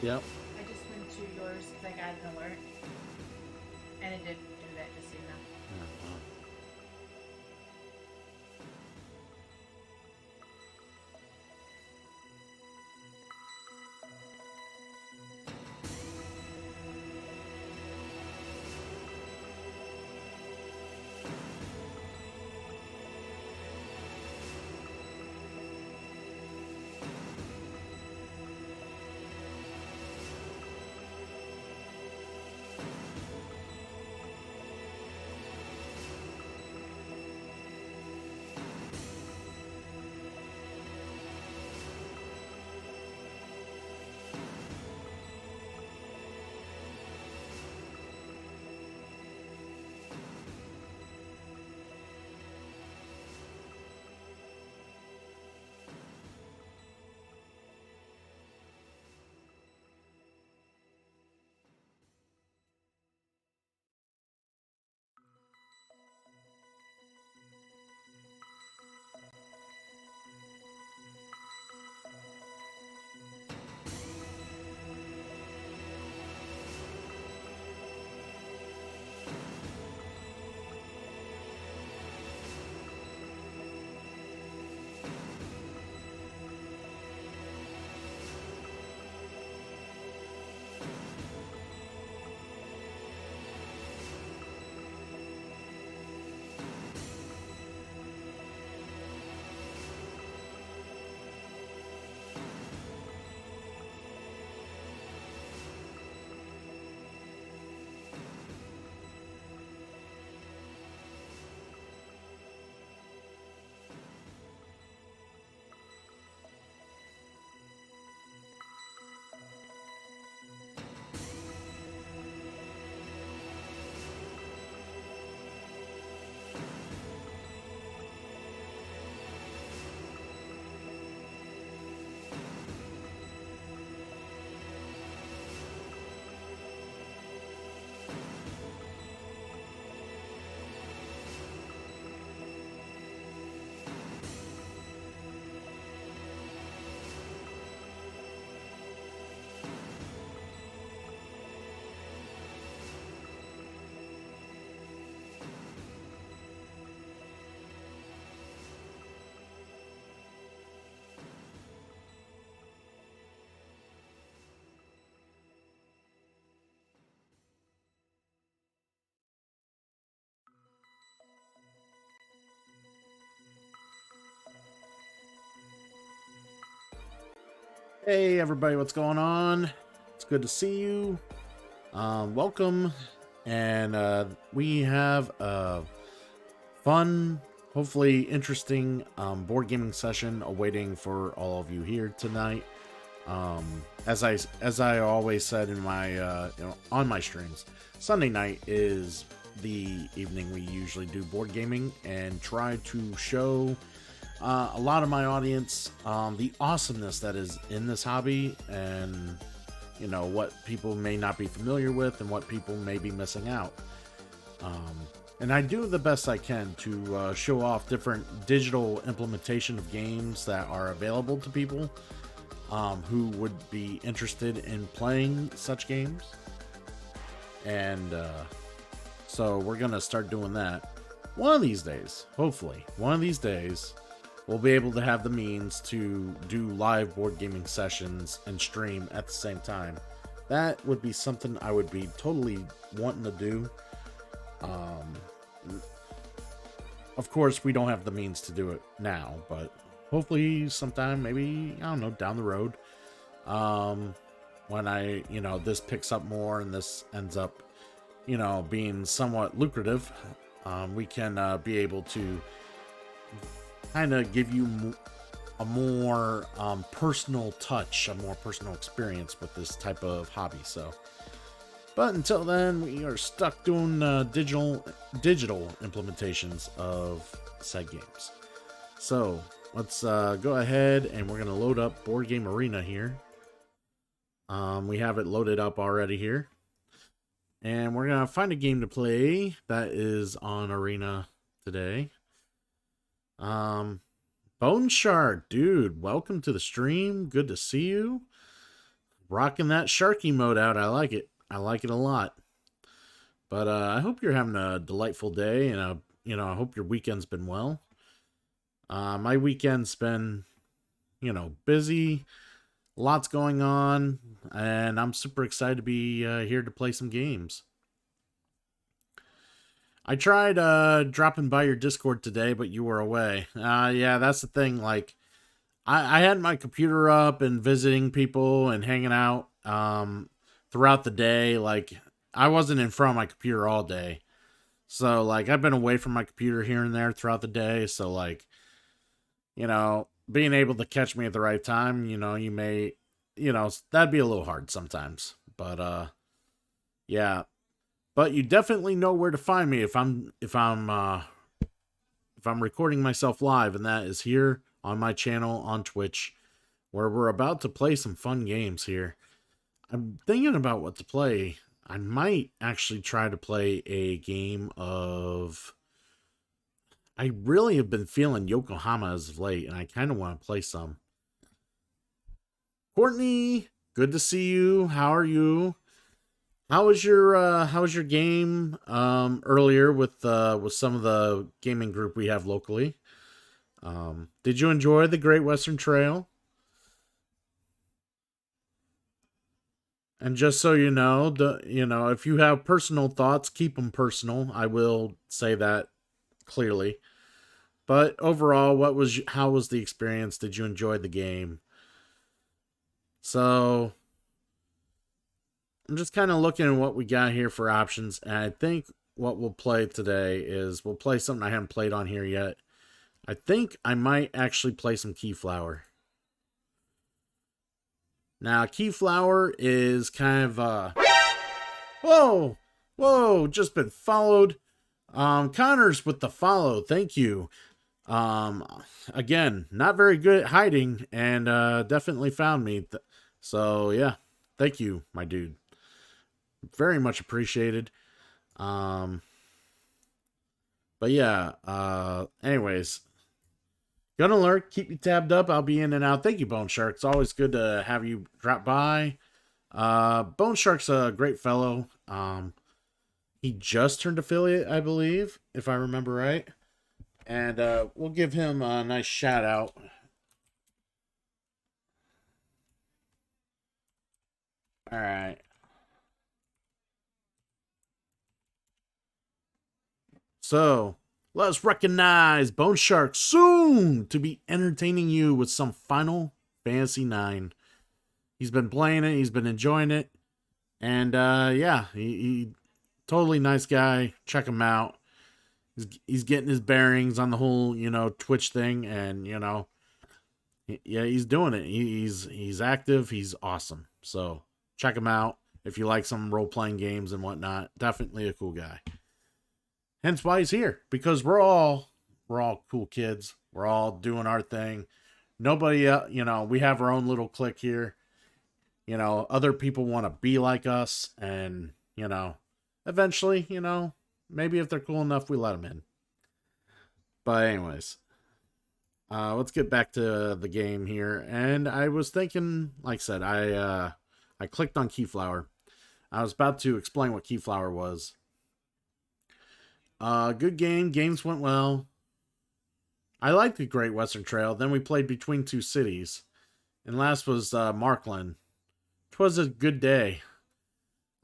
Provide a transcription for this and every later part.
Yep. I just went to yours because I got an alert, and it did do that, just so you know. Uh-huh. Hey everybody, what's going on? It's good to see you. Welcome, and we have a fun, hopefully interesting board gaming session awaiting for all of you here tonight. As I always said in my on my streams, Sunday night is the evening we usually do board gaming and try to show a lot of my audience the awesomeness that is in this hobby, and what people may not be familiar with and what people may be missing out. um, and I do the best I can to show off different digital implementation of games that are available to people who would be interested in playing such games. And so we're gonna start doing that one of these days. Hopefully one of these days we'll be able to have the means to do live board gaming sessions and stream at the same time. That would be something I would be totally wanting to do. Um, of course, we don't have the means to do it now, but hopefully sometime, maybe, I don't know, down the road, um, when this picks up more and this ends up, being somewhat lucrative, we can be able to kind of give you a more personal touch, a more personal experience with this type of hobby. So, but until then, we are stuck doing digital implementations of said games. So let's go ahead and we're gonna load up Board Game Arena here. We have it loaded up already here, and we're gonna find a game to play that is on Arena today. Um, Bone Shard, dude, welcome to the stream. Good to see you. Rocking that Sharky mode out. I like it. I like it a lot. But I hope you're having a delightful day, and I hope your weekend's been well. My weekend's been, busy, lots going on, and I'm super excited to be here to play some games. I tried dropping by your Discord today, but you were away. Yeah, that's the thing. Like, I had my computer up and visiting people and hanging out throughout the day. Like, I wasn't in front of my computer all day. So, like, I've been away from my computer here and there throughout the day. So, like, being able to catch me at the right time, you may, that'd be a little hard sometimes. But, yeah. But you definitely know where to find me if I'm recording myself live, and that is here on my channel on Twitch, where we're about to play some fun games here. I'm thinking about what to play. I might actually try to play a game of... I really have been feeling Yokohama as of late, and I kind of want to play some. Courtney, good to see you. How are you? How was your game earlier with some of the gaming group we have locally? Did you enjoy the Great Western Trail? And just so you know, if you have personal thoughts, keep them personal. I will say that clearly. But overall, how was the experience? Did you enjoy the game? So, I'm just kind of looking at what we got here for options, and I think what we'll play today is we'll play something I haven't played on here yet. I think I might actually play some Keyflower. Now, Keyflower is kind of whoa, just been followed. Connors with the follow, thank you. Again, not very good at hiding, and definitely found me. So yeah, thank you, my dude. Very much appreciated. But yeah, anyways, gonna lurk, keep you tabbed up. I'll be in and out. Thank you, Bone Shark. It's always good to have you drop by. Bone Shark's a great fellow. He just turned affiliate, I believe, if I remember right. And we'll give him a nice shout out. All right. So, let's recognize Bone Shark soon to be entertaining you with some Final Fantasy IX. He's been playing it, he's been enjoying it, and yeah, he totally nice guy. Check him out. He's getting his bearings on the whole, Twitch thing, and yeah, he's doing it. He's active. He's awesome. So check him out if you like some role playing games and whatnot. Definitely a cool guy. Hence why he's here, because we're all cool kids. We're all doing our thing. Nobody, we have our own little clique here. Other people want to be like us, and eventually, maybe if they're cool enough, we let them in. But anyways, let's get back to the game here. And I was thinking, like I said, I clicked on Keyflower. I was about to explain what Keyflower was. Good game. Games went well. I liked the Great Western Trail. Then we played Between Two Cities. And last was Markland. 'Twas a good day.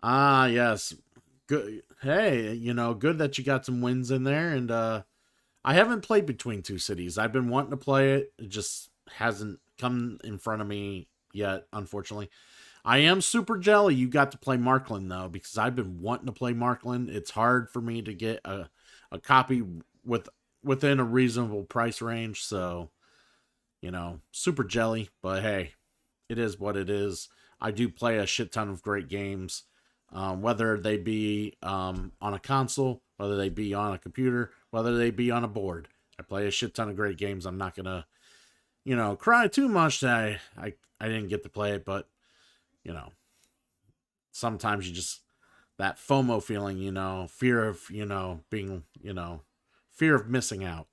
Ah, yes. Good. Hey, good that you got some wins in there. And I haven't played Between Two Cities. I've been wanting to play it. It just hasn't come in front of me yet, unfortunately. I am super jelly you got to play Markland, though, because I've been wanting to play Markland. It's hard for me to get a copy within a reasonable price range. So, super jelly. But hey, it is what it is. I do play a shit ton of great games. Whether they be on a console, whether they be on a computer, whether they be on a board. I play a shit ton of great games. I'm not going to, cry too much that I didn't get to play it, but, sometimes you just, that FOMO feeling, fear of, being, fear of missing out.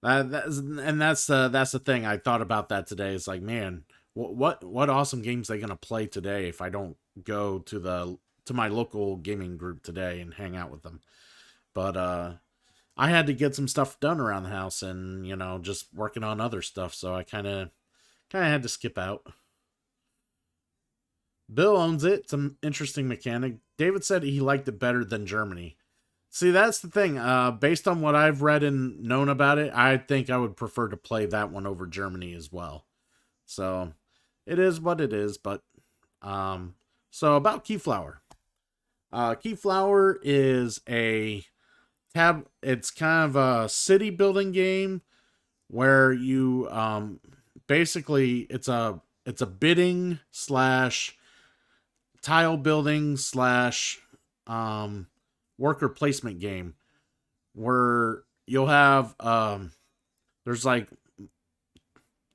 That's the thing. I thought about that today. It's like, man, what awesome games they gonna play today if I don't go to my local gaming group today and hang out with them. But I had to get some stuff done around the house, and just working on other stuff, so I kind of had to skip out. Bill owns it. It's an interesting mechanic. David said he liked it better than Germany. See, that's the thing. Based on what I've read and known about it, I think I would prefer to play that one over Germany as well. So it is what it is. But so about Keyflower. Keyflower is a tab. It's kind of a city building game where you basically it's a bidding slash tile building slash worker placement game where you'll have there's like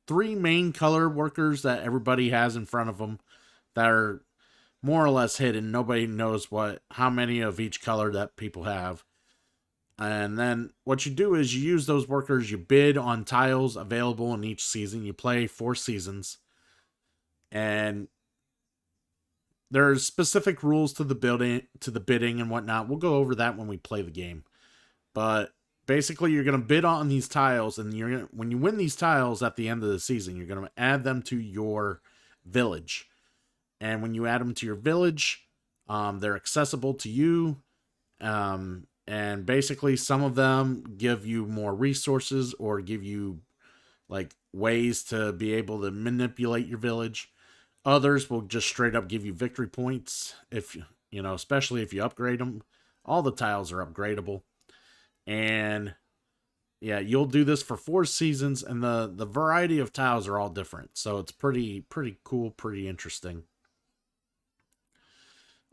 three main color workers that everybody has in front of them that are more or less hidden. Nobody knows how many of each color that people have. And then what you do is you use those workers, you bid on tiles available in each season. You play 4 seasons. And there's specific rules to the bidding and whatnot. We'll go over that when we play the game. But basically you're going to bid on these tiles, and when you win these tiles at the end of the season, you're going to add them to your village. And when you add them to your village, they're accessible to you. And basically some of them give you more resources or give you like ways to be able to manipulate your village. Others will just straight up give you victory points if especially if you upgrade them. All the tiles are upgradable. And yeah, you'll do this for 4 seasons, and the variety of tiles are all different. So it's pretty cool, pretty interesting.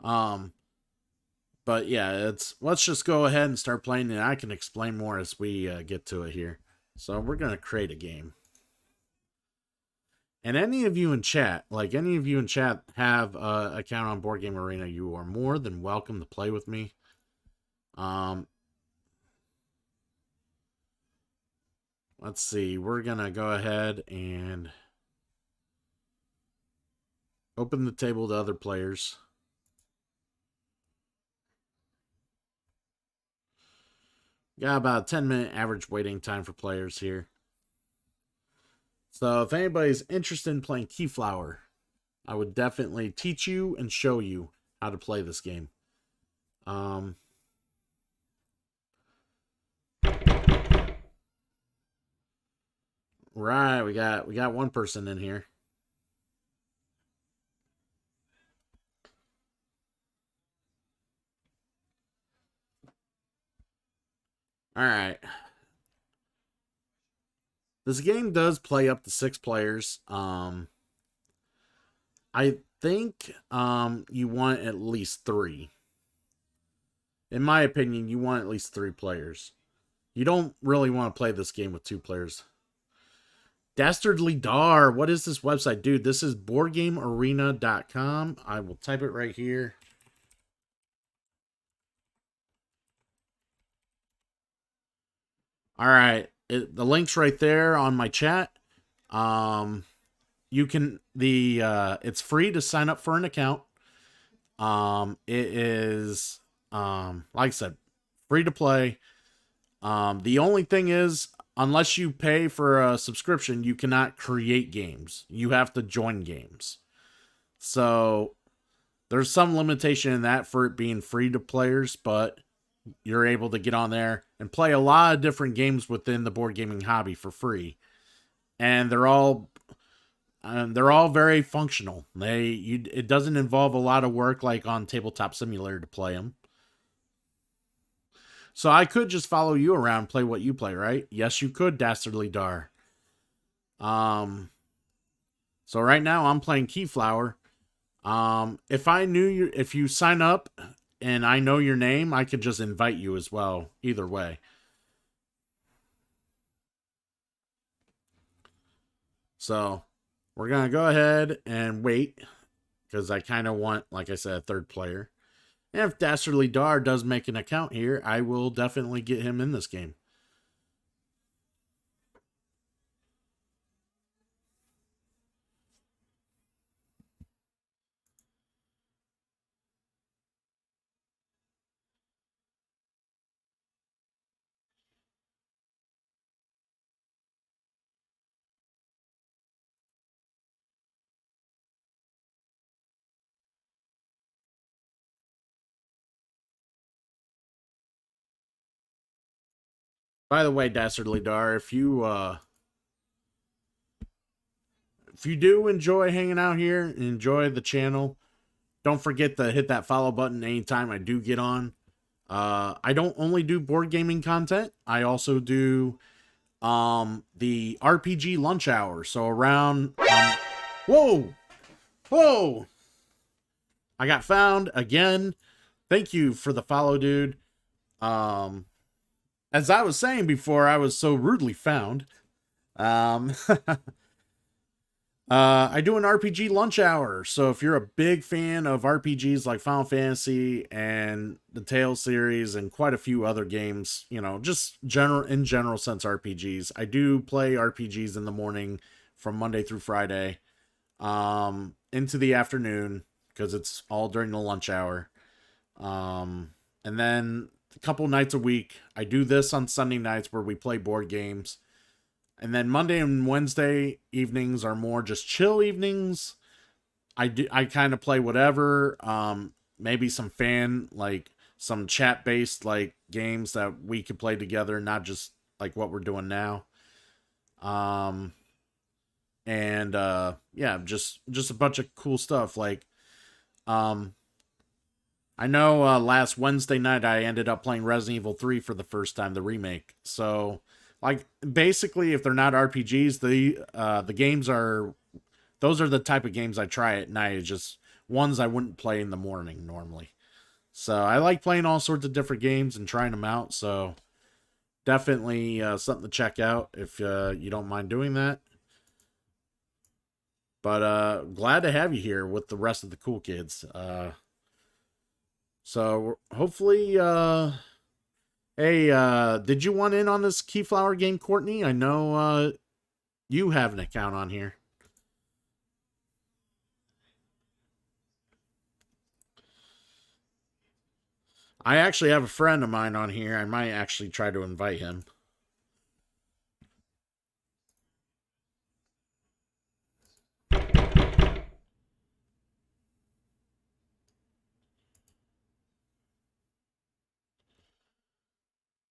But yeah, let's just go ahead and start playing, and I can explain more as we get to it here. So we're going to create a game. And any of you in chat have an account on Board Game Arena, you are more than welcome to play with me. Let's see. We're going to go ahead and open the table to other players. Got about a 10-minute average waiting time for players here. So if anybody's interested in playing Keyflower, I would definitely teach you and show you how to play this game. Right, we got one person in here. All right. This game does play up to 6 players. I think you want at least 3. In my opinion, you want at least 3 players. You don't really want to play this game with 2 players. Dastardly Dar, what is this website? Dude, this is boardgamearena.com. I will type it right here. All right. The link's right there on my chat. You can it's free to sign up for an account. It is like I said, free to play. The only thing is, unless you pay for a subscription, you cannot create games. You have to join games. So there's some limitation in that for it being free to players, but you're able to get on there and play a lot of different games within the board gaming hobby for free. And they're all very functional. It doesn't involve a lot of work like on Tabletop Simulator to play them. So I could just follow you around and play what you play, right? Yes, you could, Dastardly Dar. So right now I'm playing Keyflower. If you sign up and I know your name, I could just invite you as well. Either way. So we're going to go ahead and wait, because I kind of want, like I said, a 3rd player. And if Dastardly Dar does make an account here, I will definitely get him in this game. By the way, Dastardly Dar, if you do enjoy hanging out here and enjoy the channel, don't forget to hit that follow button anytime I do get on. I don't only do board gaming content. I also do the RPG lunch hour. So around whoa! Whoa! I got found again. Thank you for the follow, dude. As I was saying before, I was so rudely found. Um I do an RPG lunch hour. So if you're a big fan of RPGs like Final Fantasy and the Tales series and quite a few other games, you know, just general sense RPGs. I do play RPGs in the morning from Monday through Friday, into the afternoon because it's all during the lunch hour. And then a couple nights a week, I do this on Sunday nights where we play board games. And then Monday and Wednesday evenings are more just chill evenings. I kind of play whatever. Maybe some some chat based like games that we could play together, not just like what we're doing now. Um, and yeah, just a bunch of cool stuff. Um, I know last Wednesday night I ended up playing Resident Evil 3 for the first time, the remake. So, like, basically, if they're not RPGs, the games are those are the type of games I try at night. It's just ones I wouldn't play in the morning normally. So I like playing all sorts of different games and trying them out. So definitely something to check out if you don't mind doing that. But glad to have you here with the rest of the cool kids. So hopefully, hey, did you want in on this Keyflower game, Courtney? I know you have an account on here. I actually have a friend of mine on here. I might actually try to invite him.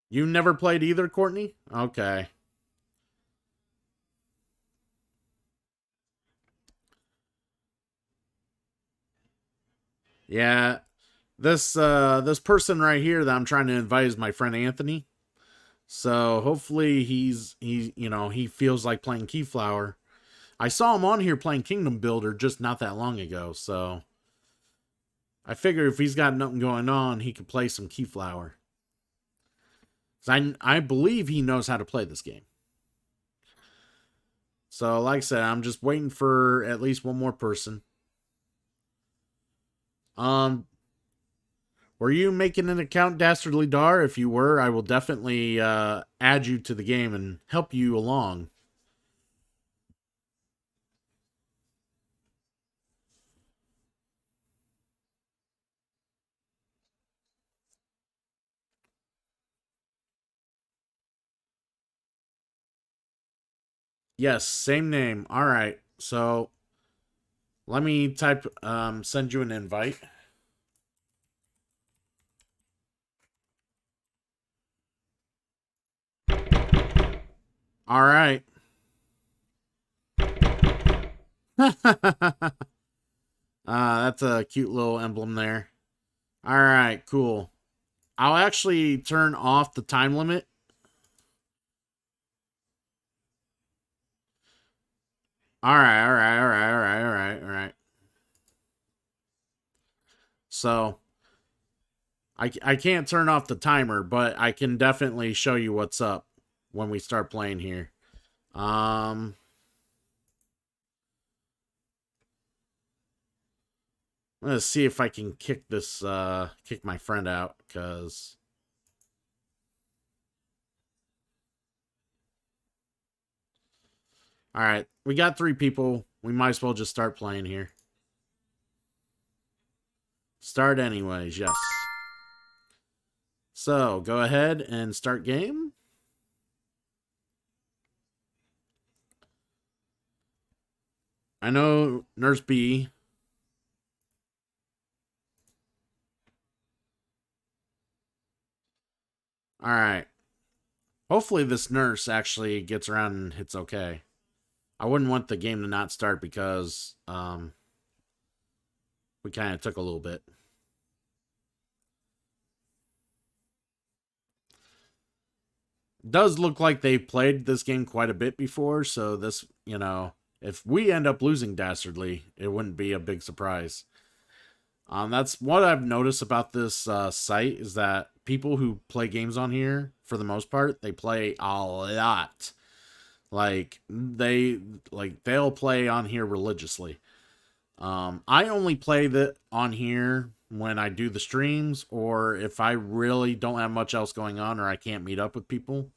You never played either, Courtney? Okay. Yeah. This person right here that I'm trying to invite is my friend Anthony. So hopefully he feels like playing Keyflower. I saw him on here playing Kingdom Builder just not that long ago, so I figure if he's got nothing going on, he could play some Keyflower. I believe he knows how to play this game. So, like I said, I'm just waiting for at least one more person. Um, were you making an account, Dastardly Dar? If you were, I will definitely add you to the game and help you along. Yes, same name. All right. So let me send you an invite. All right. That's a cute little emblem there. All right, cool. I'll actually turn off the time limit. All right, all right, all right, all right, all right, all right. So I can't turn off the timer, but I can definitely show you what's up when we start playing here. Um, I'm gonna see if I can kick my friend out, because all right, we got 3 people. We might as well just start playing here. Start anyways, yes. So go ahead and start game. I know Nurse B. All right. Hopefully this nurse actually gets around and hits okay. I wouldn't want the game to not start because we kind of took a little bit. Does look like they played this game quite a bit before, so this, if we end up losing Dastardly, it wouldn't be a big surprise. That's what I've noticed about this site is that people who play games on here, for the most part, they play a lot. They'll play on here religiously. I only play on here when I do the streams or if I really don't have much else going on or I can't meet up with people.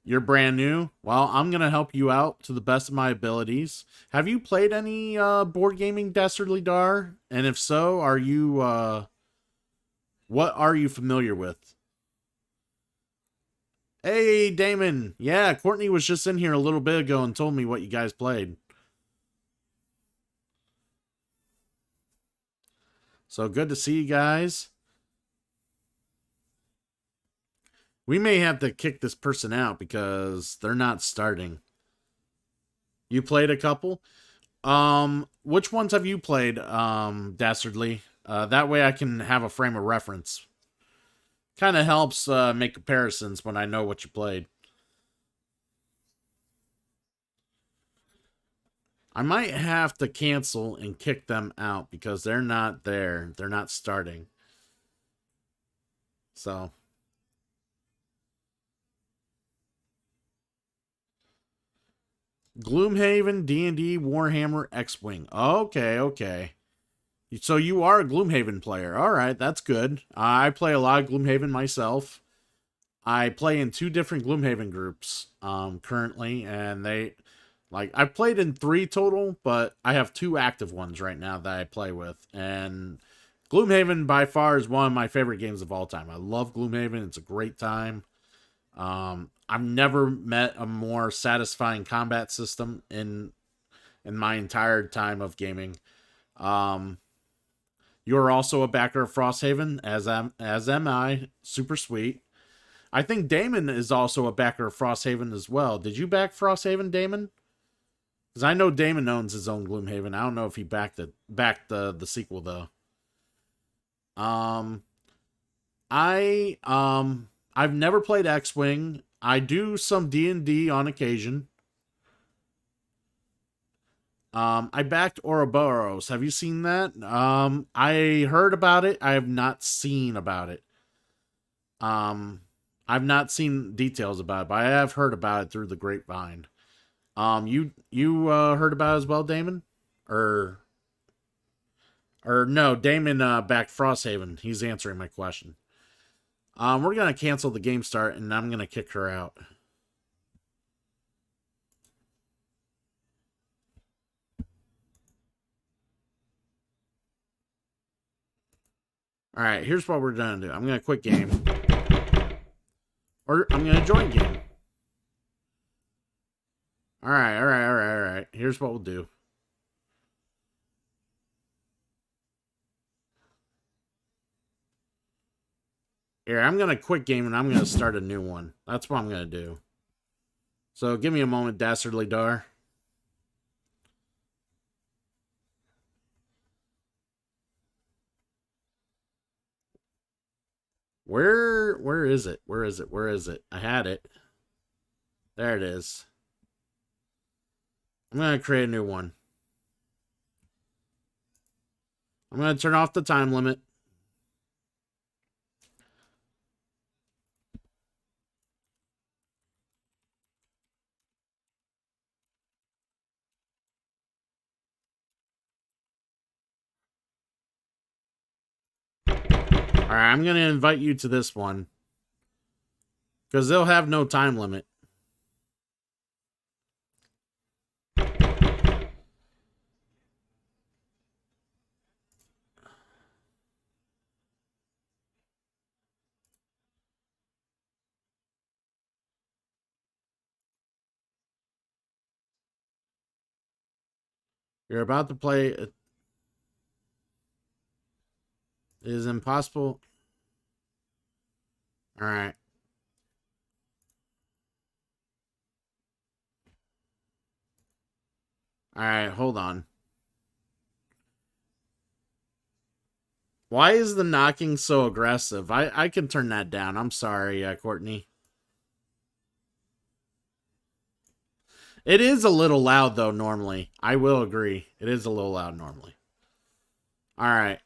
You're brand new? Well, I'm going to help you out to the best of my abilities. Have you played any board gaming, Dastardly Dar? And if so, what are you familiar with? Hey, Damon. Yeah, Courtney was just in here a little bit ago and told me what you guys played. So good to see you guys. We may have to kick this person out because they're not starting. You played a couple? Which ones have you played, Dastardly? That way I can have a frame of reference. Kind of helps make comparisons when I know what you played. I might have to cancel and kick them out because they're not there. They're not starting. So. Gloomhaven, D&D, Warhammer, X-Wing. Okay, okay. So you are a Gloomhaven player. All right, that's good. I play a lot of Gloomhaven myself. I play in 2 different Gloomhaven groups currently, and I've played in 3 total, but I have 2 active ones right now that I play with. And Gloomhaven by far is one of my favorite games of all time. I love Gloomhaven. It's a great time. I've never met a more satisfying combat system in my entire time of gaming. You're also a backer of Frosthaven, as am I. Super sweet. I think Damon is also a backer of Frosthaven as well. Did you back Frosthaven, Damon? Because I know Damon owns his own Gloomhaven. I don't know if he backed the sequel though. I've never played X-Wing. I do some D&D on occasion. I backed Ouroboros. Have you seen that? I heard about it. I have not seen about it. I've not seen details about it, but I have heard about it through the grapevine. You heard about it as well, Damon? Or no, Damon backed Frosthaven. He's answering my question. We're gonna cancel the game start, and I'm gonna kick her out. All right, here's what we're gonna do. I'm gonna quit game, or I'm gonna join game. All right, all right, all right, all right. Here's what we'll do. Here, I'm gonna quit game and I'm gonna start a new one. That's what I'm gonna do. So give me a moment, Dastardly Dar. Where is it? Where is it? Where is it? I had it. There it is. I'm gonna create a new one. I'm gonna turn off the time limit. Alright, I'm gonna invite you to this one. Because they'll have no time limit. You're about to play. It is impossible. Alright. Alright, hold on. Why is the knocking so aggressive? I can turn that down. I'm sorry, Courtney. It is a little loud, though, normally. I will agree. It is a little loud normally. Alright.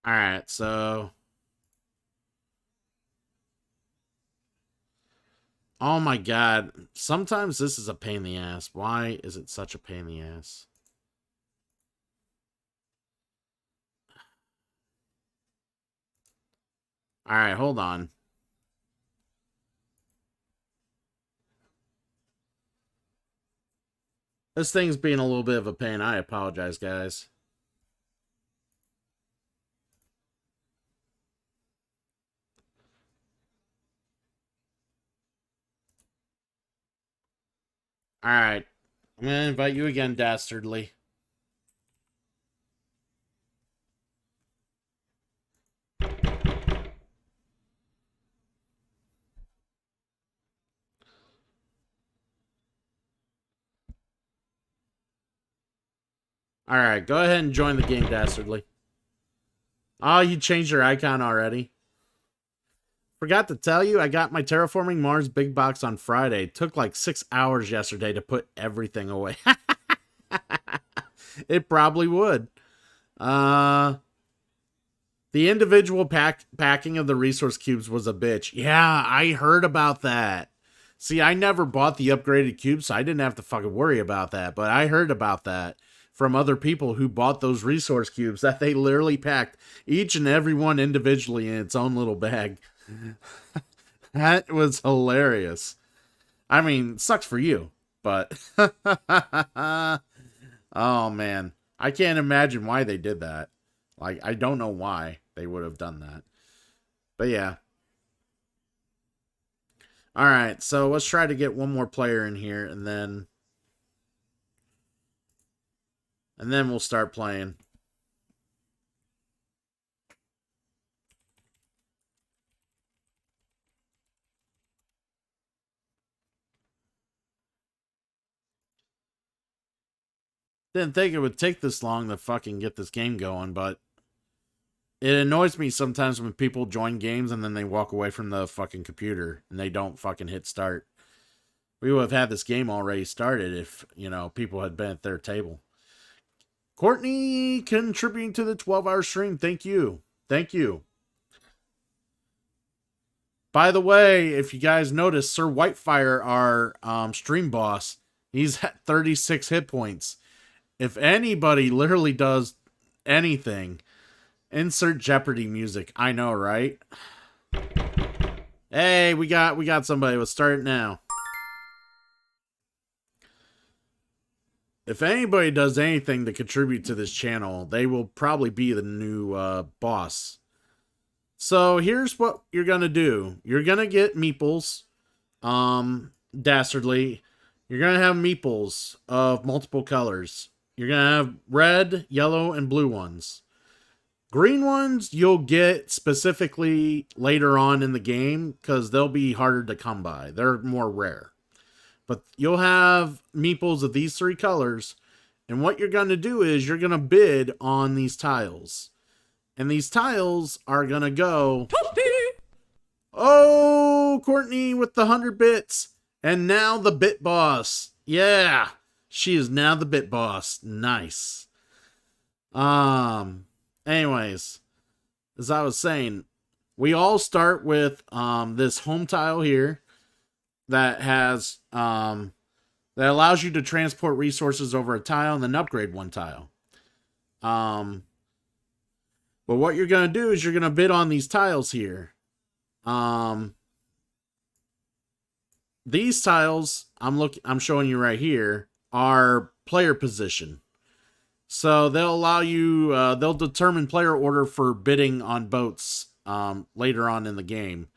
Alright, so... Oh my god. Sometimes this is a pain in the ass. Why is it such a pain in the ass? Alright, hold on. This thing's being a little bit of a pain. I apologize, guys. Alright. I'm going to invite you again, Dastardly. Alright, go ahead and join the game, Dastardly. Oh, you changed your icon already? Forgot to tell you, I got my Terraforming Mars big box on Friday. Took like 6 hours yesterday to put everything away. It probably would. The individual packing of the resource cubes was a bitch. Yeah, I heard about that. See, I never bought the upgraded cubes, so I didn't have to fucking worry about that. But I heard about that from other people who bought those resource cubes, that they literally packed each and every one individually in its own little bag. That was hilarious. I mean, sucks for you, but... Oh, man. I can't imagine why they did that. Like, I don't know why they would have done that. But yeah. Alright, so let's try to get one more player in here, and then we'll start playing. Didn't think it would take this long to fucking get this game going, but it annoys me sometimes when people join games and then they walk away from the fucking computer and they don't fucking hit start. We would have had this game already started if, you know, people had been at their table. Courtney contributing to the 12-hour stream. Thank you. Thank you. By the way, if you guys notice, Sir Whitefire, our stream boss, he's at 36 hit points. If anybody literally does anything, insert Jeopardy music. I know, right? Hey, we got somebody. Let's start it now. If anybody does anything to contribute to this channel, they will probably be the new boss. So here's what you're gonna do. You're gonna get meeples, dastardly. You're gonna have meeples of multiple colors. You're going to have red, yellow, and blue ones. Green ones you'll get specifically later on in the game because they'll be harder to come by. They're more rare. But you'll have meeples of these three colors. And what you're going to do is you're going to bid on these tiles. And these tiles are going to go... Toasty! Oh, Courtney with the 100 bits. And now the bit boss. Yeah. She is now the bit boss. Nice. Anyways, as I was saying, we all start with this home tile here that has that allows you to transport resources over a tile and then upgrade one tile. But what you're gonna do is you're gonna bid on these tiles here. These tiles I'm showing you right here are player position. So they'll allow you, they'll determine player order for bidding on boats later on in the game.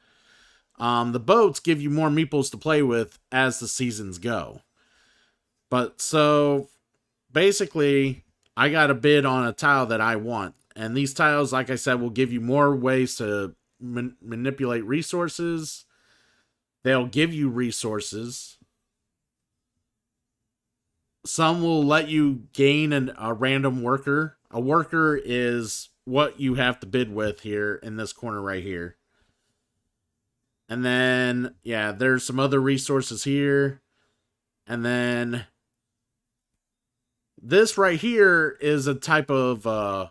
The boats give you more meeples to play with as the seasons go. But so basically, I got to bid on a tile that I want. And these tiles, like I said, will give you more ways to manipulate resources. They'll give you resources. Some will let you gain a random worker. A worker is what you have to bid with here in this corner right here. And then, yeah, there's some other resources here. And then this right here is a type of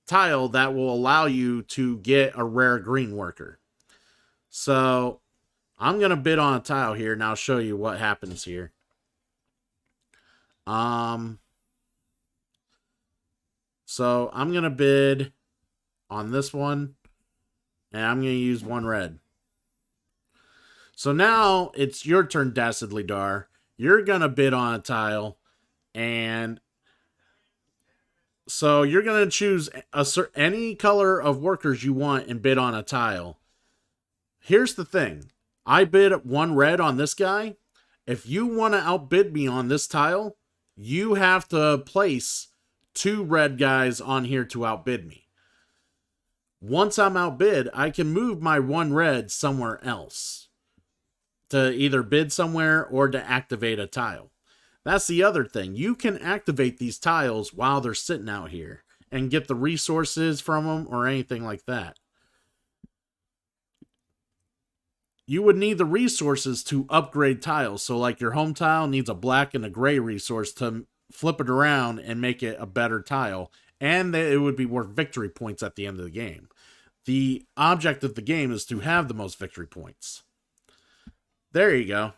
tile that will allow you to get a rare green worker. So I'm going to bid on a tile here, and I'll show you what happens here. So I'm going to bid on this one, and I'm going to use 1 red. So now it's your turn, Dastardly Dar. You're going to bid on a tile, and so you're going to choose any color of workers you want and bid on a tile. Here's the thing. I bid 1 red on this guy. If you want to outbid me on this tile, you have to place 2 red guys on here to outbid me. Once I'm outbid, I can move my 1 red somewhere else to either bid somewhere or to activate a tile. That's the other thing. You can activate these tiles while they're sitting out here and get the resources from them or anything like that. You would need the resources to upgrade tiles. So like your home tile needs a black and a gray resource to flip it around and make it a better tile. And it would be worth victory points at the end of the game. The object of the game is to have the most victory points. There you go.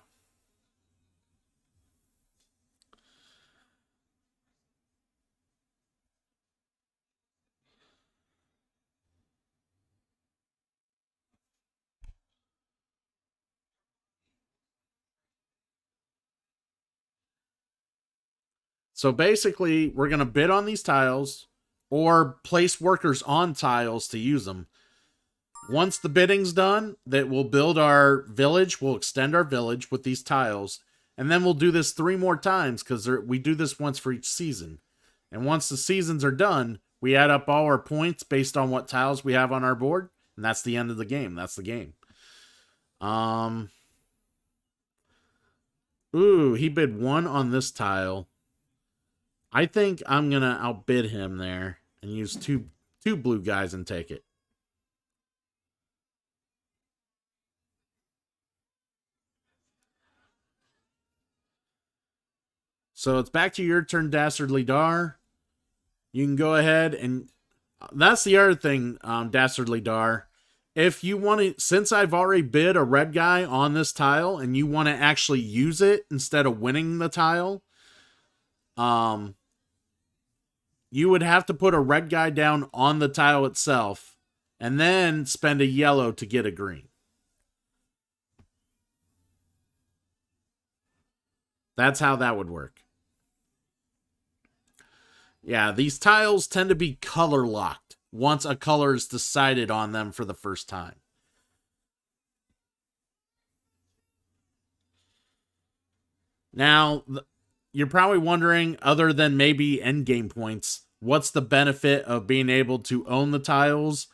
So basically, we're going to bid on these tiles or place workers on tiles to use them. Once the bidding's done, that we'll build our village. We'll extend our village with these tiles. And then we'll do this 3 more times because we do this once for each season. And once the seasons are done, we add up all our points based on what tiles we have on our board. And that's the end of the game. That's the game. Ooh, he bid 1 on this tile. I think I'm going to outbid him there and use two blue guys and take it. So it's back to your turn, Dastardly Dar. You can go ahead and... That's the other thing, Dastardly Dar. If you want to... Since I've already bid a red guy on this tile and you want to actually use it instead of winning the tile... you would have to put a red guy down on the tile itself and then spend a yellow to get a green. That's how that would work. Yeah, these tiles tend to be color locked once a color is decided on them for the first time. Now, you're probably wondering, other than maybe endgame points, what's the benefit of being able to own the tiles?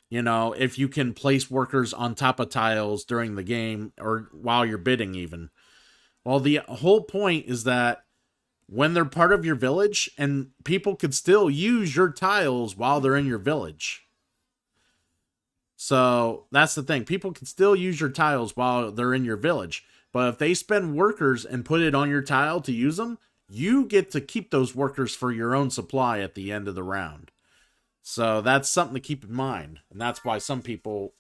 You know, if you can place workers on top of tiles during the game or while you're bidding even. Well, the whole point is that when they're part of your village, and people could still use your tiles while they're in your village. So that's the thing. People can still use your tiles while they're in your village. But if they spend workers and put it on your tile to use them, you get to keep those workers for your own supply at the end of the round. So that's something to keep in mind. And that's why some people...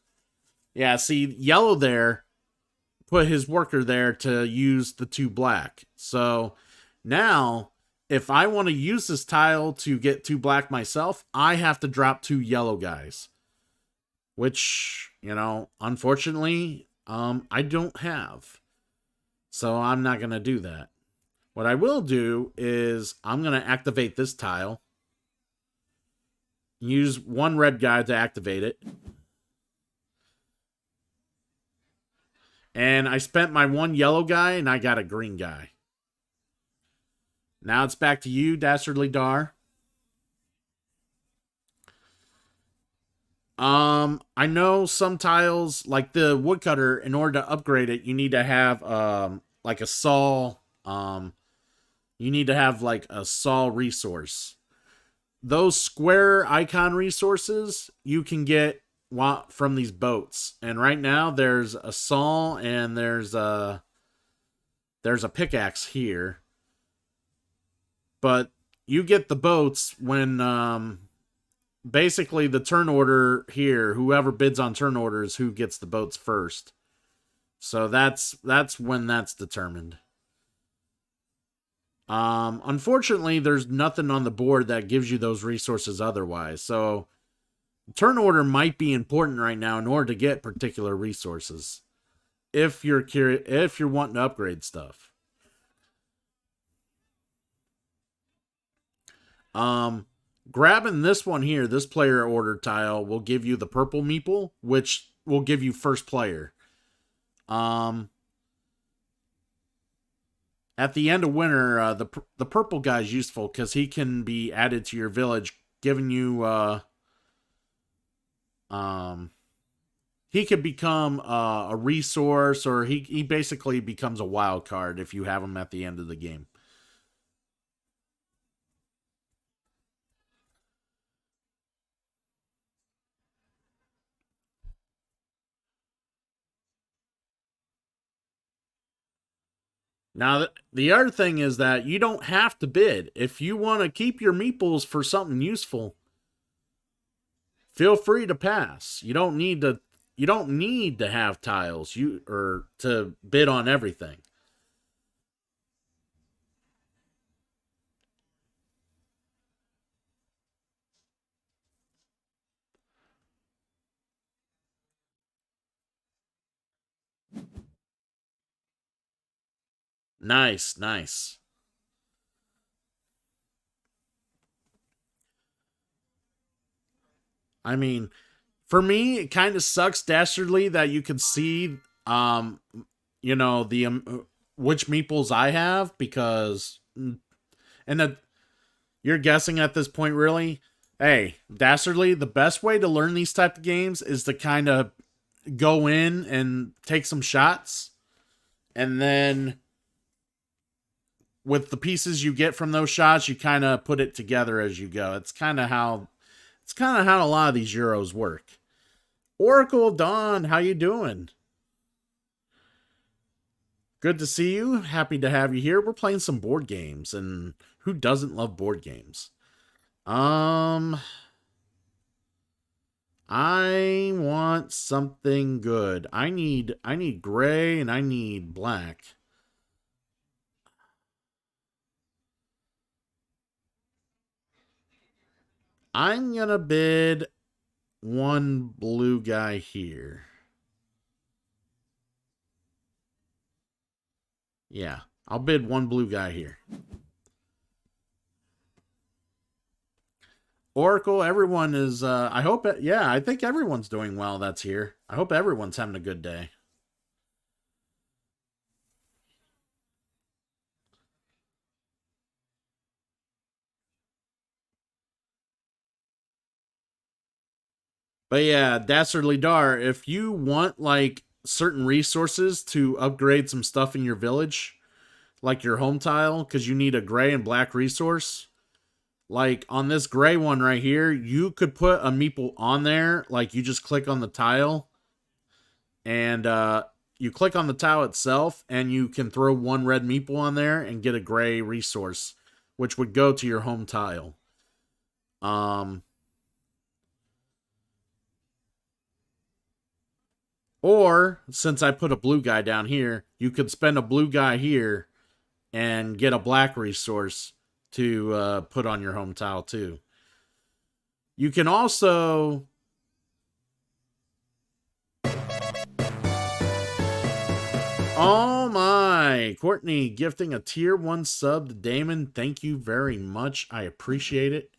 Yeah, see, yellow there put his worker there to use the 2 black. So now, if I want to use this tile to get 2 black myself, I have to drop 2 yellow guys. Which, you know, unfortunately, I don't have. So I'm not going to do that. What I will do is I'm going to activate this tile. Use 1 red guy to activate it. And I spent my 1 yellow guy and I got a green guy. Now it's back to you, Dastardly Dar. I know some tiles, like the woodcutter, in order to upgrade it, you need to have like a saw. You need to have like a saw resource. Those square icon resources you can get from these boats. And right now there's a saw and there's a pickaxe here. But you get the boats when basically the turn order here, whoever bids on turn orders who gets the boats first. So that's when that's determined. Unfortunately, there's nothing on the board that gives you those resources otherwise. So turn order might be important right now in order to get particular resources. If you're curious, if you're wanting to upgrade stuff. Um, Grabbing this one here, this player order tile will give you the purple meeple, which will give you first player. Um, at the end of winter, the purple guy is useful because he can be added to your village, giving you um he could become a resource, or he basically becomes a wild card if you have him at the end of the game. Now, the other thing is that you don't have to bid. If you want to keep your meeples for something useful, feel free to pass. You don't need to have tiles you or to bid on everything. Nice, nice. I mean, for me, it kind of sucks dastardly that you can see, the which meeples I have because, and that you're guessing at this point, really. Hey, dastardly, the best way to learn these type of games is to kind of go in and take some shots, and then with the pieces you get from those shots, you kind of put it together as you go. It's kind of how a lot of these Euros work. Oracle of Dawn, how you doing? Good to see you. Happy to have you here. We're playing some board games, and who doesn't love board games? Um, I want something good. I need gray and I need black. I'm gonna bid one blue guy here. Yeah, I'll bid one blue guy here. Oracle, everyone is, I hope, yeah, I think everyone's doing well that's here. I hope everyone's having a good day. But yeah, Dastardly Dar, if you want like certain resources to upgrade some stuff in your village, like your home tile, because you need a gray and black resource, like on this gray one right here, you could put a meeple on there. Like you just click on the tile and you click on the tile itself, and you can throw one red meeple on there and get a gray resource, which would go to your home tile. Um, or since I put a blue guy down here, you could spend a blue guy here and get a black resource to put on your home tile too. You can also oh my, Courtney gifting a tier 1 sub to Damon. Thank you very much. I appreciate it.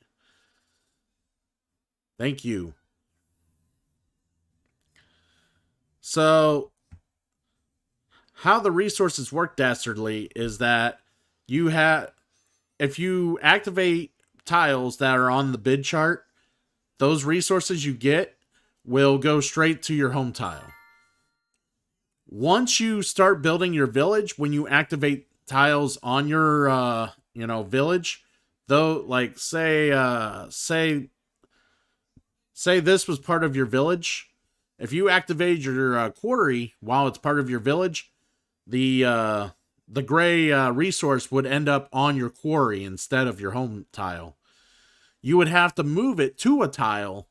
Thank you. So, how the resources work dastardly is that you have, if you activate tiles that are on the bid chart, those resources you get will go straight to your home tile. Once you start building your village, when you activate tiles on your village, though, like say this was part of your village, if you activated your quarry while it's part of your village, the gray resource would end up on your quarry instead of your home tile. You would have to move it to a tile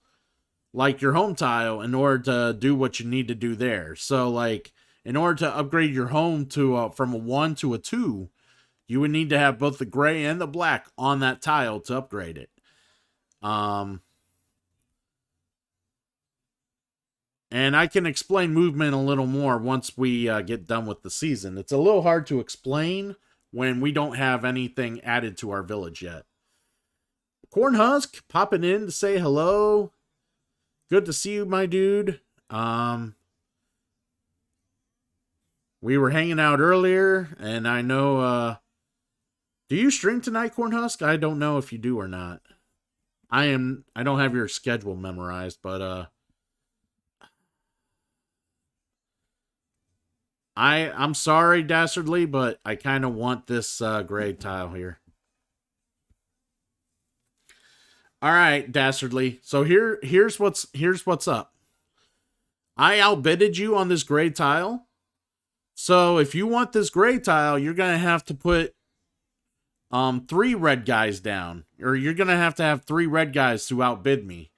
like your home tile in order to do what you need to do there. So like in order to upgrade your home to from a 1 to a 2, you would need to have both the gray and the black on that tile to upgrade it. And I can explain movement a little more once we get done with the season. It's a little hard to explain when we don't have anything added to our village yet. Cornhusk popping in to say hello. Good to see you, my dude. We were hanging out earlier, and I know... do you stream tonight, Cornhusk? I don't know if you do or not. I don't have your schedule memorized, but... I'm sorry, Dastardly, but I kind of want this gray tile here. All right, Dastardly. So here's what's up. I outbidded you on this gray tile. So if you want this gray tile, you're gonna have to put 3 red guys down, or you're gonna have to have 3 red guys to outbid me.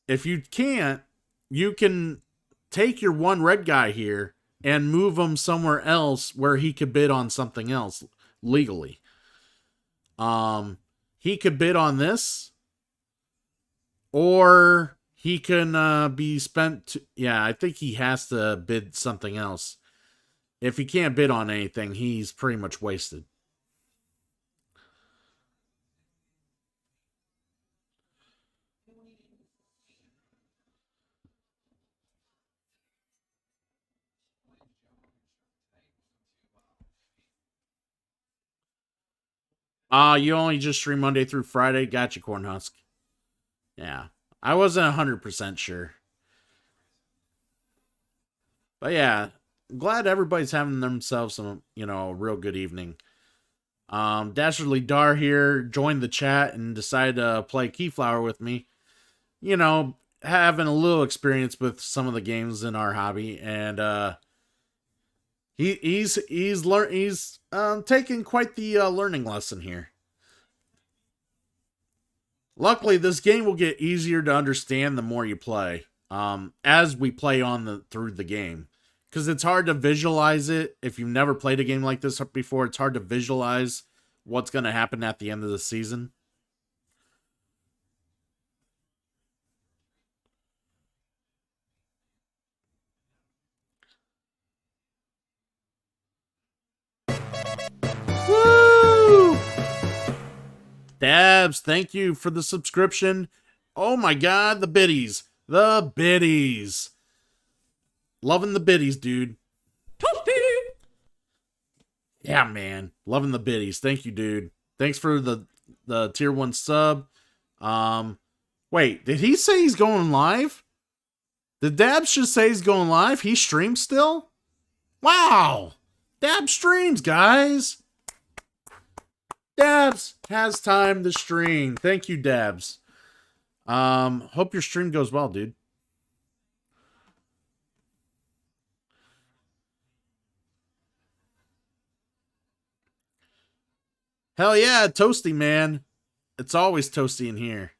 If you can't, you can take your 1 red guy here and move him somewhere else where he could bid on something else legally. He could bid on this, or he can be spent. Yeah, I think he has to bid something else. If he can't bid on anything, he's pretty much wasted. You only just stream Monday through Friday? Gotcha, Cornhusk. Yeah. I wasn't 100% sure. But yeah, glad everybody's having themselves some, a real good evening. Dastardly Dar here joined the chat and decided to play Keyflower with me. Having a little experience with some of the games in our hobby, and he's taking quite the learning lesson here. Luckily, this game will get easier to understand the more you play, as we play on through the game, because it's hard to visualize it. If you've never played a game like this before, it's hard to visualize what's going to happen at the end of the season. Woo! Dabs, thank you for the subscription. Oh my god, the biddies. The biddies. Loving the biddies, dude. Toasty! Yeah, man. Loving the biddies. Thank you, dude. Thanks for the tier 1 sub. Wait, did he say he's going live? Did Dabs just say he's going live? He streams still? Wow! Dabs streams, guys! Dabs has time to stream. Thank you, Dabs. Hope your stream goes well, dude. Hell yeah, toasty, man. It's always toasty in here.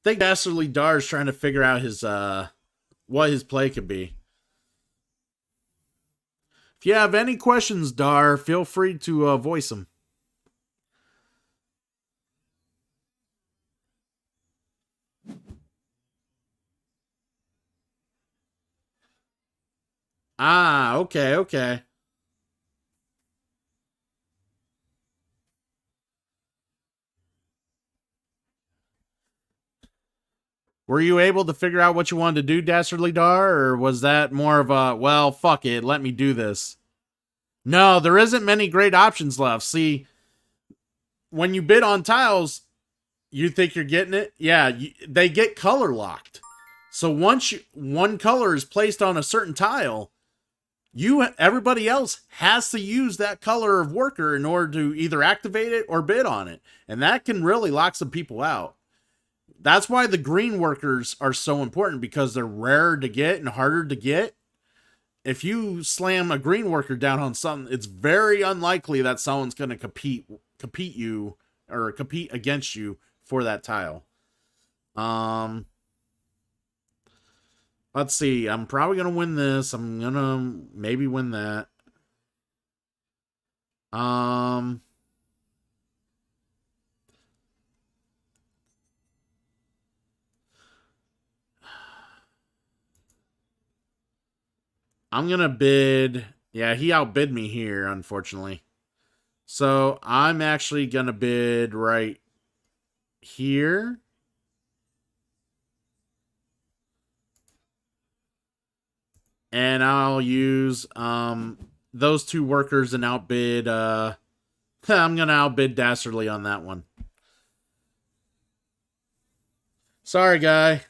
I think Dastardly Dar is trying to figure out his what his play could be. If you have any questions, Dar, feel free to voice them. Ah, okay. Were you able to figure out what you wanted to do, Dastardly Dar, or was that more of a, well, fuck it, let me do this? No, there isn't many great options left. See, when you bid on tiles, You think you're getting it? Yeah, they get color locked. So once one color is placed on a certain tile, everybody else has to use that color of worker in order to either activate it or bid on it, and that can really lock some people out. That's why the green workers are so important, because they're rarer to get and harder to get. If you slam a green worker down on something, it's very unlikely that someone's going to compete you or compete against you for that tile. Um, let's see. I'm probably gonna win this. I'm gonna maybe win that. Um, I'm gonna bid. Yeah, he outbid me here, unfortunately. So I'm actually gonna bid right here. And I'll use those two workers and outbid I'm gonna outbid Dastardly on that one. Sorry, guy.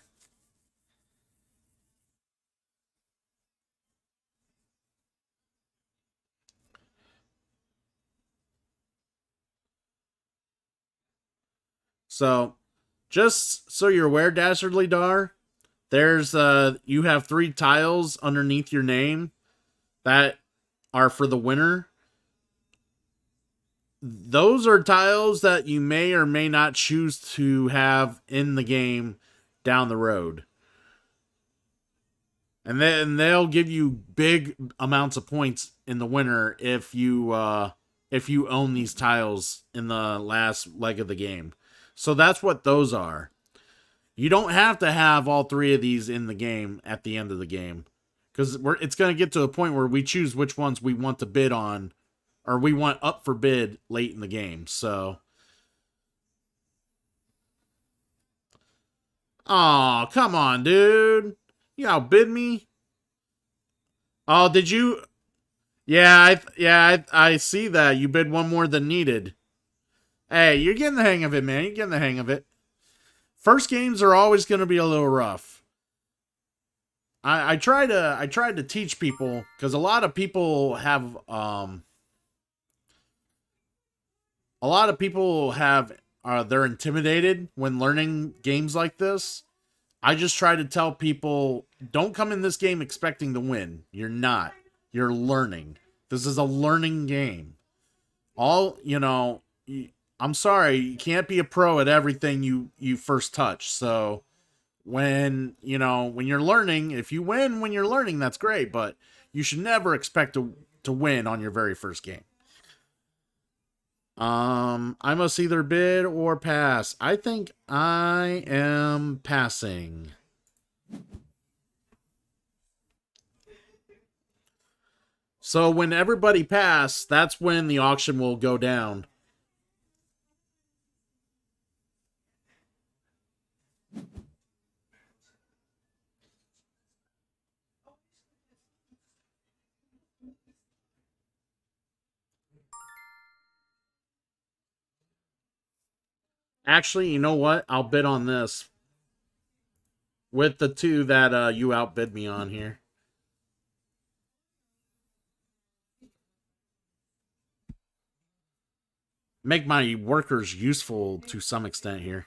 So just so you're aware, Dastardly Dar, there's you have 3 tiles underneath your name that are for the winner. Those are tiles that you may or may not choose to have in the game down the road. And then they'll give you big amounts of points in the winner if you own these tiles in the last leg of the game. So that's what those are. You don't have to have all 3 of these in the game at the end of the game, because it's going to get to a point where we choose which ones we want to bid on, or we want up for bid late in the game. So, oh, come on, dude. You outbid me. Oh, did you? I see that you bid one more than needed. Hey, you're getting the hang of it, man. You're getting the hang of it. First games are always going to be a little rough. I try to teach people, because a lot of people have they're intimidated when learning games like this. I just try to tell people, don't come in this game expecting to win. You're not. You're learning. This is a learning game. All, I'm sorry, you can't be a pro at everything you first touch. So when you're learning, if you win when you're learning, that's great, but you should never expect to win on your very first game. I must either bid or pass. I think I am passing. So when everybody pass, that's when the auction will go down. Actually, you know what? I'll bid on this with the 2 that you outbid me on here. Make my workers useful to some extent here.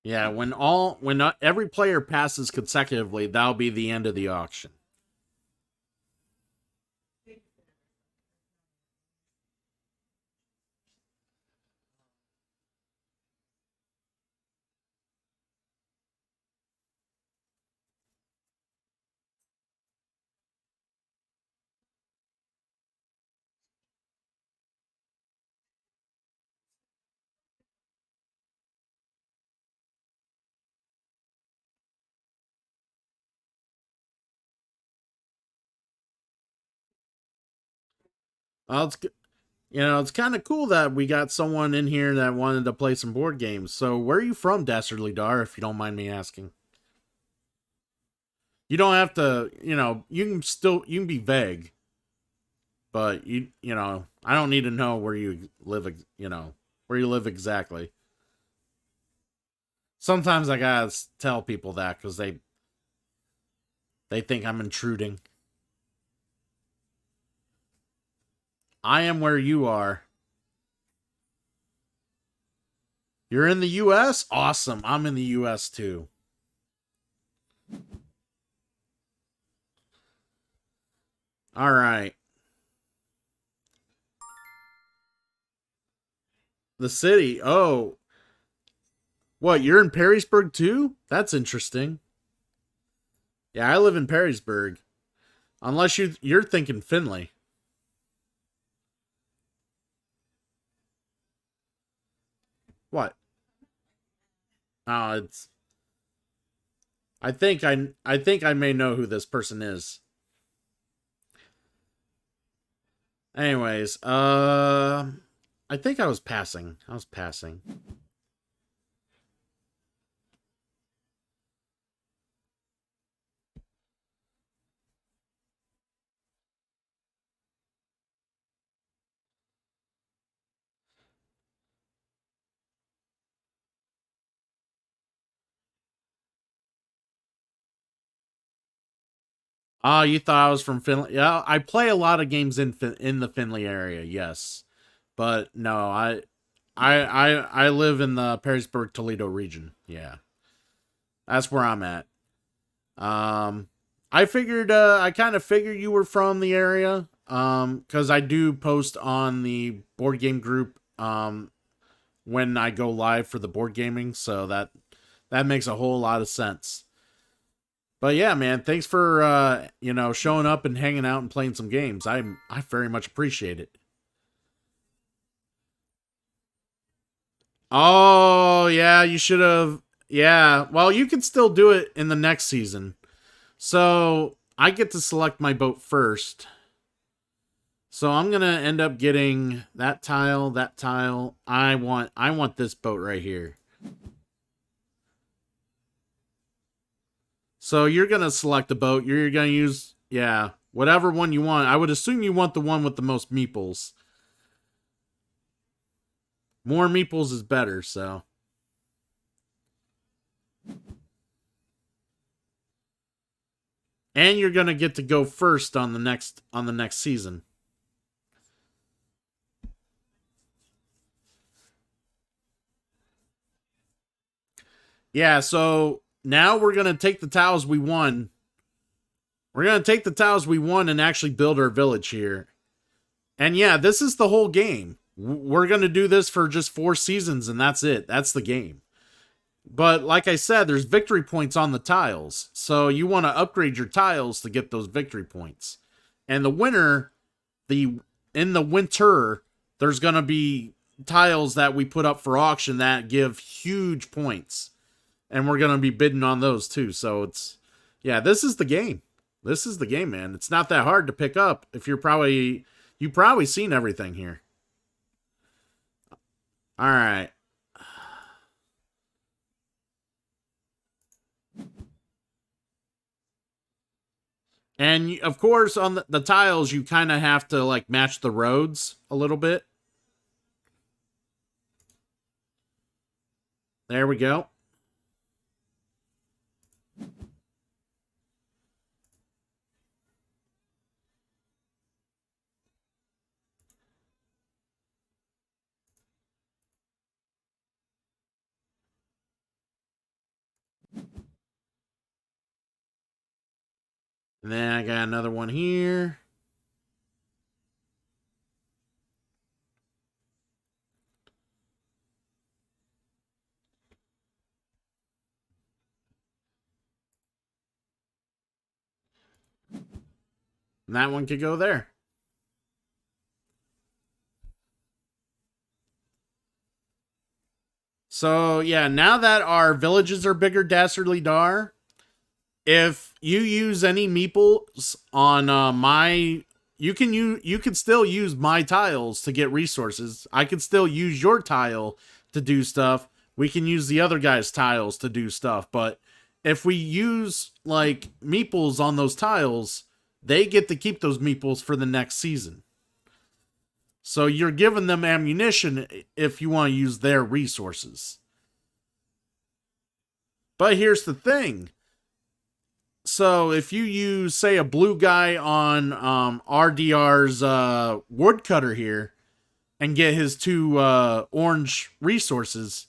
Yeah, when every player passes consecutively, that'll be the end of the auction. Well, it's kind of cool that we got someone in here that wanted to play some board games. So, where are you from, Dastardly Dar, if you don't mind me asking? You don't have to, you can be vague, but I don't need to know where you live, where you live exactly. Sometimes I gotta tell people that because they think I'm intruding. I am where you are. You're in the U.S.? Awesome. I'm in the U.S. too. All right. The city. Oh, what? You're in Perrysburg too? That's interesting. Yeah, I live in Perrysburg. Unless you're thinking Finley. What? It's. I think I may know who this person is. Anyways, I think I was passing. I was passing. Oh, you thought I was from Finley? Yeah, I play a lot of games in the Finley area. Yes, but no, I live in the Perrysburg Toledo region. Yeah, that's where I'm at. Um, I kind of figured you were from the area. Because I do post on the board game group. When I go live for the board gaming, so that makes a whole lot of sense. But yeah, man, thanks for showing up and hanging out and playing some games. I very much appreciate it. Oh yeah, you should have. Yeah, well, you can still do it in the next season. So I get to select my boat first. So I'm gonna end up getting that tile, that tile. I want this boat right here. So you're gonna select a boat. You're gonna use whatever one you want. I would assume you want the one with the most meeples. More meeples is better. So and you're gonna get to go first on the next season. Yeah. So now we're gonna take the tiles we won. We're gonna take the tiles we won and actually build our village here. And yeah, this is the whole game. We're gonna do this for just 4 seasons, and that's it. That's the game. But like I said, there's victory points on the tiles. So you want to upgrade your tiles to get those victory points. And the winner, the in the winter, there's going to be tiles that we put up for auction that give huge points. And we're going to be bidding on those too. So this is the game. This is the game, man. It's not that hard to pick up if you've probably seen everything here. All right. And of course, on the tiles, you kind of have to like match the roads a little bit. There we go. And then I got another one here. And that one could go there. So, yeah, now that our villages are bigger, Dastardly Dar, if you use any meeples on my you can still use my tiles to get resources. I can still use your tile to do stuff. We can use the other guy's tiles to do stuff. But if we use like meeples on those tiles, they get to keep those meeples for the next season. So you're giving them ammunition if you want to use their resources. But here's the thing. So if you use, say, a blue guy on RDR's woodcutter here and get his 2 orange resources,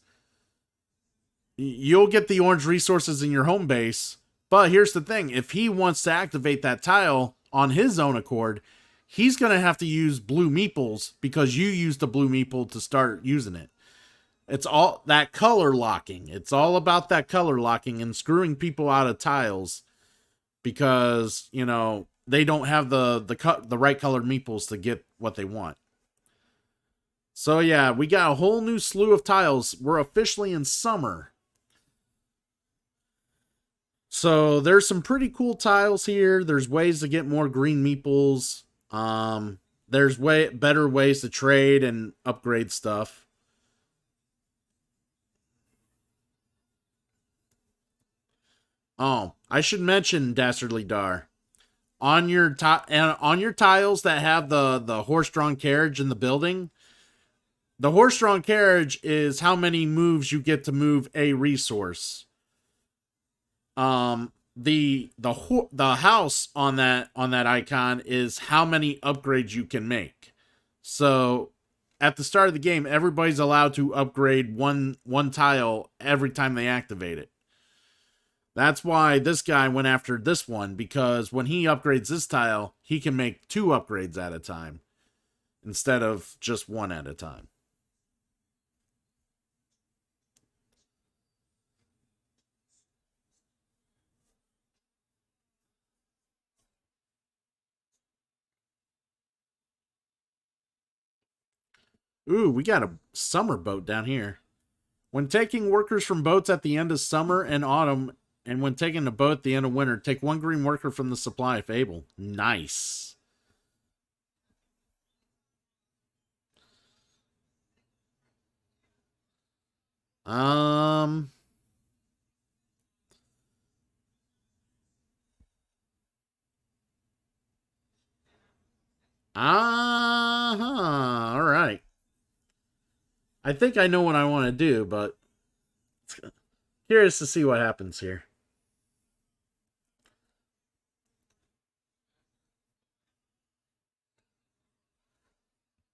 you'll get the orange resources in your home base. But here's the thing. If he wants to activate that tile on his own accord, he's going to have to use blue meeples because you used the blue meeple to start using it. It's all that color locking. It's all about that color locking and screwing people out of tiles because, you know, they don't have the right colored meeples to get what they want. So yeah, we got a whole new slew of tiles. We're officially in summer. So there's some pretty cool tiles here. There's ways to get more green meeples. There's better ways to trade and upgrade stuff. Oh, I should mention, Dastardly Dar, on your on your tiles that have the horse-drawn carriage in the building, the horse-drawn carriage is how many moves you get to move a resource. The house on that icon is how many upgrades you can make. So at the start of the game, everybody's allowed to upgrade one tile every time they activate it. That's why this guy went after this one, because when he upgrades this tile, he can make 2 upgrades at a time instead of just 1 at a time. Ooh, we got a summer boat down here. When taking workers from boats at the end of summer and autumn, and when taking a boat at the end of winter, take 1 green worker from the supply if able. Nice. Um. Uh-huh. All right. I think I know what I want to do, but curious to see what happens here.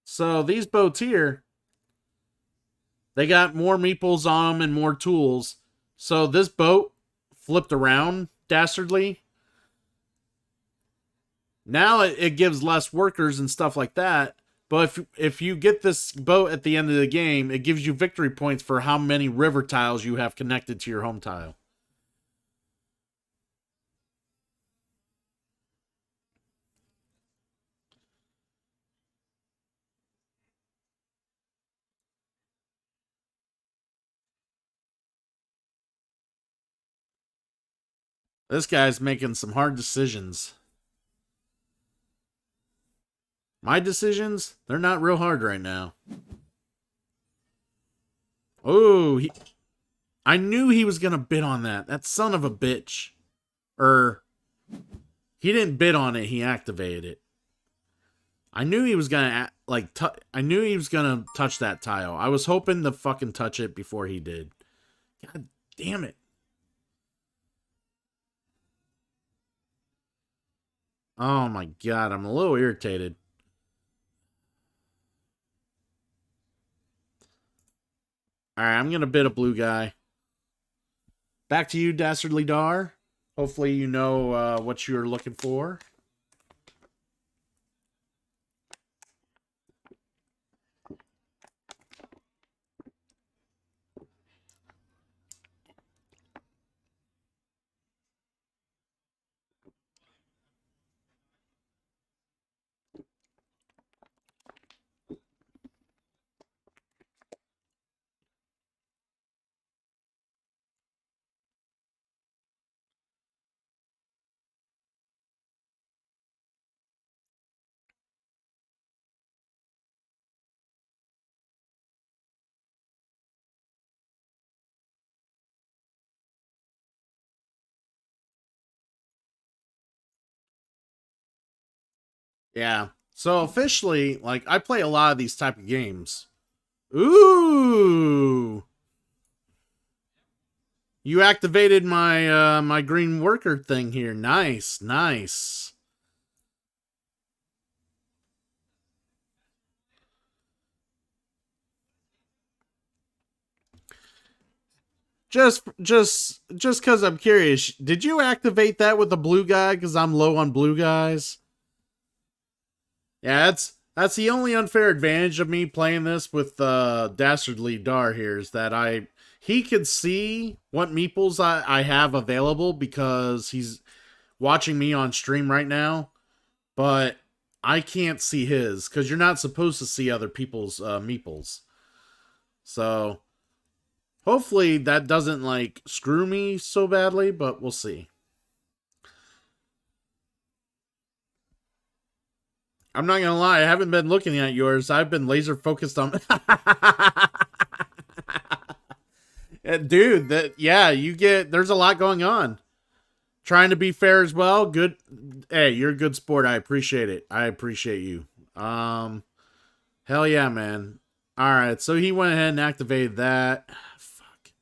So these boats here, they got more meeples on them and more tools. So this boat flipped around dastardly. Now it gives less workers and stuff like that. But if you get this boat at the end of the game, it gives you victory points for how many river tiles you have connected to your home tile. This guy's making some hard decisions. My decisions, they're not real hard right now. Oh, I knew he was going to bid on that. That son of a bitch. He didn't bid on it, he activated it. I knew he was gonna I knew he was gonna touch that tile. I was hoping to fucking touch it before he did. God damn it. Oh my god, I'm a little irritated. Alright, I'm gonna bid a blue guy. Back to you, Dastardly Dar. Hopefully you know what you're looking for. Yeah. So officially, like, I play a lot of these type of games. Ooh. You activated my my green worker thing here. Nice, nice. Just cuz I'm curious, did you activate that with the blue guy cuz I'm low on blue guys? Yeah, that's the only unfair advantage of me playing this with Dastardly Dar here is that he could see what meeples I have available because he's watching me on stream right now, but I can't see his because you're not supposed to see other people's meeples. So hopefully that doesn't like screw me so badly, but we'll see. I'm not gonna lie, I haven't been looking at yours. I've been laser focused on. Dude, that yeah, you get there's a lot going on. Trying to be fair as well. Good. Hey, you're a good sport. I appreciate it. I appreciate you. Hell yeah, man. All right, so he went ahead and activated that. Fuck.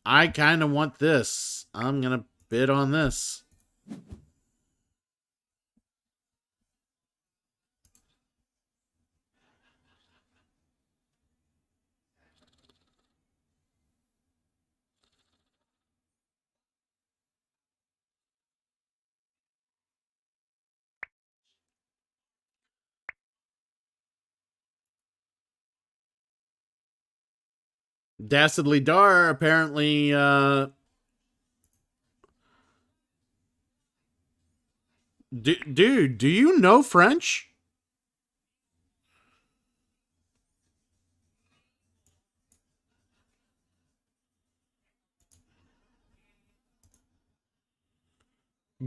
I kind of want this. I'm gonna bid on this. Dastardly Dar apparently dude, do you know French?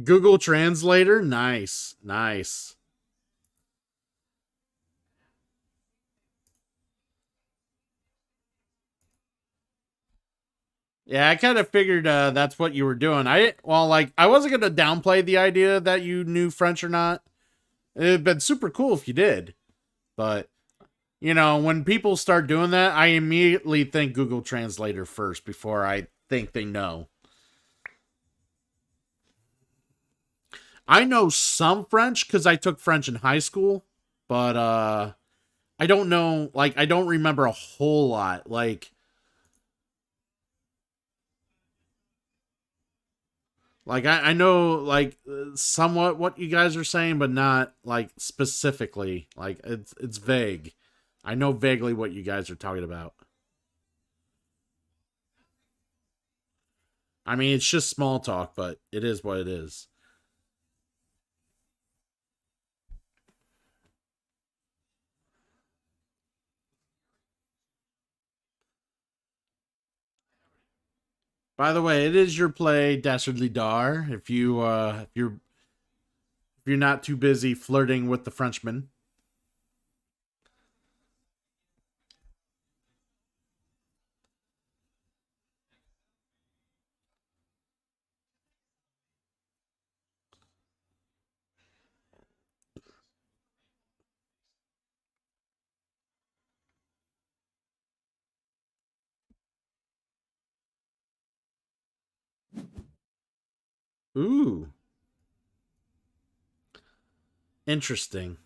Google Translator? Nice. Nice. Yeah, I kind of figured that's what you were doing. I wasn't gonna downplay the idea that you knew French or not. It'd been super cool if you did, but you know, when people start doing that, I immediately think Google Translator first before I think they know. I know some French because I took French in high school, but I don't know. Like, I don't remember a whole lot. Like I know like somewhat what you guys are saying, but not like specifically. Like it's vague. I know vaguely what you guys are talking about. I mean, it's just small talk, but it is what it is. By the way, it is your play, Dastardly Dar. If you're not too busy flirting with the Frenchman. Ooh, interesting.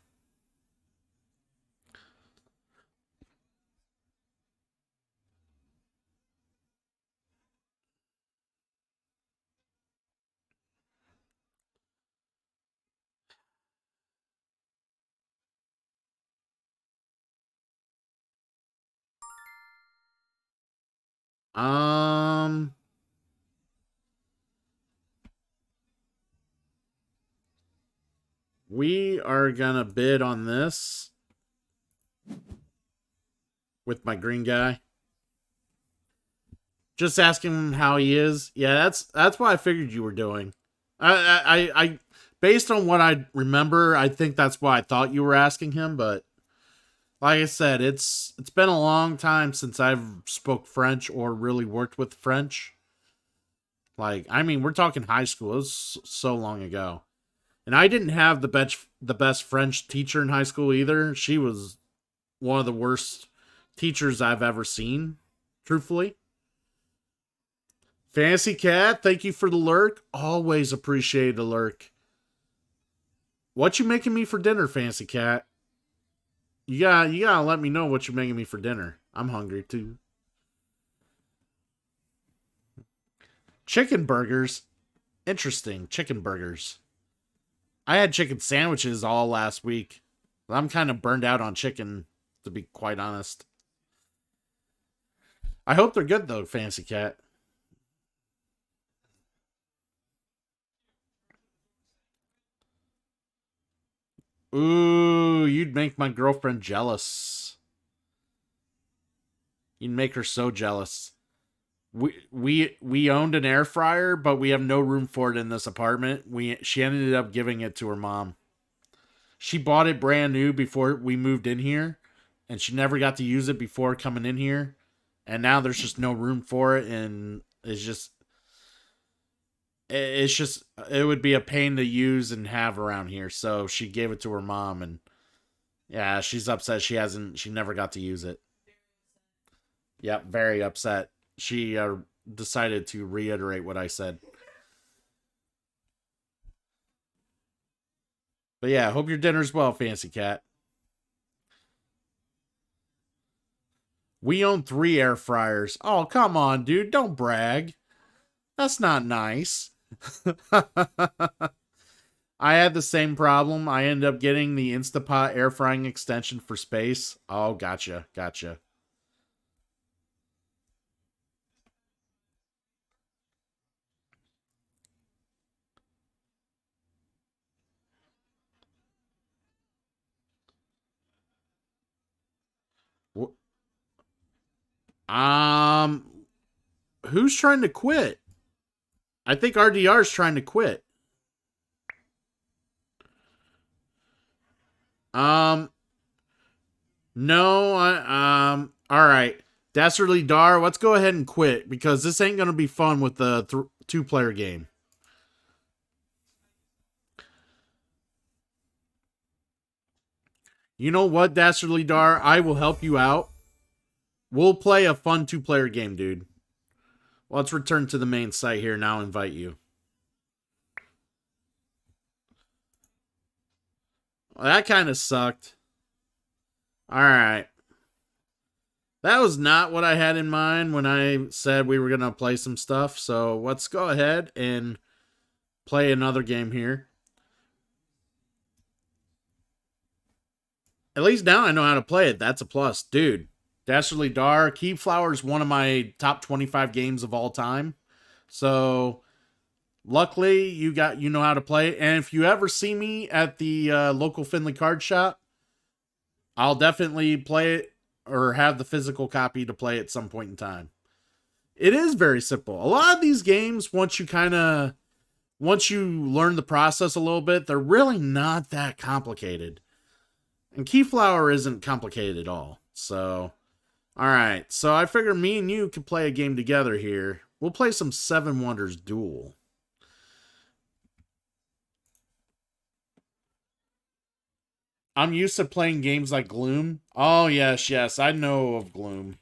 Um, we are gonna bid on this with my green guy. Just asking him how he is. Yeah, that's what I figured you were doing. I based on what I remember, I think that's why I thought you were asking him. But like I said, it's been a long time since I've spoke French or really worked with French. Like I mean, we're talking high school. It was so long ago. And I didn't have the best French teacher in high school either. She was one of the worst teachers I've ever seen, truthfully. Fancy Cat, thank you for the lurk. Always appreciate the lurk. What you making me for dinner, Fancy Cat? You gotta let me know what you're making me for dinner. I'm hungry too. Chicken burgers. Interesting. Chicken burgers. I had chicken sandwiches all last week. I'm kind of burned out on chicken, to be quite honest. I hope they're good though, Fancy Cat. Ooh, you'd make my girlfriend jealous. You'd make her so jealous. We owned an air fryer, but we have no room for it in this apartment. She ended up giving it to her mom. She bought it brand new before we moved in here, and she never got to use it before coming in here. And now there's just no room for it, and it would be a pain to use and have around here. So she gave it to her mom, and yeah, she's upset she never got to use it. Yep, very upset. She decided to reiterate what I said. But yeah, hope your dinner's well, Fancy Cat. We own 3 air fryers. Oh, come on, dude. Don't brag. That's not nice. I had the same problem. I ended up getting the Instapot air frying extension for space. Oh, gotcha. Gotcha. Um, who's trying to quit? I think RDR is trying to quit. Um, no, all right. Dastardly Dar, let's go ahead and quit because this ain't gonna be fun with the 2-player game. You know what, Dastardly Dar? I will help you out. We'll play a fun 2-player game, dude. Let's return to the main site here now. Invite you. Well, that kind of sucked. All right. That was not what I had in mind when I said we were going to play some stuff. So let's go ahead and play another game here. At least now I know how to play it. That's a plus. Dude, Dastardly Dar, Keyflower is one of my top 25 games of all time. So luckily you know how to play it. And if you ever see me at the local Finley card shop, I'll definitely play it or have the physical copy to play at some point in time. It is very simple. A lot of these games, once you learn the process a little bit, they're really not that complicated. And Keyflower isn't complicated at all. So, all right. So I figure me and you could play a game together here. We'll play some Seven Wonders Duel. I'm used to playing games like Gloom. Oh, yes, yes. I know of Gloom.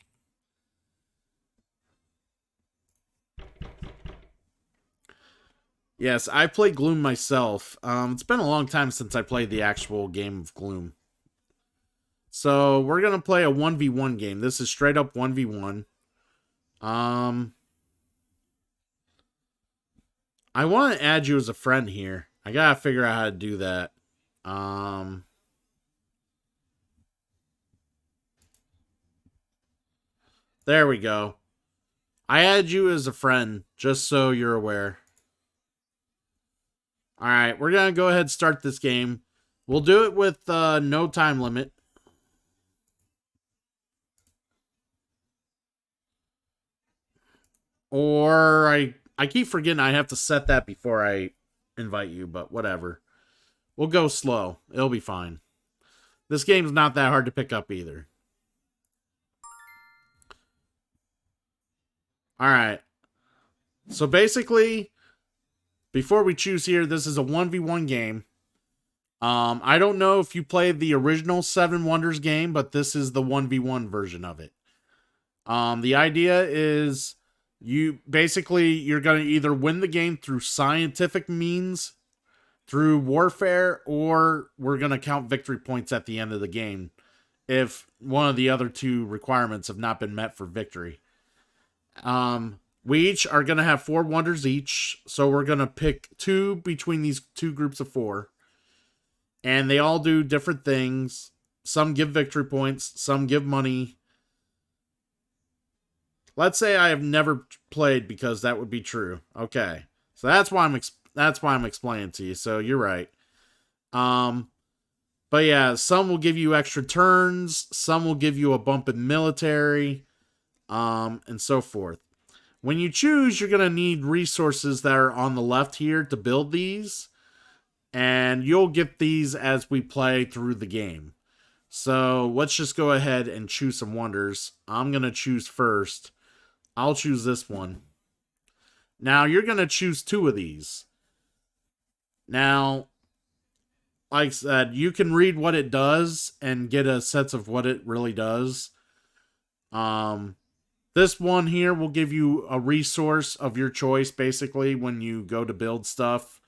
Yes, I played Gloom myself. It's been a long time since I played the actual game of Gloom. So we're gonna play a 1v1 game. This is straight up 1v1. Um, I want to add you as a friend here. I gotta figure out how to do that. Um, there we go. I added you as a friend, just so you're aware. All right, we're gonna go ahead and start this game. We'll do it with no time limit. Or I keep forgetting I have to set that before I invite you, but whatever. We'll go slow. It'll be fine. This game's not that hard to pick up either. All right. So basically, before we choose here, this is a 1v1 game. I don't know if you played the original Seven Wonders game, but this is the 1v1 version of it. The idea is you're going to either win the game through scientific means, through warfare, or we're going to count victory points at the end of the game if one of the other two requirements have not been met for victory. We each are going to have 4 wonders each, so we're going to pick 2 between these 2 groups of 4. And they all do different things. Some give victory points, some give money. Let's say I have never played, because that would be true. Okay. So that's why I'm explaining to you. So you're right. But yeah, some will give you extra turns, some will give you a bump in military, and so forth. When you choose, you're going to need resources that are on the left here to build these. And you'll get these as we play through the game. So let's just go ahead and choose some wonders. I'm going to choose first. I'll choose this one. Now, you're going to choose 2 of these. Now, like I said, you can read what it does and get a sense of what it really does. This one here will give you a resource of your choice, basically, when you go to build stuff.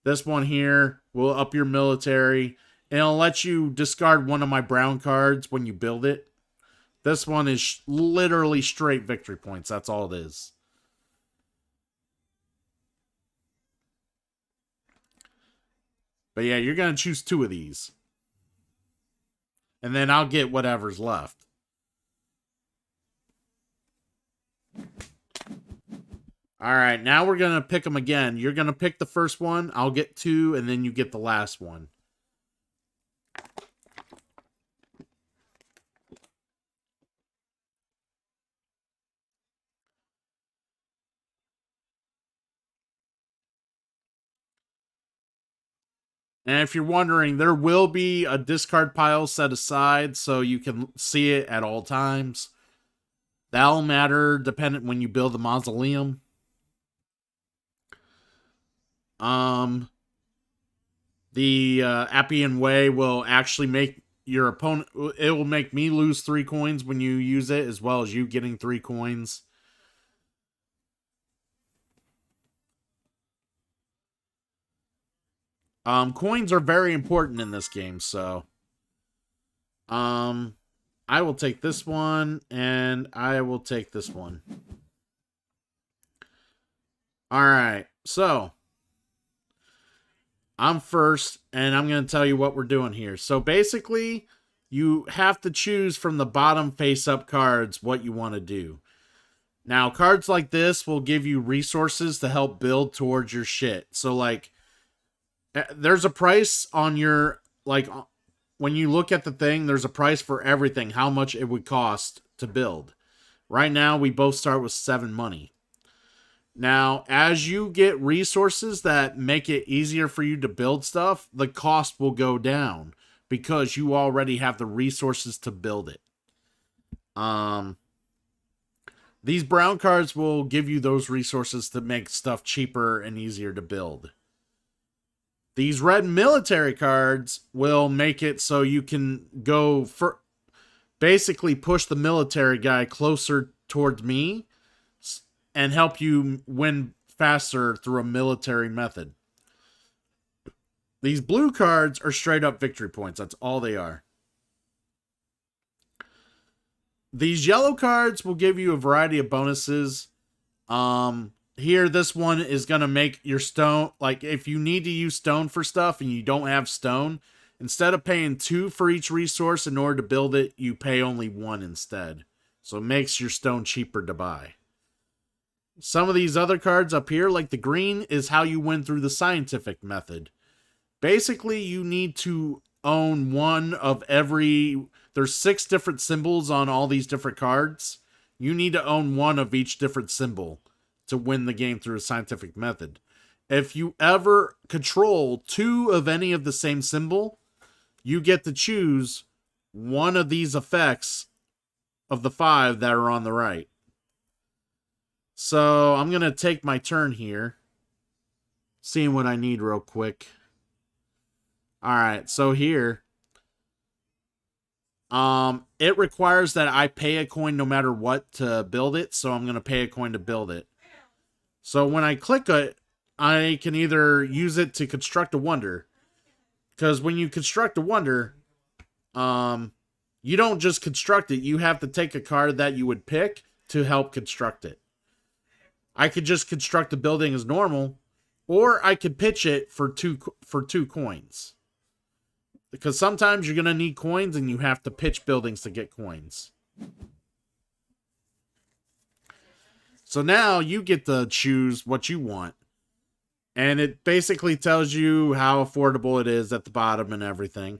This one here will up your military, and it'll let you discard one of my brown cards when you build it. This one is literally straight victory points. That's all it is. But yeah, you're going to choose 2 of these. And then I'll get whatever's left. Alright, now we're going to pick them again. You're going to pick the first one, I'll get 2, and then you get the last one. And if you're wondering, there will be a discard pile set aside so you can see it at all times. That'll matter dependent when you build the mausoleum. The Appian Way will actually make your opponent... It will make me lose 3 coins when you use it, as well as you getting 3 coins. Coins are very important in this game, so... I will take this one, and I will take this one. Alright, so... I'm first, and I'm going to tell you what we're doing here. So basically, you have to choose from the bottom face-up cards what you want to do. Now, cards like this will give you resources to help build towards your shit. So, like, there's a price on your, like, when you look at the thing, there's a price for everything, how much it would cost to build. Right now, we both start with 7 money. Now, as you get resources that make it easier for you to build stuff, the cost will go down because you already have the resources to build it. These brown cards will give you those resources to make stuff cheaper and easier to build. These red military cards will make it so you can go for basically push the military guy closer towards me and help you win faster through a military method. These blue cards are straight up victory points. That's all they are. These yellow cards will give you a variety of bonuses. Here, this one is going to make your stone... Like, if you need to use stone for stuff and you don't have stone, instead of paying 2 for each resource in order to build it, you pay only 1 instead. So it makes your stone cheaper to buy. Some of these other cards up here, like the green, is how you win through the scientific method. Basically, you need to own one of every... There's 6 different symbols on all these different cards. You need to own one of each different symbol to win the game through a scientific method. If you ever control 2 of any of the same symbol, you get to choose one of these effects of the 5 that are on the right. So, I'm going to take my turn here. Seeing what I need real quick. All right, so here, it requires that I pay a coin no matter what to build it, so I'm gonna pay a coin to build it. So when I click it, I can either use it to construct a wonder, because when you construct a wonder, you don't just construct it, you have to take a card that you would pick to help construct it. I could just construct the building as normal, or I could pitch it for two coins. Because sometimes you're going to need coins and you have to pitch buildings to get coins. So now you get to choose what you want. And it basically tells you how affordable it is at the bottom and everything.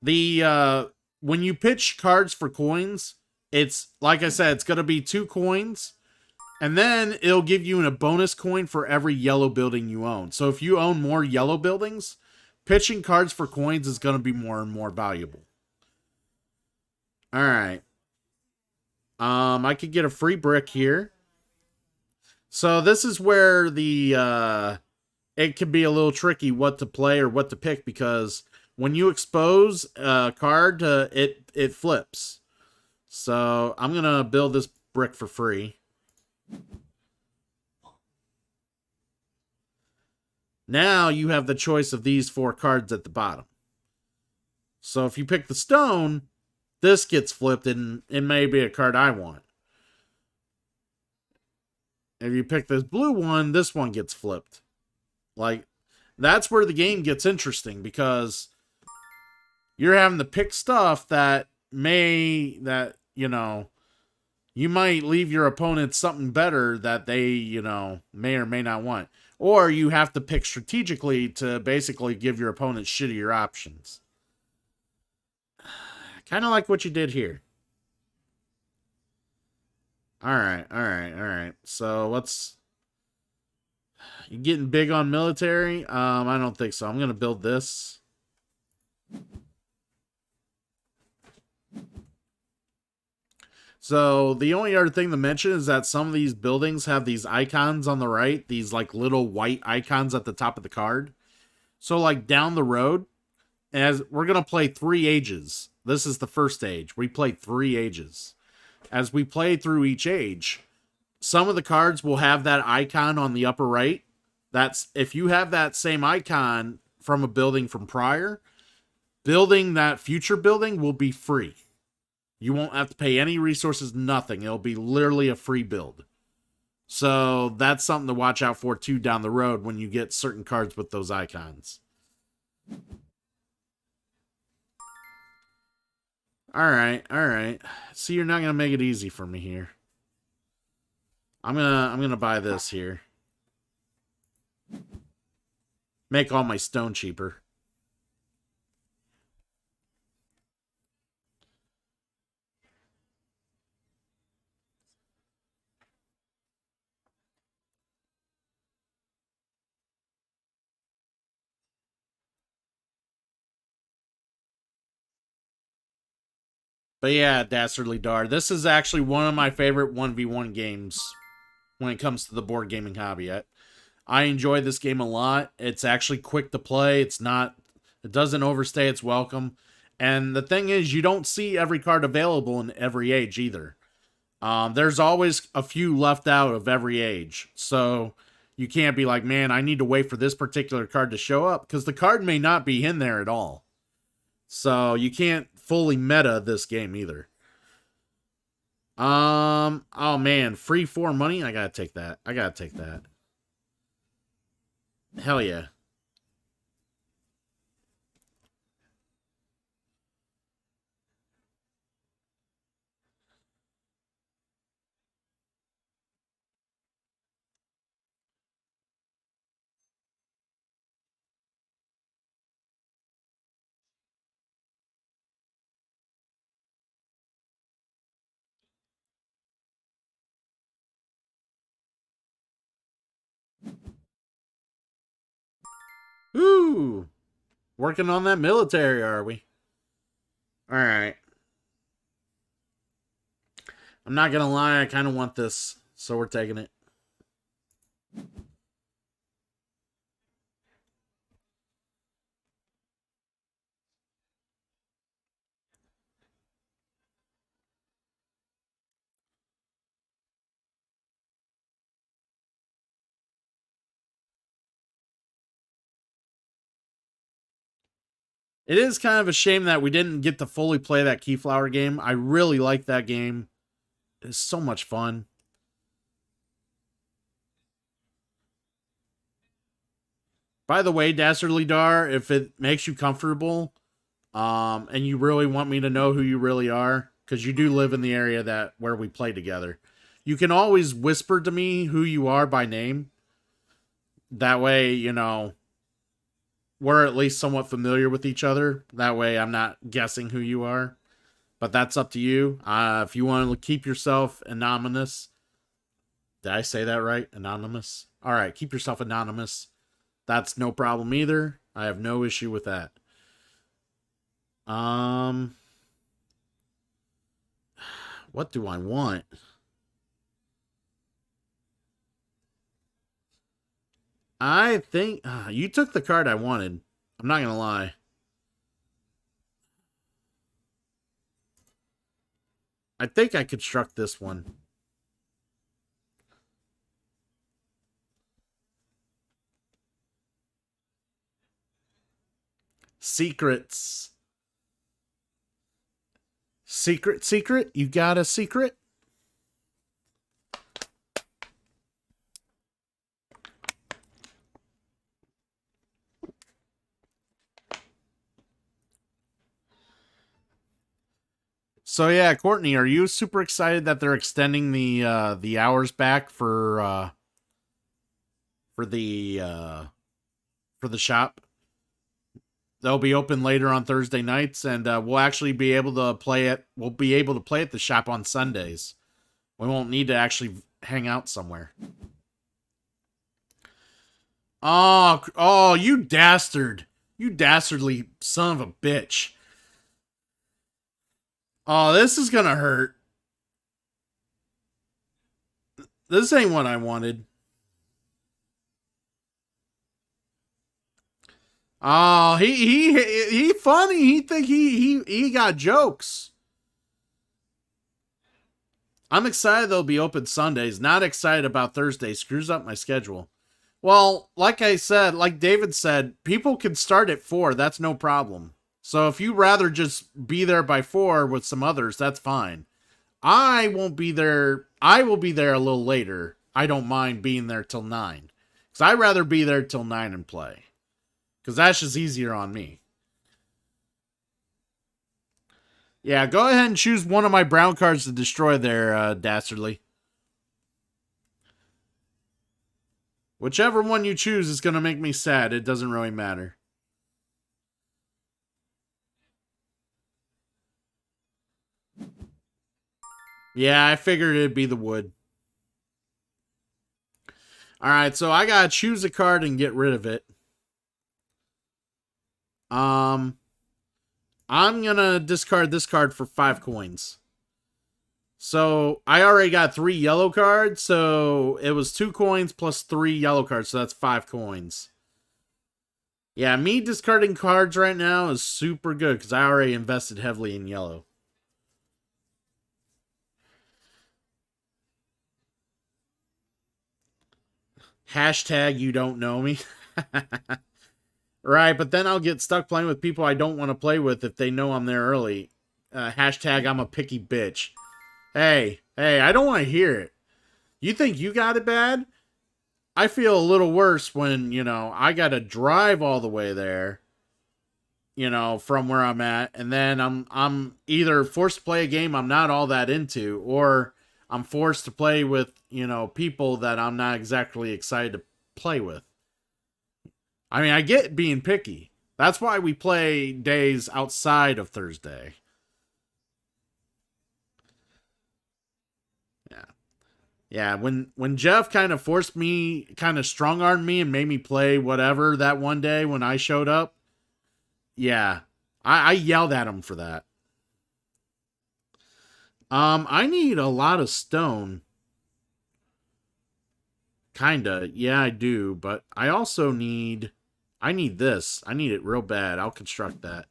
When you pitch cards for coins, it's like I said, it's going to be 2 coins. And then it'll give you a bonus coin for every yellow building you own. So if you own more yellow buildings, pitching cards for coins is going to be more and more valuable. All right. I could get a free brick here. So this is where it can be a little tricky what to play or what to pick, because when you expose a card, it flips. So I'm going to build this brick for free. Now you have the choice of these 4 cards at the bottom. So if you pick the stone, this gets flipped and it may be a card I want. If you pick this blue one, this one gets flipped. Like, that's where the game gets interesting, because you're having to pick stuff that you might leave your opponent something better that they, may or may not want. Or you have to pick strategically to basically give your opponent shittier options. Kind of like what you did here. Alright. So let's... You getting big on military? I don't think so. I'm going to build this. So the only other thing to mention is that some of these buildings have these icons on the right, these like little white icons at the top of the card. So like down the road, as we're going to play 3 ages. This is the first age. We play 3 ages. As we play through each age, some of the cards will have that icon on the upper right. That's if you have that same icon from a building from prior, building that future building will be free. You won't have to pay any resources, nothing. It'll be literally a free build. So that's something to watch out for too down the road when you get certain cards with those icons. Alright. See, you're not gonna make it easy for me here. I'm gonna buy this here. Make all my stone cheaper. But yeah, Dastardly Dar, this is actually one of my favorite 1v1 games when it comes to the board gaming hobby. I enjoy this game a lot. It's actually quick to play. It doesn't overstay its welcome. And the thing is, you don't see every card available in every age either. There's always a few left out of every age. So you can't be like, man, I need to wait for this particular card to show up, because the card may not be in there at all. So you can't fully meta this game either. Oh man, free 4 money? I gotta take that. Hell yeah. Ooh. Working on that military, are we? Alright. I'm not gonna lie, I kind of want this, so we're taking it. It is kind of a shame that we didn't get to fully play that Keyflower game. I really like that game. It's so much fun. By the way, Dastardly Dar, if it makes you comfortable, and you really want me to know who you really are, because you do live in the area that where we play together, you can always whisper to me who you are by name. That way, we're at least somewhat familiar with each other. That way, I'm not guessing who you are. But that's up to you. If you want to keep yourself anonymous, did I say that right? Anonymous? All right, keep yourself anonymous. That's no problem either. I have no issue with that. What do I want? I think you took the card I wanted. I'm not gonna lie. I think I construct this one. Secrets. Secret? You got a secret? So yeah, Courtney, are you super excited that they're extending the hours back for the shop? They'll be open later on Thursday nights, and we'll actually be able to play it. We'll be able to play at the shop on Sundays. We won't need to actually hang out somewhere. Oh, you dastard! You dastardly son of a bitch! Oh, this is gonna hurt. This ain't what I wanted. Oh, he funny. He think he got jokes. I'm excited they'll be open Sundays. Not excited about Thursdays. Screws up my schedule. Well, like I said, like David said, people can start at 4. That's no problem. So if you rather just be there by 4 with some others, that's fine. I won't be there. I will be there a little later. I don't mind being there till 9. Because I'd rather be there till 9 and play. Because that's just easier on me. Yeah, go ahead and choose one of my brown cards to destroy there, Dastardly. Whichever one you choose is going to make me sad. It doesn't really matter. Yeah, I figured it'd be the wood. Alright, so I gotta choose a card and get rid of it. I'm gonna discard this card for 5 coins. So I already got 3 yellow cards, so it was 2 coins plus 3 yellow cards, so that's 5 coins. Yeah, me discarding cards right now is super good because I already invested heavily in yellow. Hashtag you don't know me. Right, but then I'll get stuck playing with people I don't want to play with if they know I'm there early. Hashtag I'm a picky bitch. Hey, I don't want to hear it. You think you got it bad? I feel a little worse when, I got to drive all the way there, from where I'm at, and then I'm either forced to play a game I'm not all that into, or I'm forced to play with, people that I'm not exactly excited to play with. I mean, I get being picky. That's why we play days outside of Thursday. Yeah. Yeah, when Jeff kind of forced me, kind of strong-armed me and made me play whatever that one day when I showed up, yeah, I yelled at him for that. I need a lot of stone. Kinda, yeah, I do, but I need this. I need it real bad. I'll construct that.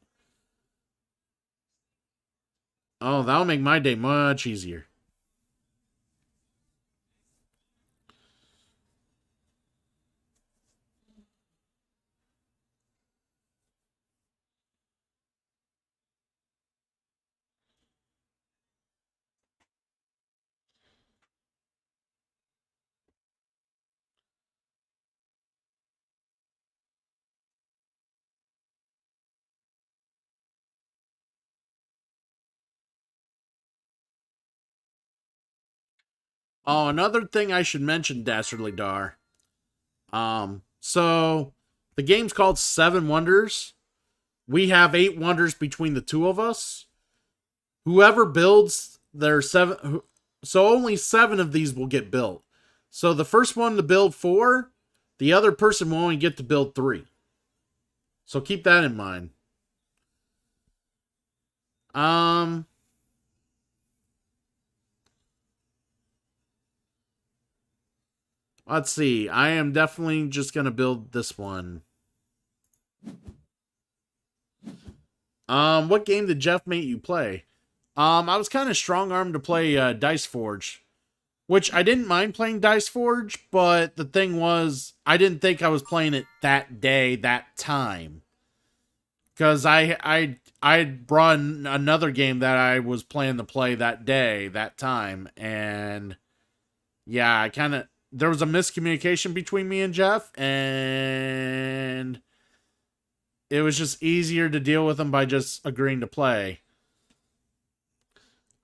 Oh, that'll make my day much easier. Oh, another thing I should mention, Dastardly Dar. So the game's called Seven Wonders. We have 8 wonders between the two of us. Whoever builds their 7, so only 7 of these will get built. So the first one to build 4, the other person will only get to build 3. So keep that in mind. Let's see. I am definitely just gonna build this one. What game did Jeff make you play? I was kind of strong-armed to play Dice Forge, which I didn't mind playing Dice Forge, but the thing was, I didn't think I was playing it that day, that time. Because I brought another game that I was planning to play that day, that time, and yeah, there was a miscommunication between me and Jeff, and it was just easier to deal with him by just agreeing to play.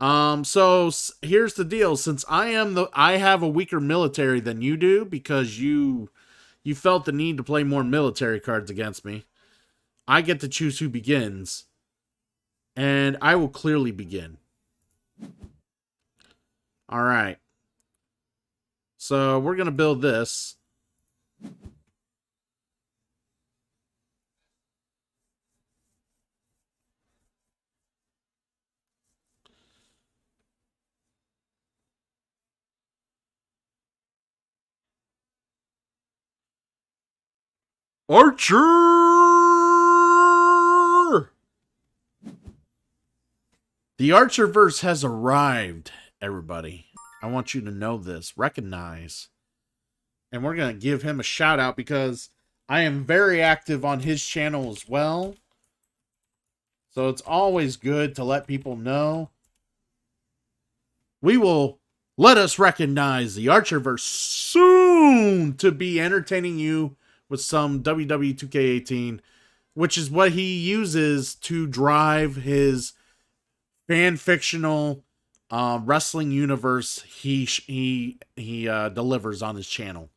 So here's the deal. Since I have a weaker military than you do, because you felt the need to play more military cards against me, I get to choose who begins, and I will clearly begin. All right. So we're gonna build this. Archer! The Archerverse has arrived, everybody. I want you to know this. Recognize. And we're going to give him a shout out because I am very active on his channel as well. So it's always good to let people know. Let us recognize the Archerverse soon to be entertaining you with some WWE 2K18, which is what he uses to drive his fan-fictional wrestling universe he delivers on his channel.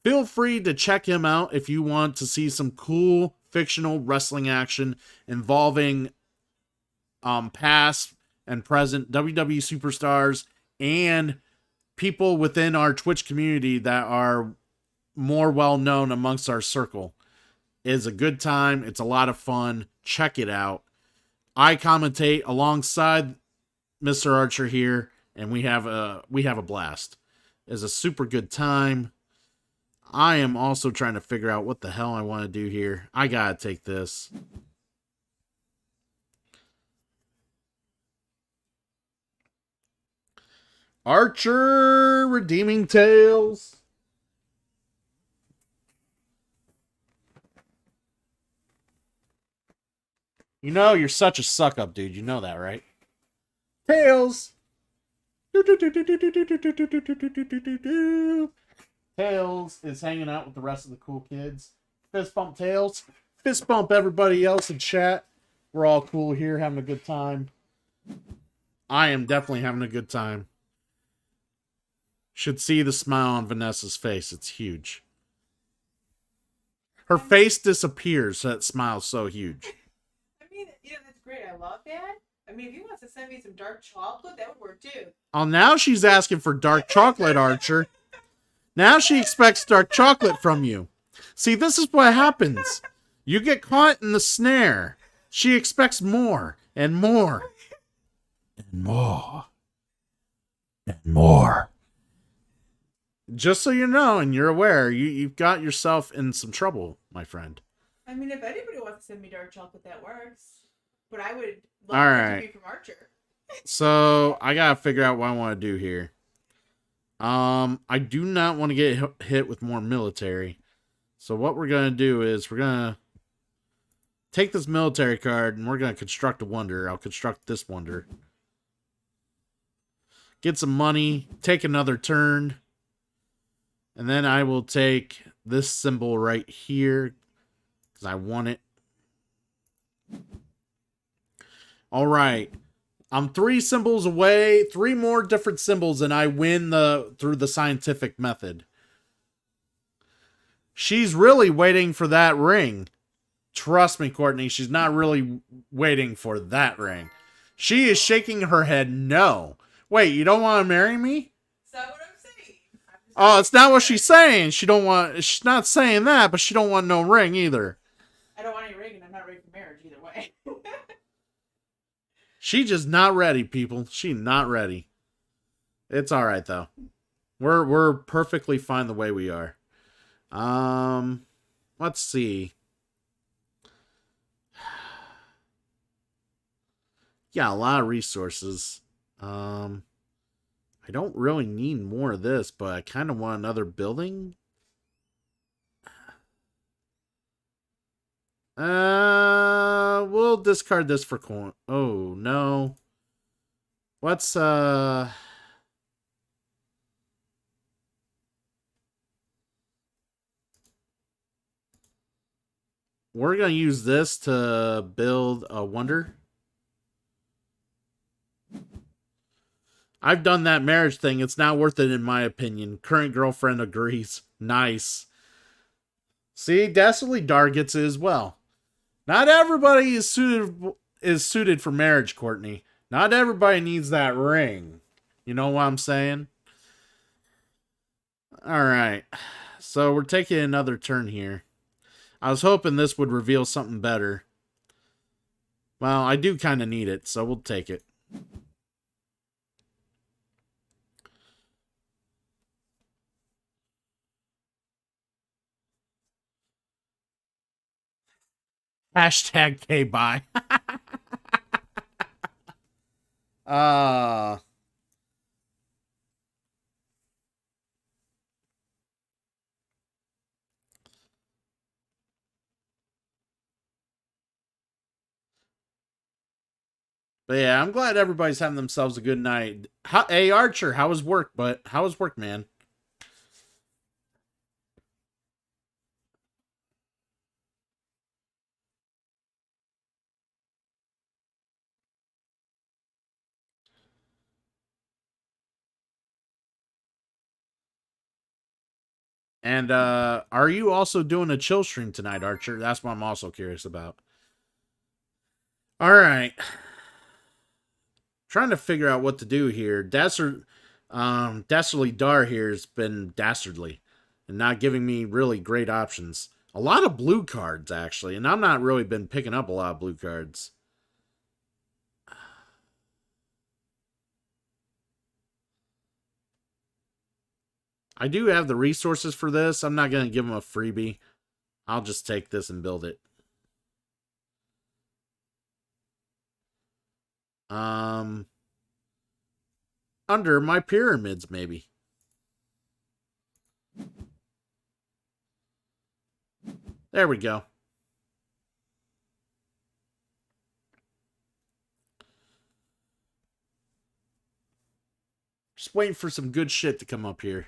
Feel free to check him out if you want to see some cool fictional wrestling action involving past and present WWE superstars and people within our Twitch community that are more well known amongst our circle. It is a good time. It's a lot of fun. Check it out. I commentate alongside Mr. Archer here, and we have a blast. It's a super good time. I am also trying to figure out what the hell I want to do here. I gotta take this. Archer Redeeming Tales. You know you're such a suck up, dude. You know that, right? Tails. Tails is hanging out with the rest of the cool kids. Fist bump Tails. Fist bump everybody else in chat. We're all cool here, having a good time. I am definitely having a good time. Should see the smile on Vanessa's face. It's huge. Her face disappears. That smile's so huge. I mean, yeah, that's great. I love that. I mean, if you want to send me some dark chocolate, that would work too. Oh, now she's asking for dark chocolate, Archer. Now she expects dark chocolate from you. See, this is what happens. You get caught in the snare. She expects more and more. And more. And more. Just so you know and you're aware, you've got yourself in some trouble, my friend. I mean, if anybody wants to send me dark chocolate, that works. But I would love it to be from Archer. So, I gotta figure out what I want to do here. I do not want to get hit with more military. So what we're going to do is we're going to take this military card and we're going to construct a wonder. I'll construct this wonder. Get some money, take another turn. And then I will take this symbol right here because I want it. All right. I'm 3 symbols away, 3 more different symbols, and I win through the scientific method. She's really waiting for that ring. Trust me, Courtney, she's not really waiting for that ring. She is shaking her head no. Wait, you don't want to marry me? That's not what I'm saying. Oh, it's not what she's saying. She's not saying that, but she don't want no ring either. I don't want any ring, and I'm not ready for marriage either way. She just not ready, people. She not ready. It's all right though. We're perfectly fine the way we are. Let's see. Yeah, a lot of resources. I don't really need more of this, but I kind of want another building. We'll discard this for coin. Oh, no. Let's, we're going to use this to build a wonder. I've done that marriage thing. It's not worth it in my opinion. Current girlfriend agrees. Nice. See, Dastardly Dar gets it as well. Not everybody is suited for marriage, Courtney. Not everybody needs that ring. You know what I'm saying? Alright. So we're taking another turn here. I was hoping this would reveal something better. Well, I do kind of need it, so we'll take it. Hashtag K-bye. But yeah, I'm glad everybody's having themselves a good night. Hey, Archer, how was work? But how was work, man? And are you also doing a chill stream tonight, Archer? That's what I'm also curious about. All right. Trying to figure out what to do here. Dastardly Dar here has been dastardly and not giving me really great options. A lot of blue cards, actually, and I'm not really been picking up a lot of blue cards. I do have the resources for this. I'm not going to give them a freebie. I'll just take this and build it. Under my pyramids, maybe. There we go. Just waiting for some good shit to come up here.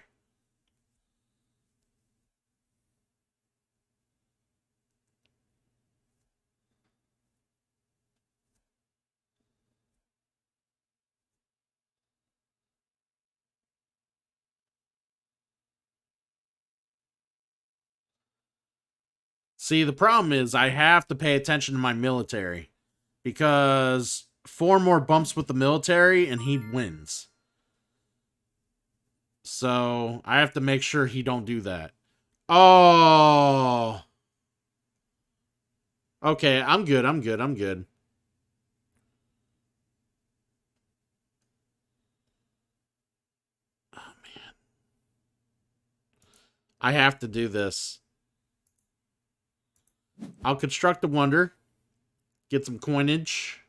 See, the problem is I have to pay attention to my military. Because 4 more bumps with the military and he wins. So I have to make sure he don't do that. Oh. Okay, I'm good. Oh, man. I have to do this. I'll construct a wonder. Get some coinage.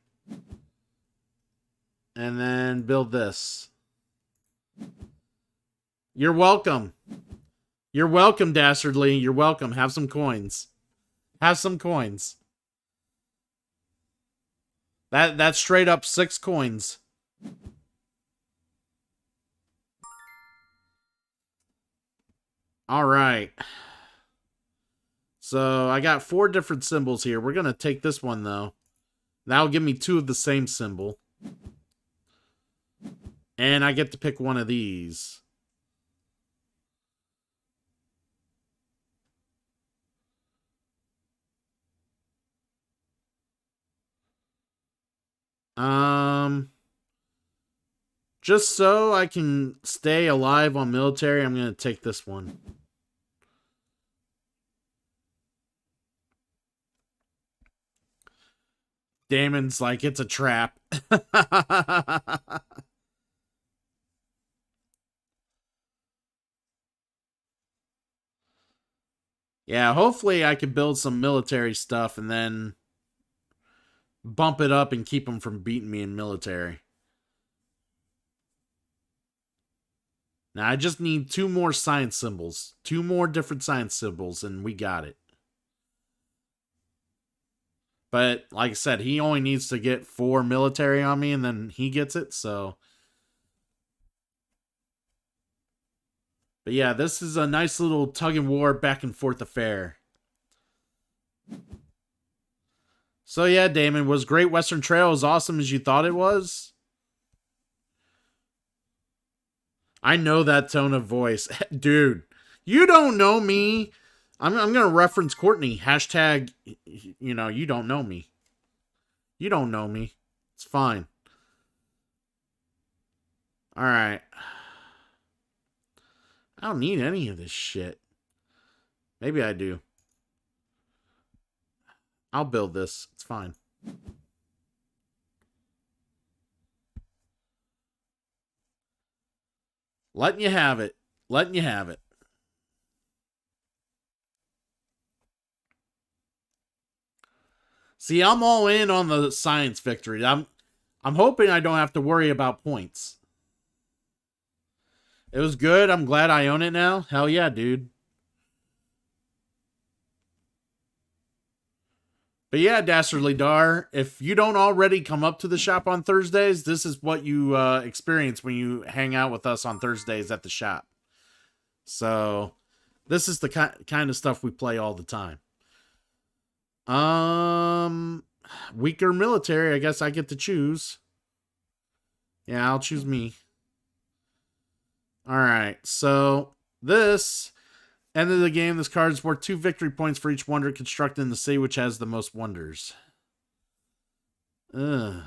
And then build this. You're welcome. You're welcome, Dastardly. You're welcome. Have some coins. Have some coins. That's straight up 6 coins. All right. So I got 4 different symbols here. We're going to take this one, though. That'll give me 2 of the same symbol. And I get to pick one of these. Just so I can stay alive on military, I'm going to take this one. Damon's like, it's a trap. Yeah, hopefully I can build some military stuff and then bump it up and keep them from beating me in military. Now I just need 2 more science symbols. 2 more different science symbols and we got it. But like I said, he only needs to get 4 military on me and then he gets it, so. But yeah, this is a nice little tug and war back and forth affair. So yeah, Damon, was Great Western Trail as awesome as you thought it was? I know that tone of voice. Dude, you don't know me. I'm going to reference Courtney. Hashtag, you don't know me. You don't know me. It's fine. All right. I don't need any of this shit. Maybe I do. I'll build this. It's fine. Letting you have it. Letting you have it. See, I'm all in on the science victory. I'm hoping I don't have to worry about points. It was good. I'm glad I own it now. Hell yeah, dude. But yeah, Dastardly Dar, if you don't already come up to the shop on Thursdays, this is what you experience when you hang out with us on Thursdays at the shop. So, this is the kind of stuff we play all the time. Weaker military, I guess I get to choose. Yeah, I'll choose me. Alright, so this end of the game, this card is worth 2 victory points for each wonder constructed in the city which has the most wonders. Ugh.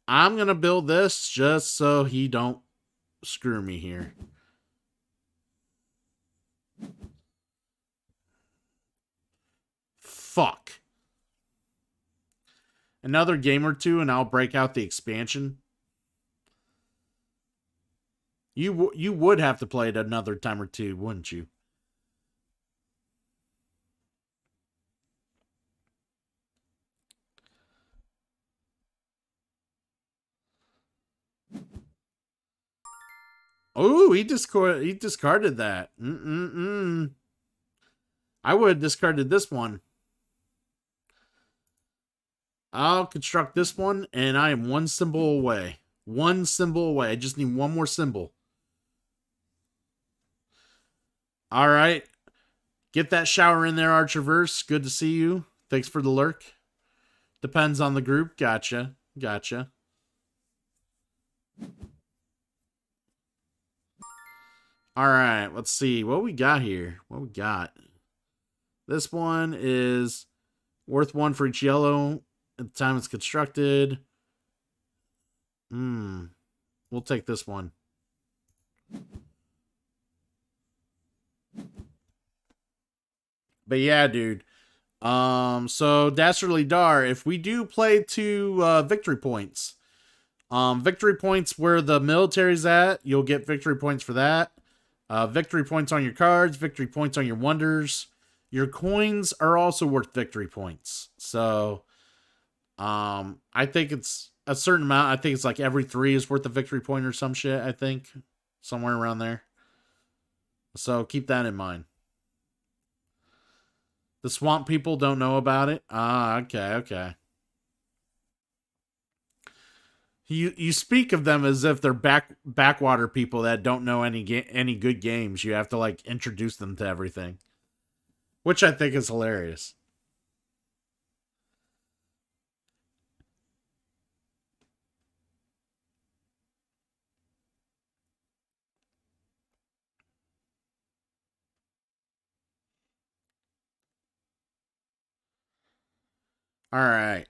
I'm gonna build this just so he don't screw me here. Fuck. Another game or two and I'll break out the expansion. You would have to play it another time or two, wouldn't you? Oh, he discarded that. I would have discarded this one. I'll construct this one, and I am 1 symbol away. 1 symbol away. I just need 1 more symbol. All right. Get that shower in there, Archerverse. Good to see you. Thanks for the lurk. Depends on the group. Gotcha. Gotcha. All right. Let's see what we got here. What we got. This one is worth 1 for each yellow at the time it's constructed. We'll take this one. But yeah, dude. So Dastardly Dar, if we do play 2 victory points, victory points where the military's at, you'll get victory points for that. Victory points on your cards, victory points on your wonders. Your coins are also worth victory points. So, I think it's a certain amount. I think it's like every 3 is worth a victory point or some shit, I think. Somewhere around there. So keep that in mind. The swamp people don't know about it? Ah, okay. You speak of them as if they're backwater people that don't know any good games. You have to like introduce them to everything, which I think is hilarious. All right.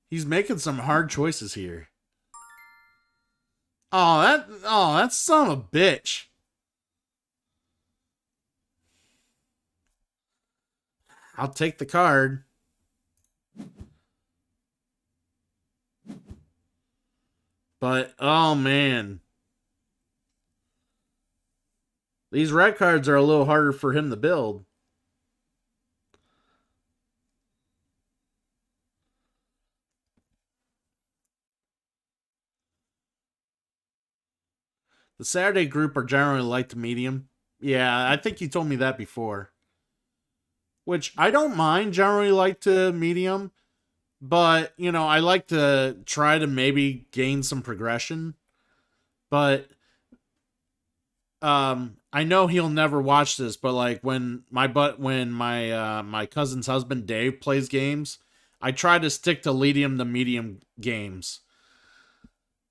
He's making some hard choices here. That son of a bitch. I'll take the card. But, oh man. These red cards are a little harder for him to build. The Saturday group are generally light to medium. Yeah, I think you told me that before. Which I don't mind generally light to medium. But, you know, I like to try to maybe gain some progression. But I know he'll never watch this, but like when my cousin's husband Dave plays games, I try to stick to medium games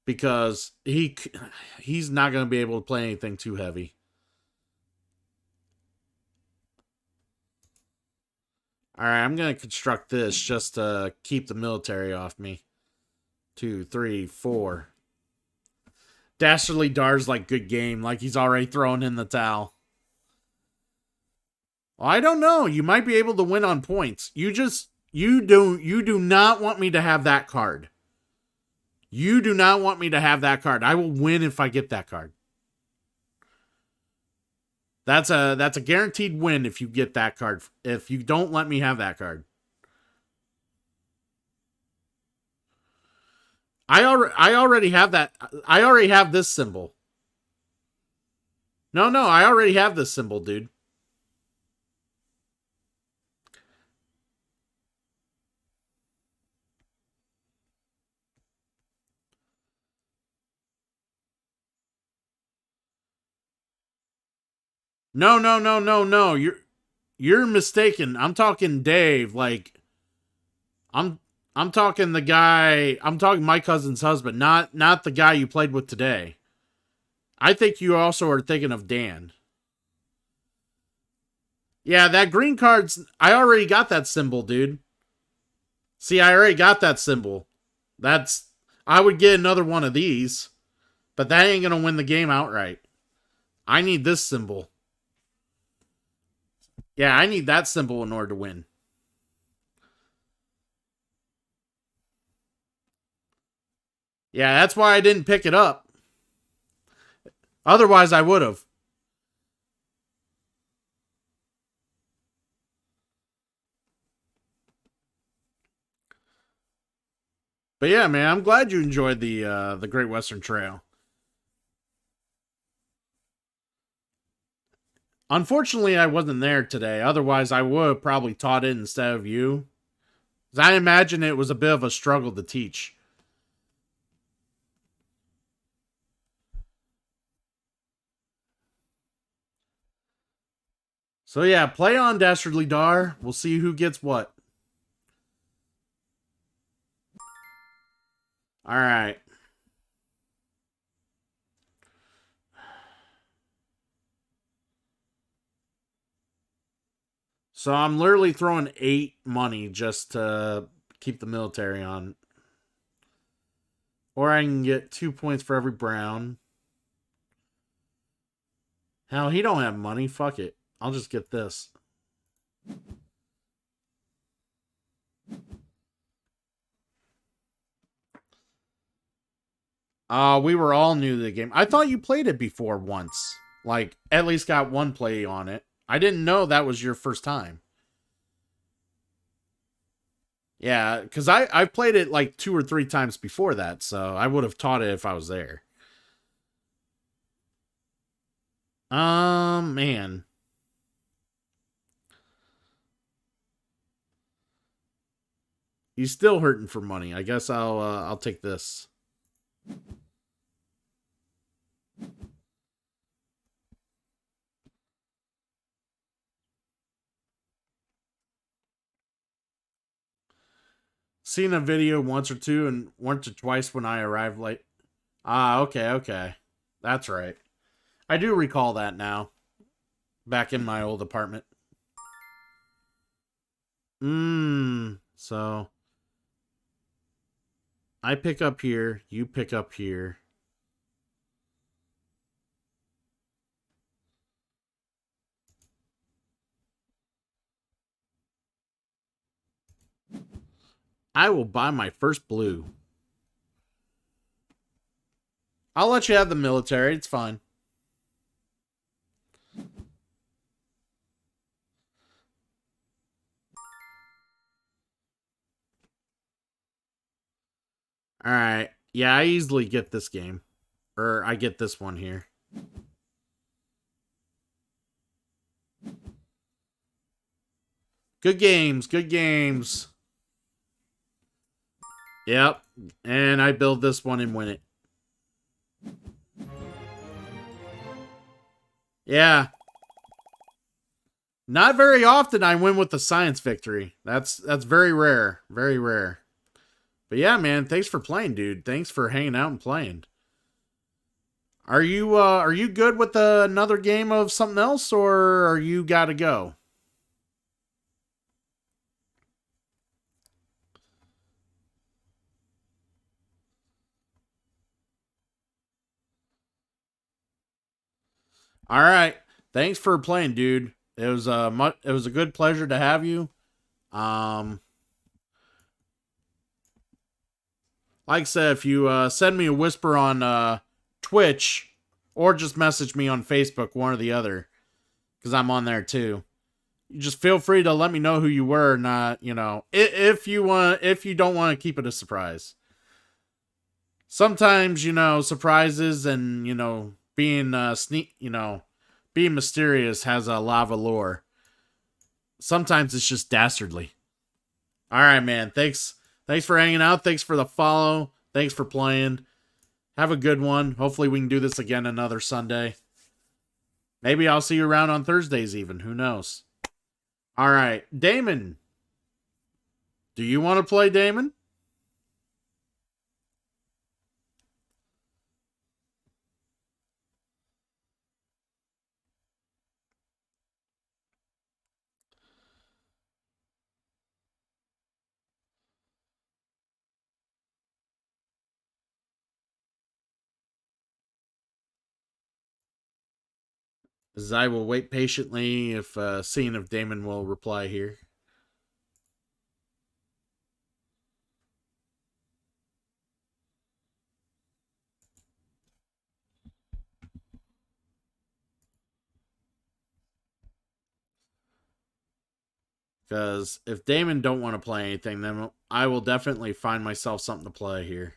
because he's not going to be able to play anything too heavy. All right, I'm going to construct this just to keep the military off me. 2, 3, 4. Dastardly Dar's like good game, like he's already thrown in the towel. Well, I don't know. You might be able to win on points. You do not want me to have that card. You do not want me to have that card. I will win if I get that card. That's a guaranteed win if you get that card. If you don't let me have that card. I already have that. I already have this symbol. No, I already have this symbol, dude. No. You're mistaken. I'm talking Dave. Like, I'm talking the guy. I'm talking my cousin's husband, not the guy you played with today. I think you also are thinking of Dan. Yeah, that green card's. I already got that symbol, dude. See, I already got that symbol. That's. I would get another one of these, but that ain't gonna win the game outright. I need this symbol. Yeah, I need that symbol in order to win. Yeah, that's why I didn't pick it up. Otherwise, I would have. But yeah, man, I'm glad you enjoyed the Great Western Trail. Unfortunately, I wasn't there today. Otherwise, I would have probably taught it instead of you. 'Cause I imagine it was a bit of a struggle to teach. So yeah, play on, Dastardly Dar. We'll see who gets what. All right. So I'm literally throwing 8 money just to keep the military on. Or I can get 2 points for every brown. Hell, he don't have money. Fuck it. I'll just get this. We were all new to the game. I thought you played it before once. Like, at least got one play on it. I didn't know that was your first time. Yeah, because I've played it like 2 or 3 times before that, so I would have taught it if I was there. Man. He's still hurting for money. I guess I'll take this. Seen a video once or two and once or twice when I arrived late. Ah, okay. That's right. I do recall that now. Back in my old apartment. So I pick up here, you pick up here. I will buy my first blue. I'll let you have the military. It's fine. All right. Yeah, I easily get this game. Or I get this one here. Good games. Good games. Yep. And I build this one and win it. Yeah. Not very often I win with the science victory. That's very rare. Very rare. But yeah, man, thanks for playing, dude. Thanks for hanging out and playing. Are you good with another game of something else, or are you gotta go? All right. Thanks for playing, dude. It was a good pleasure to have you. Um like I said, if you send me a whisper on Twitch or just message me on Facebook, one or the other, cuz I'm on there too. You just feel free to let me know who you were, not, if you don't want to keep it a surprise. Sometimes, surprises and, being being mysterious has a lava lore. Sometimes it's just dastardly. All right, man. Thanks for hanging out. Thanks for the follow. Thanks for playing. Have a good one. Hopefully we can do this again another Sunday. Maybe I'll see you around on Thursdays even. Who knows? All right. Damon. Do you want to play, Damon? As I will wait patiently if seeing if Damon will reply here. Because if Damon don't want to play anything, then I will definitely find myself something to play here.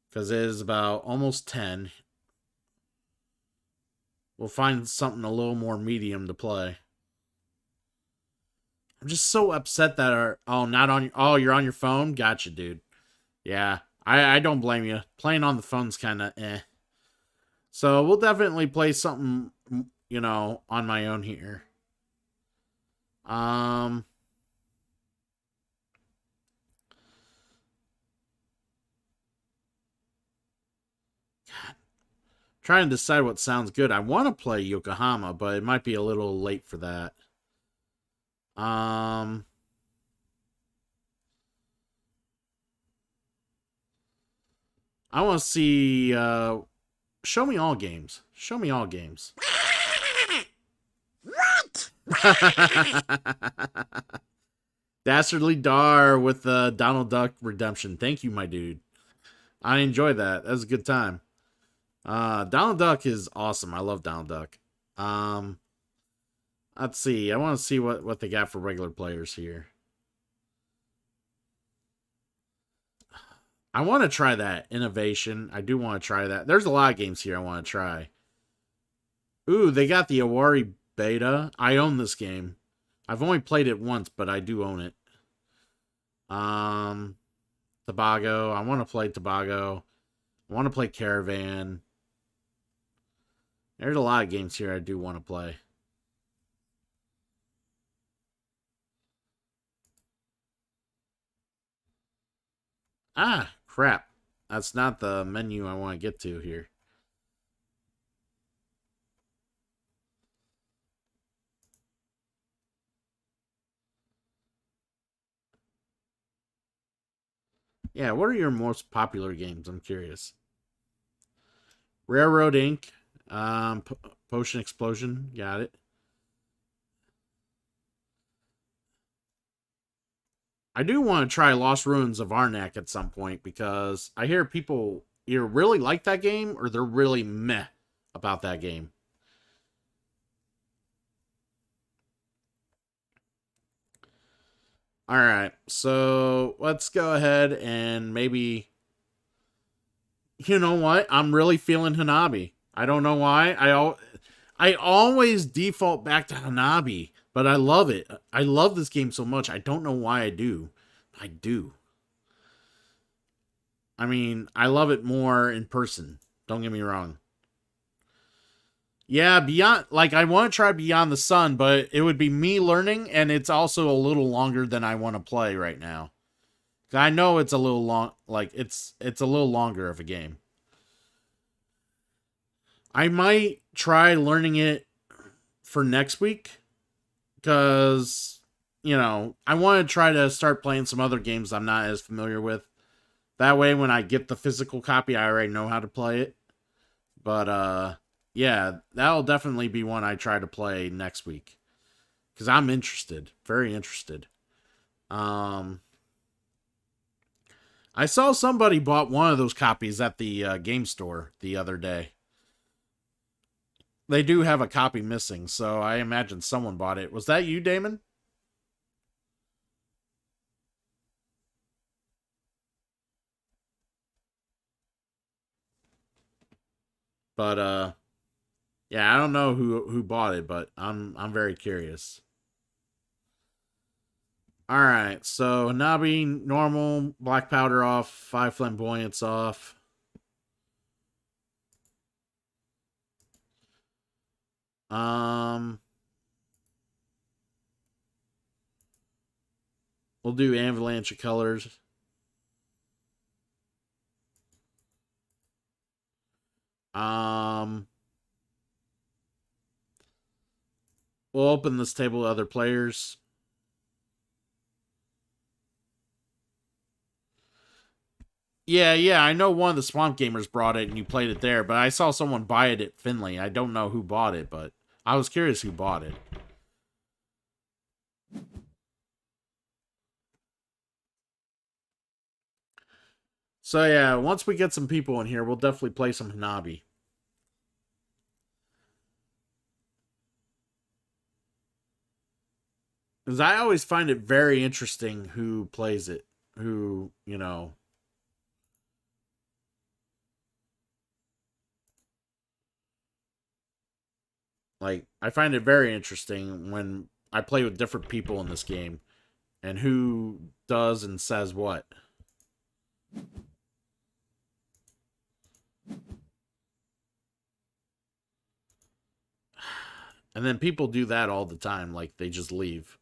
Because it is about almost 10. We'll find something a little more medium to play. I'm just so upset that not on your, you're on your phone? Gotcha, dude. Yeah, I don't blame you. Playing on the phone's kind of eh. So we'll definitely play something, on my own here. Um, Trying to decide what sounds good. I want to play Yokohama, but it might be a little late for that. Um, I want to see. Show me all games. Show me all games. What? Dastardly Dar with Donald Duck Redemption. Thank you, my dude. I enjoyed that. That was a good time. Donald Duck is awesome. I love Donald Duck. Um, let's see. I want to see what they got for regular players here. I want to try that innovation. I do want to try that. There's a lot of games here I want to try. Ooh, they got the Awari beta. I own this game. I've only played it once, but I do own it. Um, Tobago. I want to play Tobago. I want to play Caravan. There's a lot of games here I do want to play. Ah, crap. That's not the menu I want to get to here. Yeah, what are your most popular games? I'm curious. Railroad Inc. Potion Explosion. Got it. I do want to try Lost Ruins of Arnak at some point because I hear people either really like that game or they're really meh about that game. All right, so let's go ahead and maybe. You know what? I'm really feeling Hanabi. I don't know why. I always default back to Hanabi, but I love it. I love this game so much. I don't know why I do. I do. I mean, I love it more in person. Don't get me wrong. Yeah, beyond like I want to try Beyond the Sun, but it would be me learning, and it's also a little longer than I want to play right now. I know it's a little long, like it's a little longer of a game. I might try learning it for next week because I want to try to start playing some other games I'm not as familiar with. That way, when I get the physical copy, I already know how to play it. But yeah, that'll definitely be one I try to play next week because I'm interested, very interested. Um, I saw somebody bought one of those copies at the game store the other day. They do have a copy missing, so I imagine someone bought it. Was that you, Damon? But yeah, I don't know who bought it, but I'm very curious. All right, so Nabi normal, black powder off, 5 flamboyance off. Um, we'll do avalanche of colors. Um, we'll open this table to other players. Yeah, I know one of the Swamp Gamers brought it and you played it there, but I saw someone buy it at Finley. I don't know who bought it, but I was curious who bought it. So yeah, once we get some people in here, we'll definitely play some Hanabi. Because I always find it very interesting who plays it. Who. Like, I find it very interesting when I play with different people in this game and who does and says what. And then people do that all the time. Like, they just leave.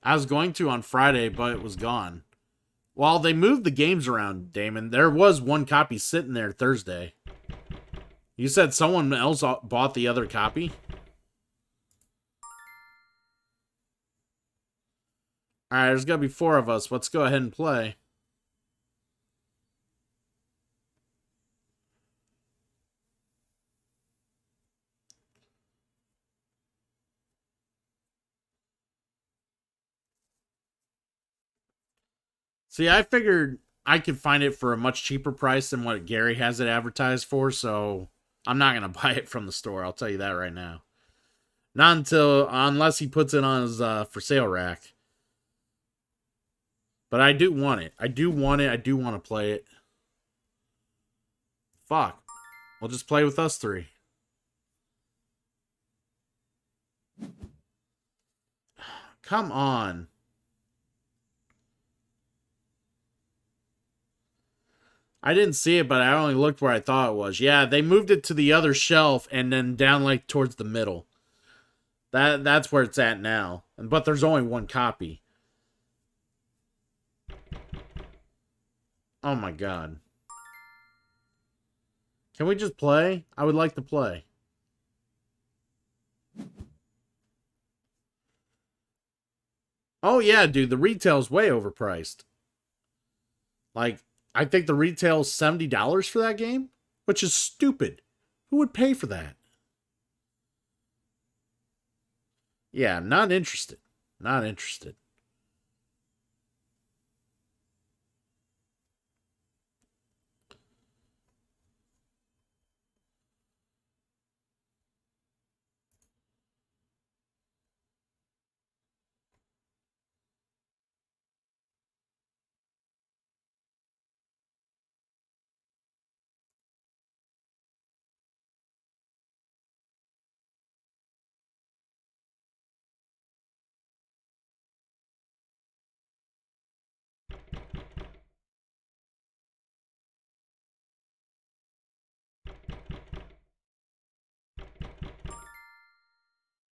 I was going to on Friday, but it was gone. Well, they moved the games around, Damon. There was one copy sitting there Thursday. You said someone else bought the other copy? Alright, there's gonna be 4 of us. Let's go ahead and play. See, I figured I could find it for a much cheaper price than what Gary has it advertised for, so I'm not gonna buy it from the store. I'll tell you that right now. Not unless he puts it on his for sale rack. But I do want it. I do want it. I do want to play it. Fuck. We'll just play with us 3. Come on. I didn't see it, but I only looked where I thought it was. Yeah, they moved it to the other shelf and then down like towards the middle. That's where it's at now. But there's only one copy. Oh my god. Can we just play? I would like to play. Oh, yeah, dude. The retail's way overpriced. Like, I think the retail's $70 for that game, which is stupid. Who would pay for that? Yeah, not interested. Not interested.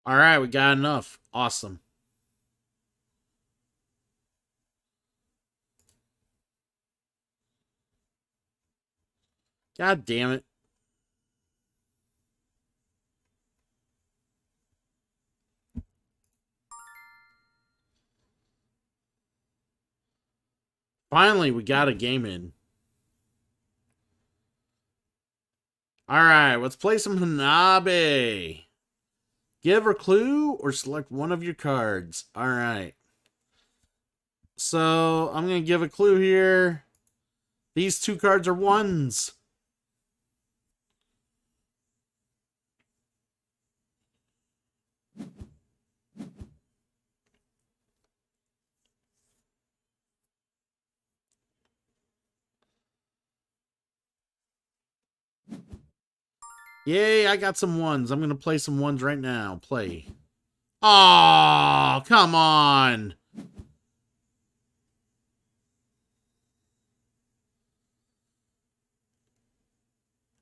All right, we got enough. Awesome. God damn it. Finally, we got a game in. All right, let's play some Hanabi. Give a clue or select one of your cards. All right. So I'm going to give a clue here. These two cards are ones. Yay, I got some ones. I'm going to play some ones right now. Play. Oh, come on.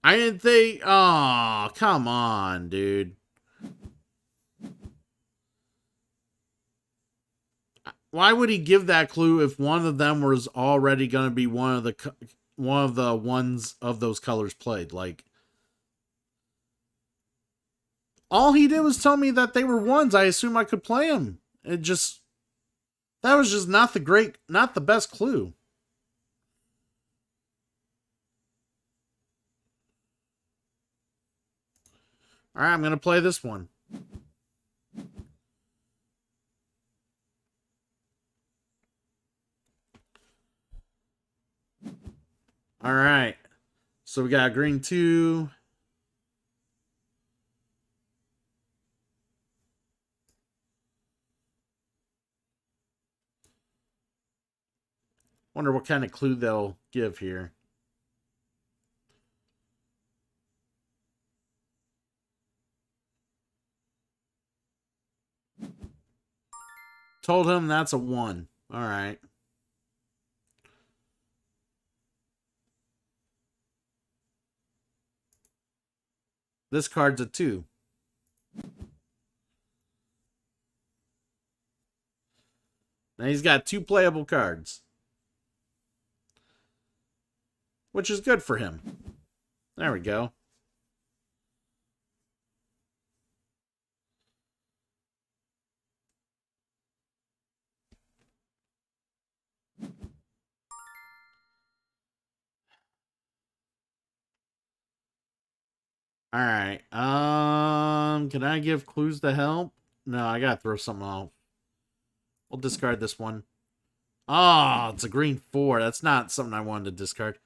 I didn't think. Oh, come on, dude. Why would he give that clue if one of them was already going to be one of the ones of those colors played? Like, all he did was tell me that they were ones. I assume I could play them. That was just not the best clue. All right, I'm going to play this one. All right. So we got green 2. Wonder what kind of clue they'll give here. Told him that's a 1. All right. This card's a 2. Now he's got 2 playable cards, which is good for him. There we go. All right. Can I give clues to help? No, I gotta throw something off. We'll discard this one. Oh, it's a green 4. That's not something I wanted to discard.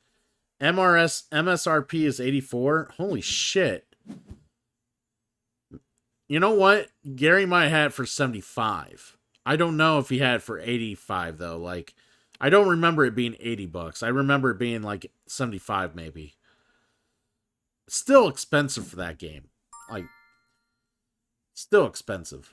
MSRP is 84. Holy shit. You know what? Gary might have it for 75. I don't know if he had it for 85 though. Like, I don't remember it being $80. I remember it being like 75 maybe. Still expensive for that game. Like, still expensive.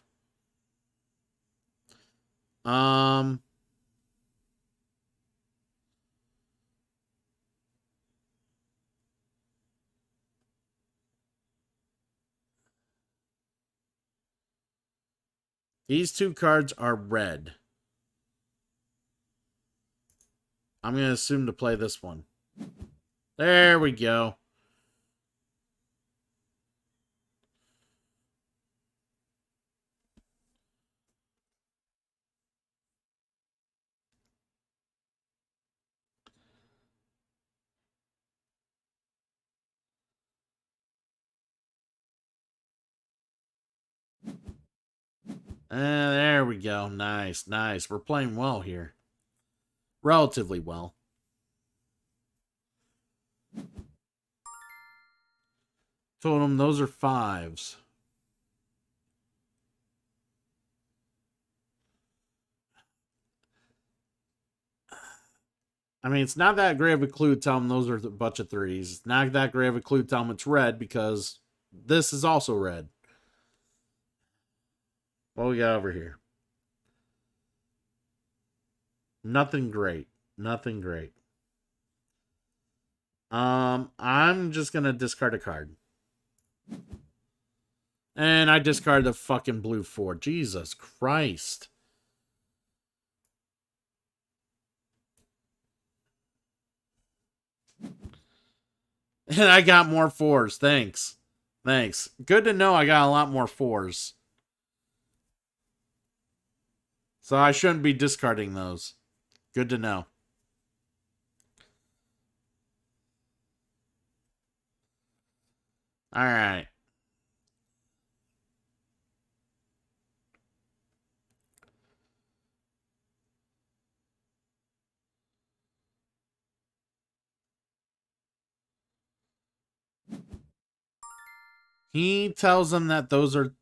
These 2 cards are red. I'm going to assume to play this one. There we go. There we go. Nice, nice. We're playing well here. Relatively well. Totem, those are 5s. I mean, it's not that great of a clue to tell them those are a bunch of 3s. It's not that great of a clue to tell them it's red because this is also red. What we got over here? Nothing great. Nothing great. I'm just gonna discard a card. And I discard the fucking blue 4. Jesus Christ. And I got more 4s. Thanks. Thanks. Good to know I got a lot more 4s. So I shouldn't be discarding those. Good to know. Alright. He tells them that those are...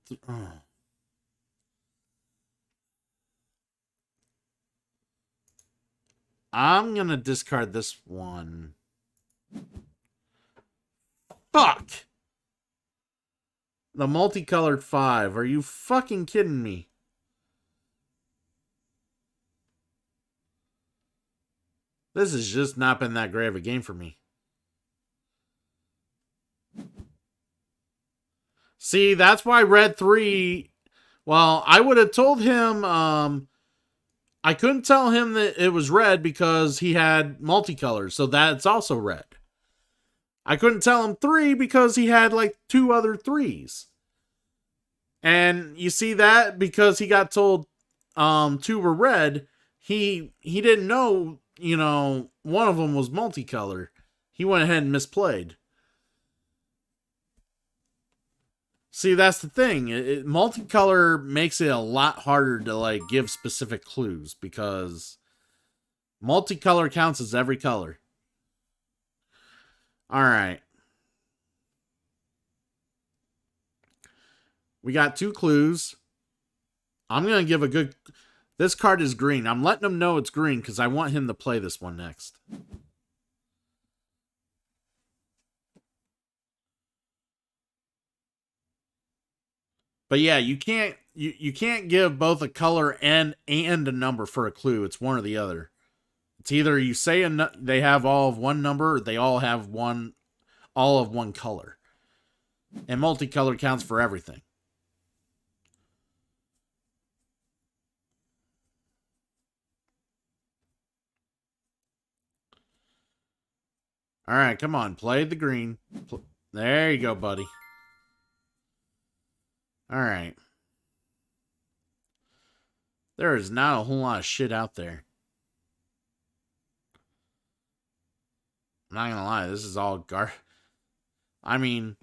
I'm gonna discard this one. Fuck! The multicolored 5. Are you fucking kidding me? This has just not been that great of a game for me. See, that's why red 3... Well, I would have told him... I couldn't tell him that it was red because he had multicolors, so that's also red. I couldn't tell him 3 because he had like 2 other 3s. And you see that because he got told 2 were red, he didn't know, you know, one of them was multicolor. He went ahead and misplayed. See, that's the thing. Multicolor makes it a lot harder to like give specific clues because multicolor counts as every color. All right. We got 2 clues. I'm going to give a good... This card is green. I'm letting him know it's green because I want him to play this one next. But yeah, you can't give both a color and a number for a clue. It's one or the other. It's either you say they have all of one number or they all have all of one color. And multicolor counts for everything. All right, come on, play the green. There you go, buddy. All right. There is not a whole lot of shit out there. I'm not gonna lie, this is all I mean...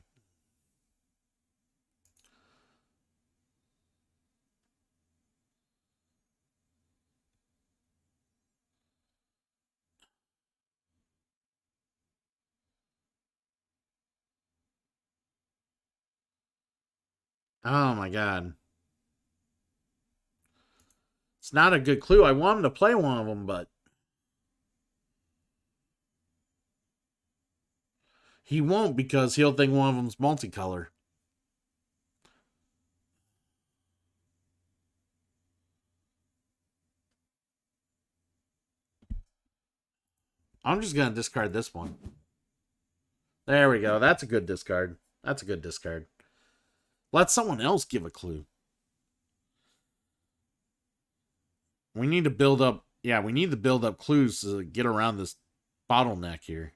Oh my god. It's not a good clue. I want him to play one of them, but... He won't because he'll think one of them's multicolor. I'm just going to discard this one. There we go. That's a good discard. That's a good discard. Let someone else give a clue. We need to build up... Yeah, we need to build up clues to get around this bottleneck here.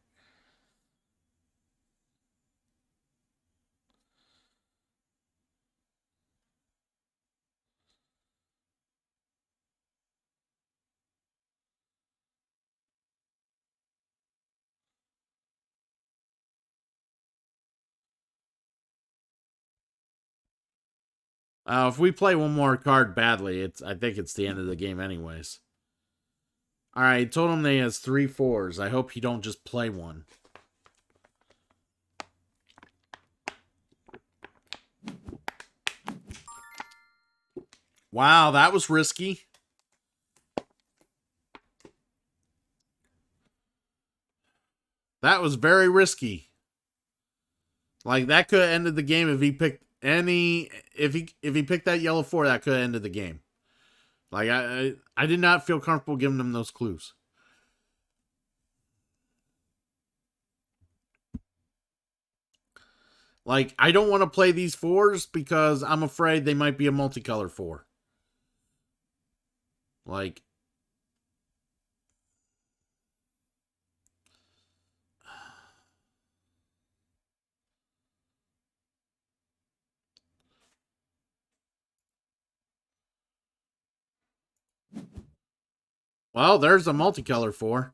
If we play one more card badly, I think it's the end of the game anyways. Alright, told him that he has 3 4s. I hope he don't just play one. Wow, that was risky. That was very risky. Like, that could have ended the game if he picked any... If he picked that yellow 4, that could have ended the game. Like, I did not feel comfortable giving him those clues. Like, I don't want to play these 4s because I'm afraid they might be a multicolor 4. Like... Well, there's a multicolor 4.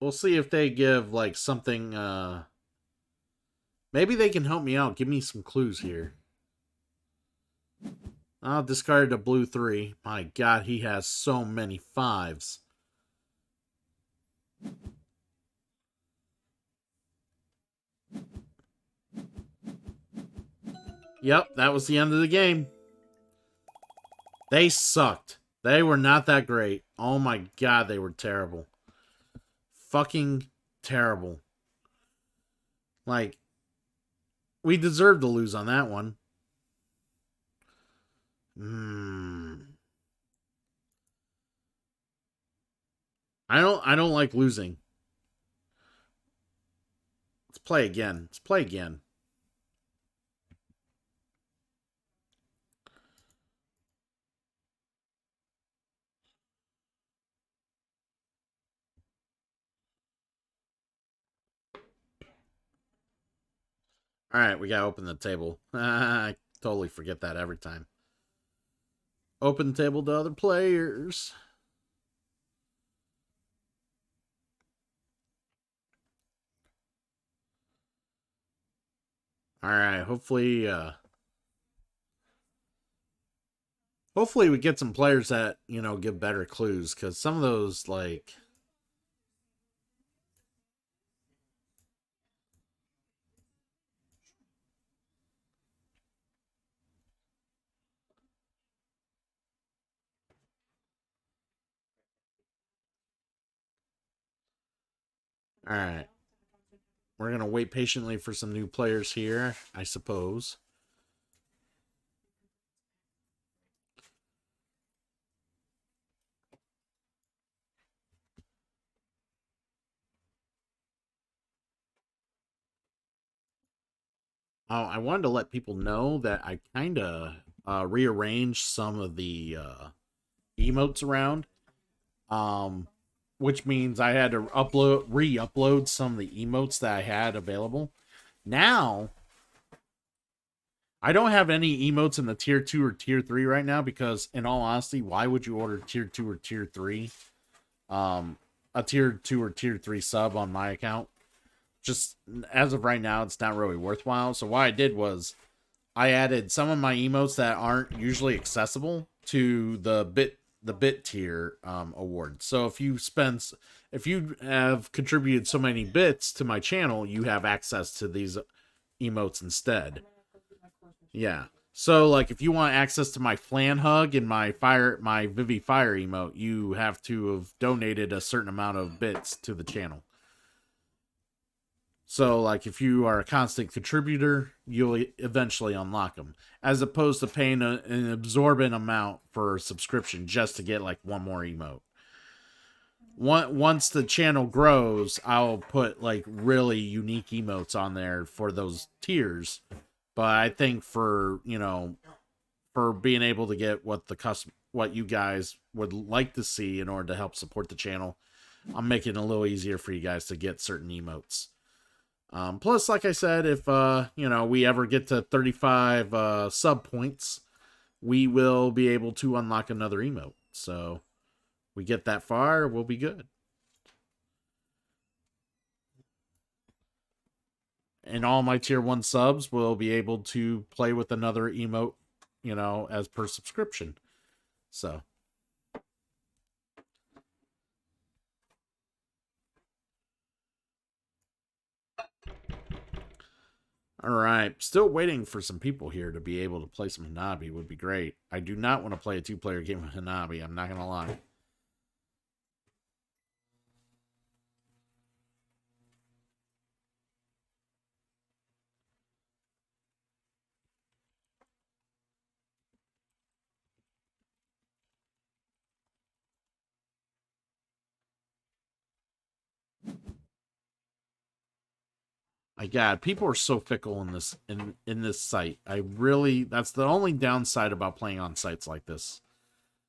We'll see if they give, like, something, maybe they can help me out. Give me some clues here. I'll discard a blue 3. My god, he has so many 5s. Yep, that was the end of the game. They sucked. They were not that great. Oh my god, they were terrible. Fucking terrible. Like, we deserved to lose on that one. I don't like losing. Let's play again. Let's play again. Alright, we gotta open the table. I totally forget that every time. Open table to other players. Alright, hopefully we get some players that, you know, give better clues, because some of those, like... Alright. We're going to wait patiently for some new players here, I suppose. Oh, I wanted to let people know that I kind of rearranged some of the emotes around. Which means I had to re-upload some of the emotes that I had available. Now, I don't have any emotes in the tier 2 or tier 3 right now because, in all honesty, why would you order tier 2 or tier 3? A tier 2 or tier 3 sub on my account. Just, as of right now, it's not really worthwhile. So what I did was, I added some of my emotes that aren't usually accessible to the bit tier award. So if you have contributed so many bits to my channel, you have access to these emotes instead. Yeah. So like if you want access to my Flan Hug and my Vivi Fire emote, you have to have donated a certain amount of bits to the channel. So, like, if you are a constant contributor, you'll eventually unlock them. As opposed to paying an absorbent amount for a subscription just to get, like, one more emote. Once the channel grows, I'll put, like, really unique emotes on there for those tiers. But I think for, you know, for being able to get what you guys would like to see in order to help support the channel, I'm making it a little easier for you guys to get certain emotes. Plus, like I said, if we ever get to 35 sub points, we will be able to unlock another emote. So we get that far, we'll be good. And all my tier 1 subs will be able to play with another emote, as per subscription. So all right, still waiting for some people here to be able to play some Hanabi. Would be great. I do not want to play a 2-player game of Hanabi, I'm not gonna lie. My God, people are so fickle in this site. That's the only downside about playing on sites like this.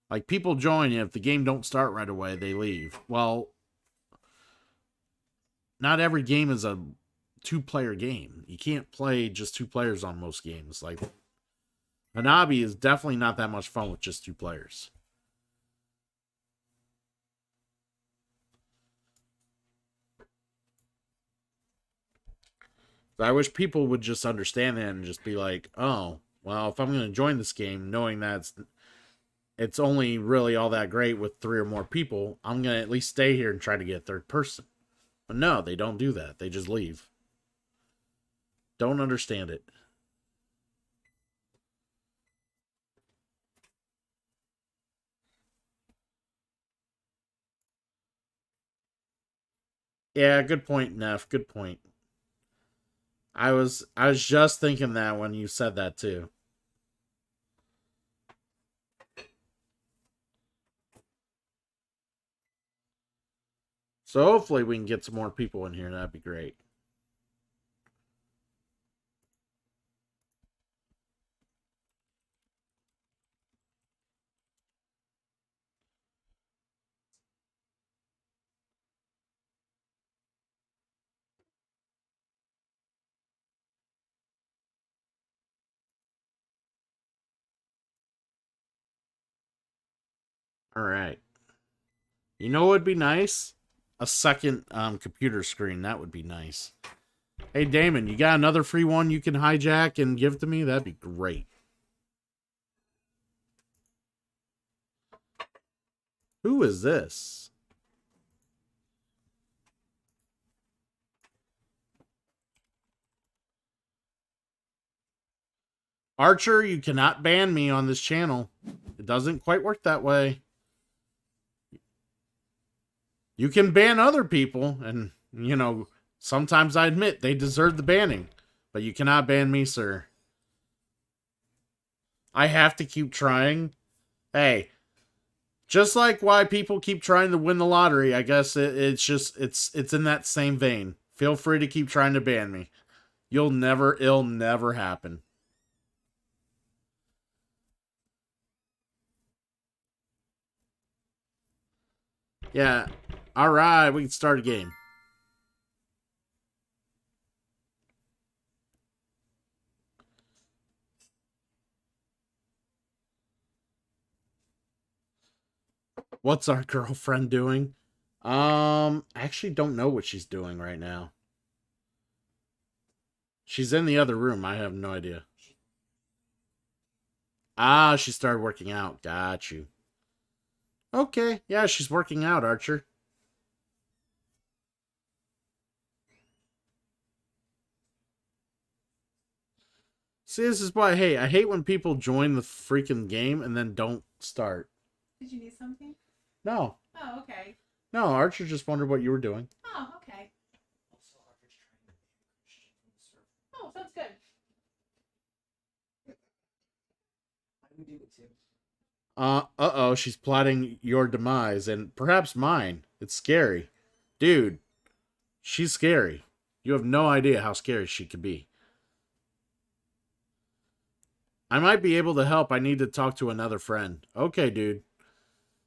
Like, people join you, if the game don't start right away, they leave. Well, not every game is a 2-player game. You can't play just 2 players on most games. Like, Hanabi is definitely not that much fun with just 2 players. I wish people would just understand that and just be like, oh, well, if I'm going to join this game, knowing that it's only really all that great with 3 or more people, I'm going to at least stay here and try to get a third person. But no, they don't do that. They just leave. Don't understand it. Yeah, good point, Neff. Good point. I was just thinking that when you said that too. So hopefully we can get some more people in here. That'd be great. All right. You know what would be nice? A second computer screen. That would be nice. Hey, Damon, you got another free one you can hijack and give to me? That'd be great. Who is this? Archer, you cannot ban me on this channel. It doesn't quite work that way. You can ban other people, and, sometimes I admit they deserve the banning. But you cannot ban me, sir. I have to keep trying. Hey, just like why people keep trying to win the lottery, I guess it's in that same vein. Feel free to keep trying to ban me. It'll never happen. Yeah. All right, we can start a game. What's our girlfriend doing? I actually don't know what she's doing right now. She's in the other room. I have no idea. Ah, she started working out. Got you. Okay. Yeah, she's working out, Archer. See, this is why I hate when people join the freaking game and then don't start. Did you need something? No. Oh, okay. No, Archer just wondered what you were doing. Oh, okay. Oh, sounds good. Uh-oh, she's plotting your demise and perhaps mine. It's scary. Dude, she's scary. You have no idea how scary she could be. I might be able to help. I need to talk to another friend. Okay, dude.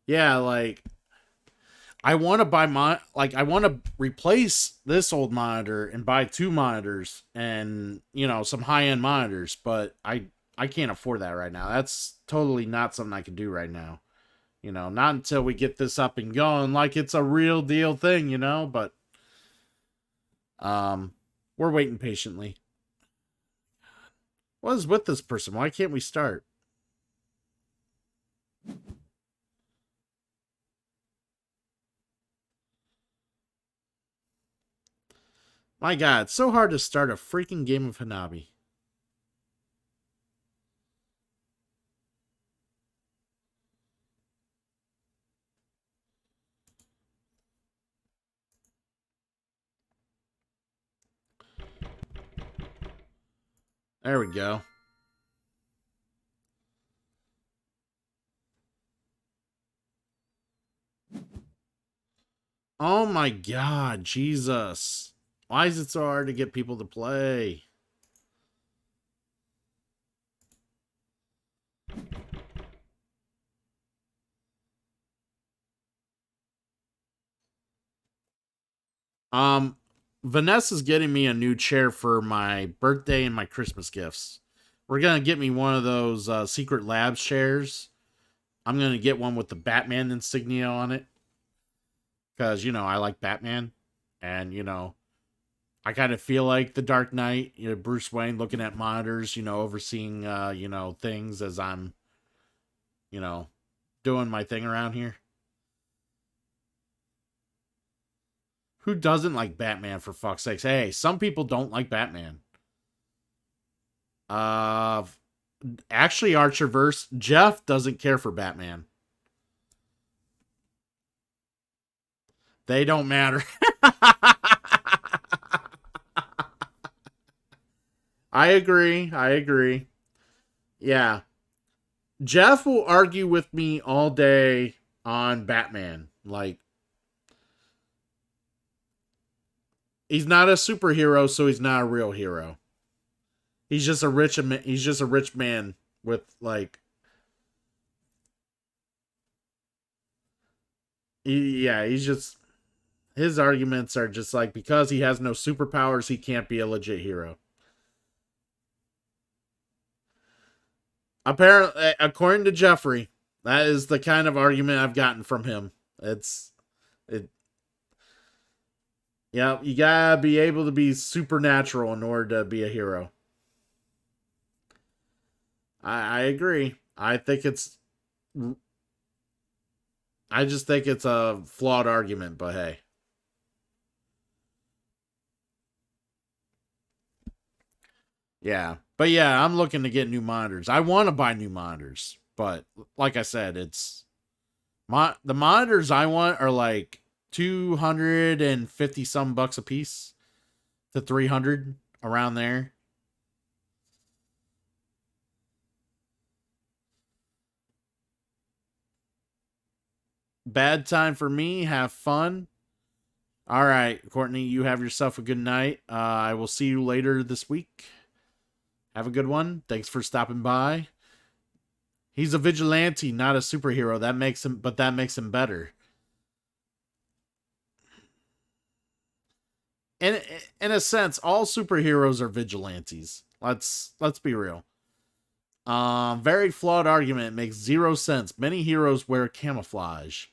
Yeah, like, I want to buy I want to replace this old monitor and buy two monitors and, you know, some high-end monitors, but I can't afford that right now. That's totally not something I can do right now. You know, not until we get this up and going like it's a real deal thing, you know, but we're waiting patiently. What is with this person? Why can't we start? My god, it's so hard to start a freaking game of Hanabi. There we go. Oh my god, Jesus. Why is it so hard to get people to play? Um, Vanessa's getting me a new chair for my birthday and my Christmas gifts. We're gonna get me one of those Secret Labs chairs. I'm gonna get one with the Batman insignia on it because, you know, I like Batman, and, you know, I kind of feel like the Dark Knight, you know, Bruce Wayne looking at monitors, you know, overseeing you know, things as I'm, you know, doing my thing around here. Who doesn't like Batman, for fuck's sakes? Hey, some people don't like Batman. Uh Actually, Archerverse, Jeff doesn't care for Batman. They don't matter. I agree. I agree. Yeah. Jeff will argue with me all day on Batman. Like, he's not a superhero, so he's not a real hero. He's just a rich man with, like, yeah, he's just, his arguments are just like, because he has no superpowers, he can't be a legit hero. Apparently, according to Jeffrey, that is the kind of argument I've gotten from him. It. Yeah, you gotta be able to be supernatural in order to be a hero. I agree. I just think it's a flawed argument, but hey. Yeah. But yeah, I'm looking to get new monitors. I want to buy new monitors, but like I said, it's the monitors I want are like 250 some bucks a piece to 300 around there. Bad time for me. Have fun. All right, Courtney, you have yourself a good night. I will see you later this week. Have a good one. Thanks for stopping by. He's a vigilante, not a superhero. That makes him better. In in a sense, all superheroes are vigilantes. Let's be real. Very flawed argument. It makes zero sense. Many heroes wear camouflage.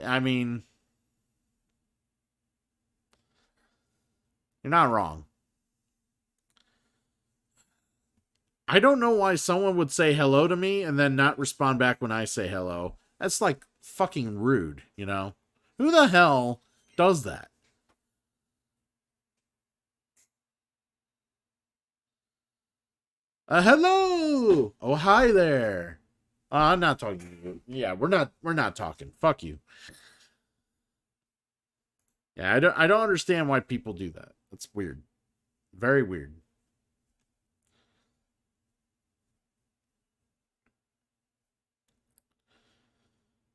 I mean, you're not wrong. I don't know why someone would say hello to me and then not respond back when I say hello. That's like fucking rude, you know? Who the hell does that? Hello. Oh, hi there. I'm not talking to you. Yeah, we're not talking. Fuck you. Yeah, I don't understand why people do that. That's weird. Very weird.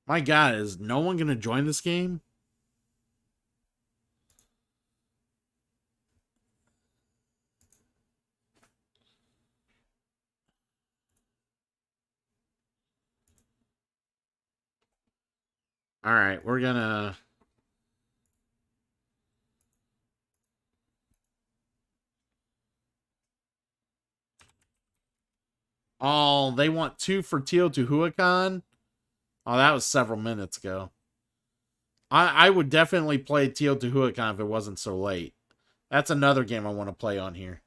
My god, is no one going to join this game? All right, we're gonna. Oh, they want 2 for Teotihuacan? Oh, that was several minutes ago. I would definitely play Teotihuacan if it wasn't so late. That's another game I want to play on here.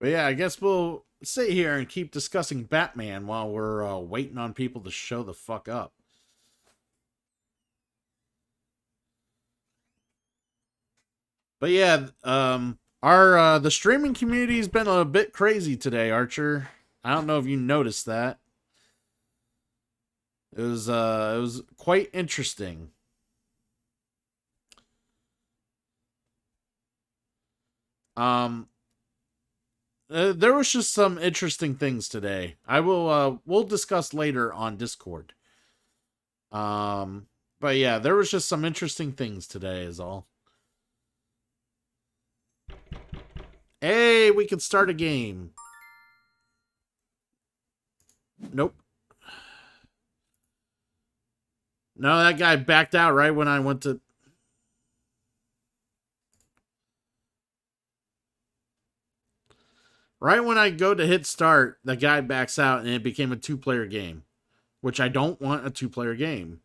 But yeah, I guess we'll sit here and keep discussing Batman while we're waiting on people to show the fuck up. But yeah, our the streaming community's been a bit crazy today, Archer. I don't know if you noticed that. It was quite interesting. Um, there was just some interesting things today. We'll discuss later on Discord. Um, but yeah, there was just some interesting things today, is all. Hey, we can start a game. Nope. No, that guy backed out right when I went to. Right when I go to hit start, the guy backs out and it became a 2-player game, which I don't want a 2-player game.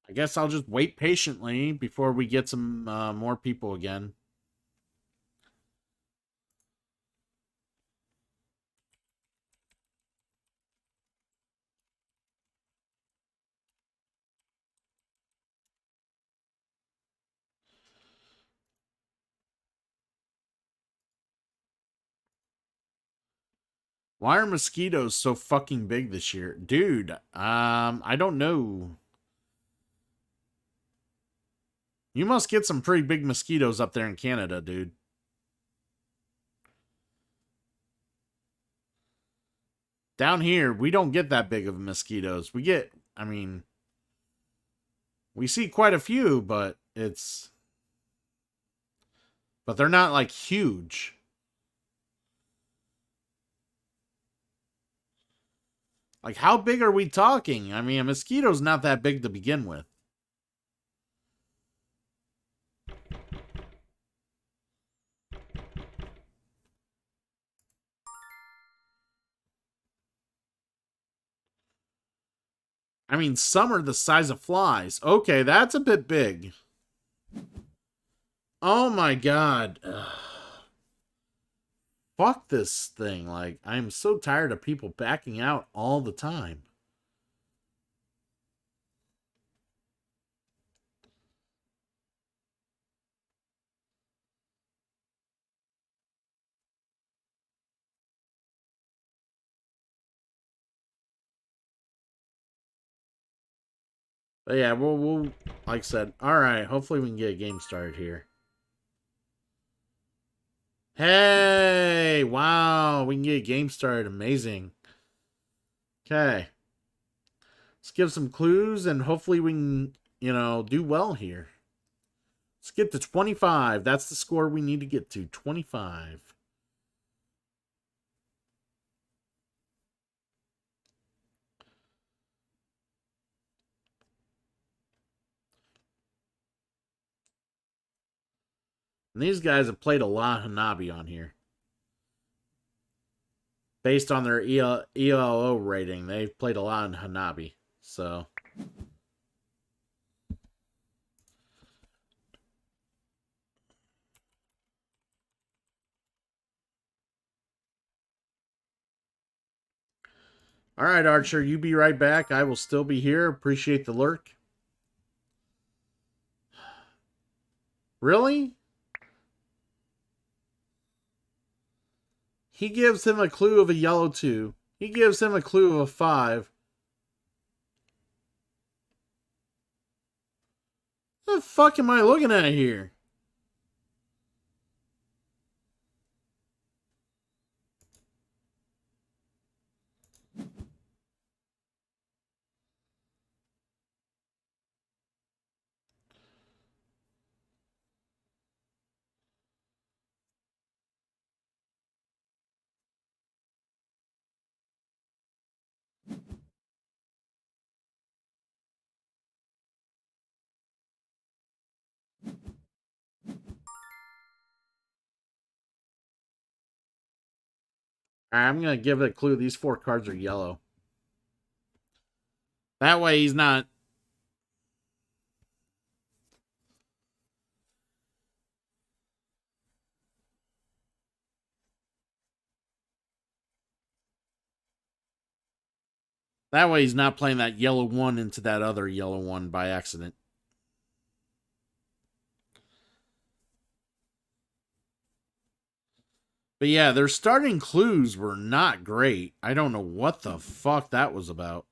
I guess I'll just wait patiently before we get some more people again. Why are mosquitoes so fucking big this year? Dude, I don't know. You must get some pretty big mosquitoes up there in Canada, dude. Down here, we don't get that big of mosquitoes. I mean, we see quite a few, but they're not like huge. Like, how big are we talking? I mean, a mosquito's not that big to begin with. I mean, some are the size of flies. Okay, that's a bit big. Oh my god. Ugh. Fuck this thing. Like, I'm so tired of people backing out all the time. But yeah, we'll like I said, alright, hopefully we can get a game started here. Hey! Wow, we can get a game started. Amazing. Okay. Let's give some clues and hopefully we can, do well here. Let's get to 25. That's the score we need to get to. 25. And these guys have played a lot of Hanabi on here. Based on their ELO rating, they've played a lot in Hanabi. So. All right, Archer, you be right back. I will still be here. Appreciate the lurk. Really? He gives him a clue of a yellow 2. He gives him a clue of a 5. The fuck am I looking at here? I'm gonna give it a clue. These 4 cards are yellow. That way he's not. That way he's not playing that yellow one into that other yellow one by accident. But yeah, their starting clues were not great. I don't know what the fuck that was about.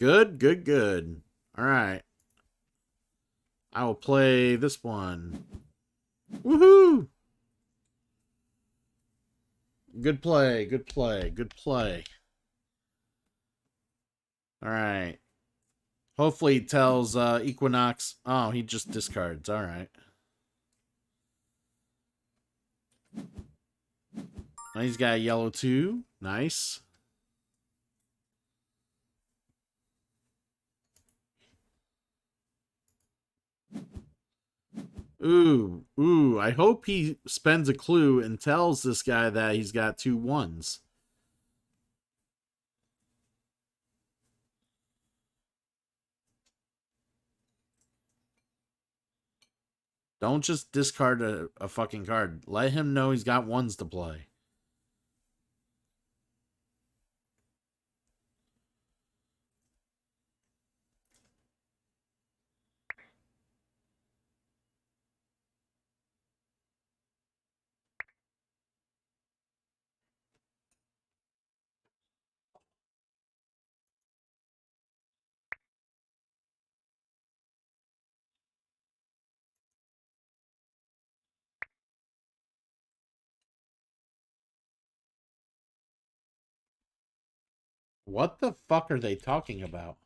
Good, good, good. All right. I will play this one. Woohoo! Good play, good play, good play. All right. Hopefully he tells Equinox. Oh, he just discards. All right. He's got a yellow too. Nice. Ooh. I hope he spends a clue and tells this guy that he's got 2 1s. Don't just discard a fucking card. Let him know he's got 1s to play. What the fuck are they talking about?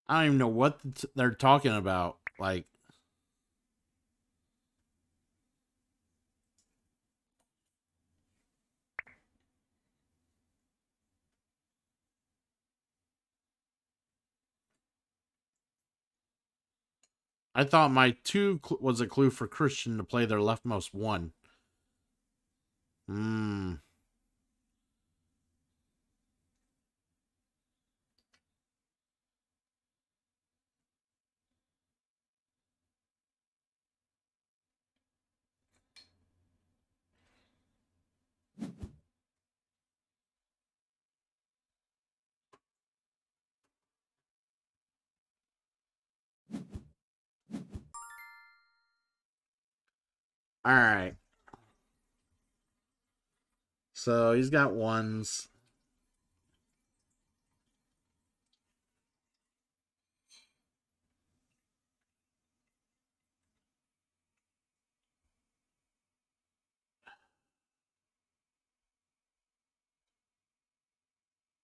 I don't even know what they're talking about. Like, I thought my 2 was a clue for Christian to play their leftmost 1. Hmm. All right. So he's got 1s.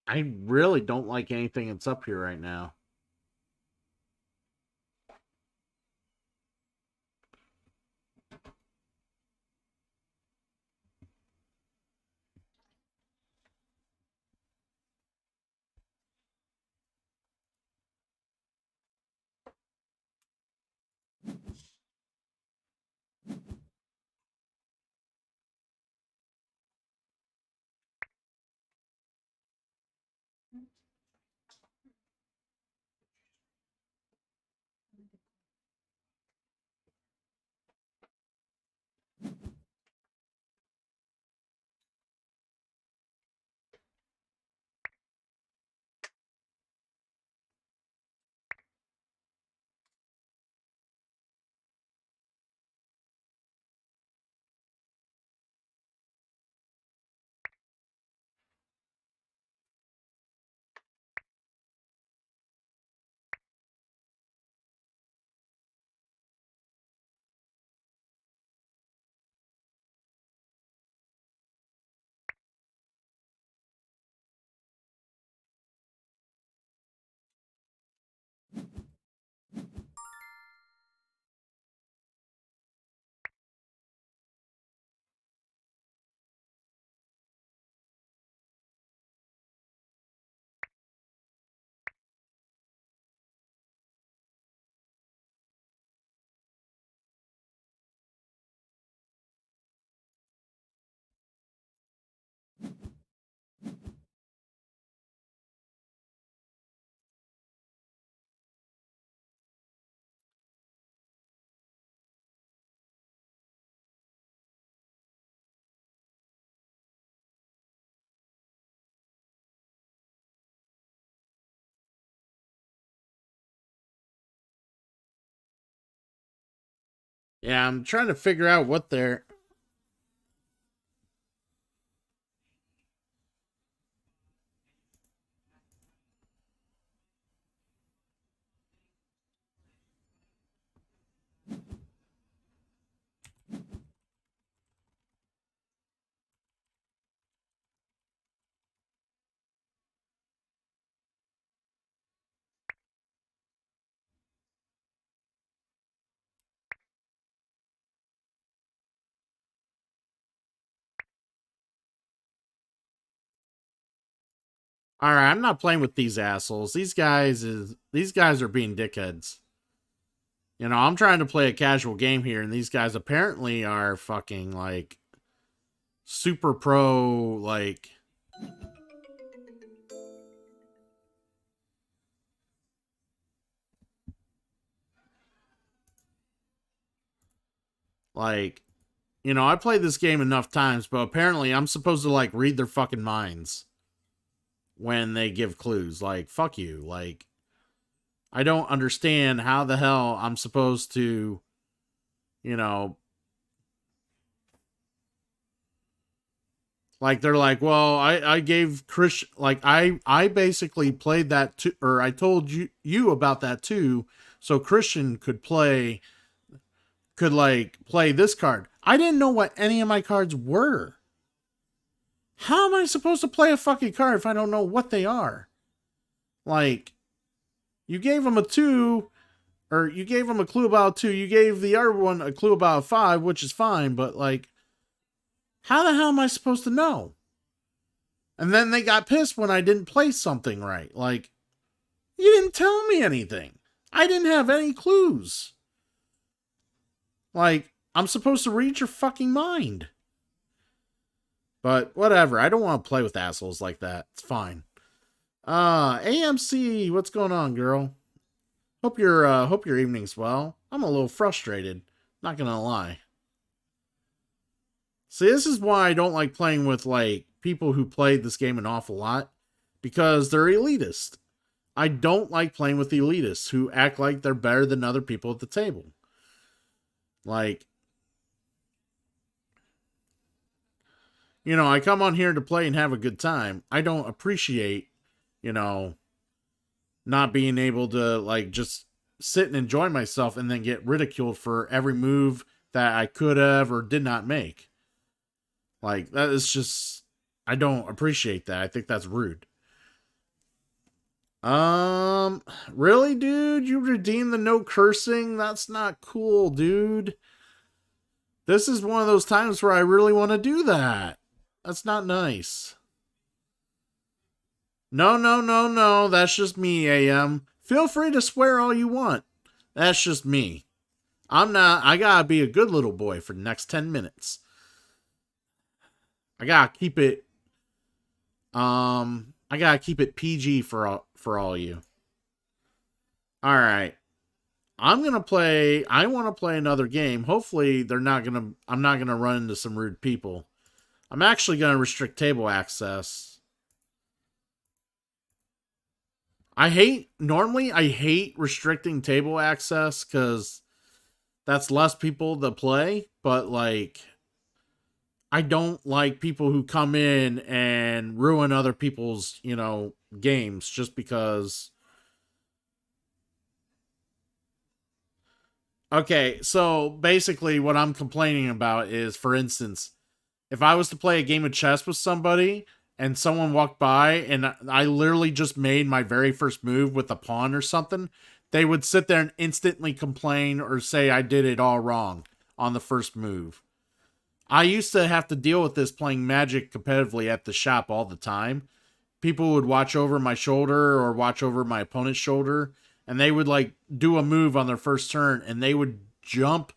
I really don't like anything that's up here right now. Yeah, I'm trying to figure out what they're... All right, I'm not playing with these assholes. These guys are being dickheads. You know, I'm trying to play a casual game here, and these guys apparently are fucking like super pro, like, you know, I played this game enough times, but apparently I'm supposed to like read their fucking minds when they give clues. Like, fuck you. Like, I don't understand how the hell I'm supposed to, you know, like they're like, well, I gave Chris, like I basically played that too, or I told you about that too, so Christian could like play this card. I didn't know what any of my cards were. How am I supposed to play a fucking card if I don't know what they are? Like, you gave them a 2, or you gave them a clue about 2. You gave the other one a clue about 5, which is fine, but like, how the hell am I supposed to know? And then they got pissed when I didn't play something right. Like, you didn't tell me anything. I didn't have any clues. Like, I'm supposed to read your fucking mind. But whatever. I don't want to play with assholes like that. It's fine. AMC, what's going on, girl? Hope your evening's well. I'm a little frustrated. Not gonna lie. See, this is why I don't like playing with like people who played this game an awful lot, because they're elitist. I don't like playing with elitists who act like they're better than other people at the table. Like, you know, I come on here to play and have a good time. I don't appreciate, you know, not being able to like just sit and enjoy myself and then get ridiculed for every move that I could have or did not make. Like, that is just, I don't appreciate that. I think that's rude. Really, dude? You redeemed the no cursing? That's not cool, dude. This is one of those times where I really want to do that. That's not nice. No, no, no, no. That's just me, AM. Feel free to swear all you want. That's just me. I'm not, I gotta be a good little boy for the next 10 minutes. I gotta keep it, I gotta keep it PG for all you. Alright. I want to play another game. Hopefully I'm not gonna run into some rude people. I'm actually gonna restrict table access. Normally I hate restricting table access because that's less people to play, but like, I don't like people who come in and ruin other people's, you know, games just because. Okay, so basically what I'm complaining about is, for instance, if I was to play a game of chess with somebody and someone walked by and I literally just made my very first move with a pawn or something, they would sit there and instantly complain or say I did it all wrong on the first move. I used to have to deal with this playing Magic competitively at the shop all the time. People would watch over my shoulder or watch over my opponent's shoulder, and they would like do a move on their first turn and they would jump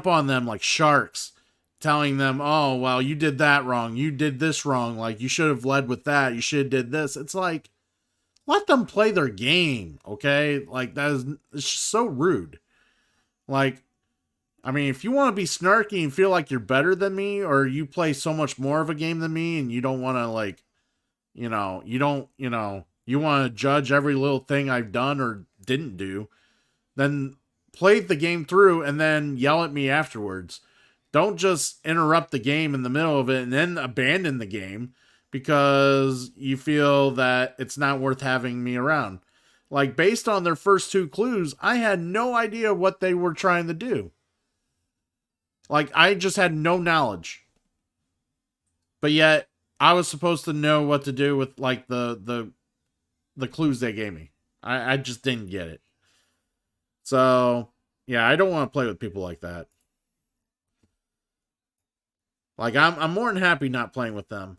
on them like sharks, telling them, oh, well, you did that wrong, you did this wrong, like you should have led with that, you should have did this. It's like, let them play their game, okay? Like, it's just so rude. Like, I mean, if you want to be snarky and feel like you're better than me, or you play so much more of a game than me and you don't want to like, you want to judge every little thing I've done or didn't do, then play the game through and then yell at me afterwards. Don't just interrupt the game in the middle of it and then abandon the game because you feel that it's not worth having me around. Like, based on their first 2 clues, I had no idea what they were trying to do. Like, I just had no knowledge. But yet, I was supposed to know what to do with, like, the clues they gave me. I just didn't get it. So, yeah, I don't want to play with people like that. Like, I'm more than happy not playing with them.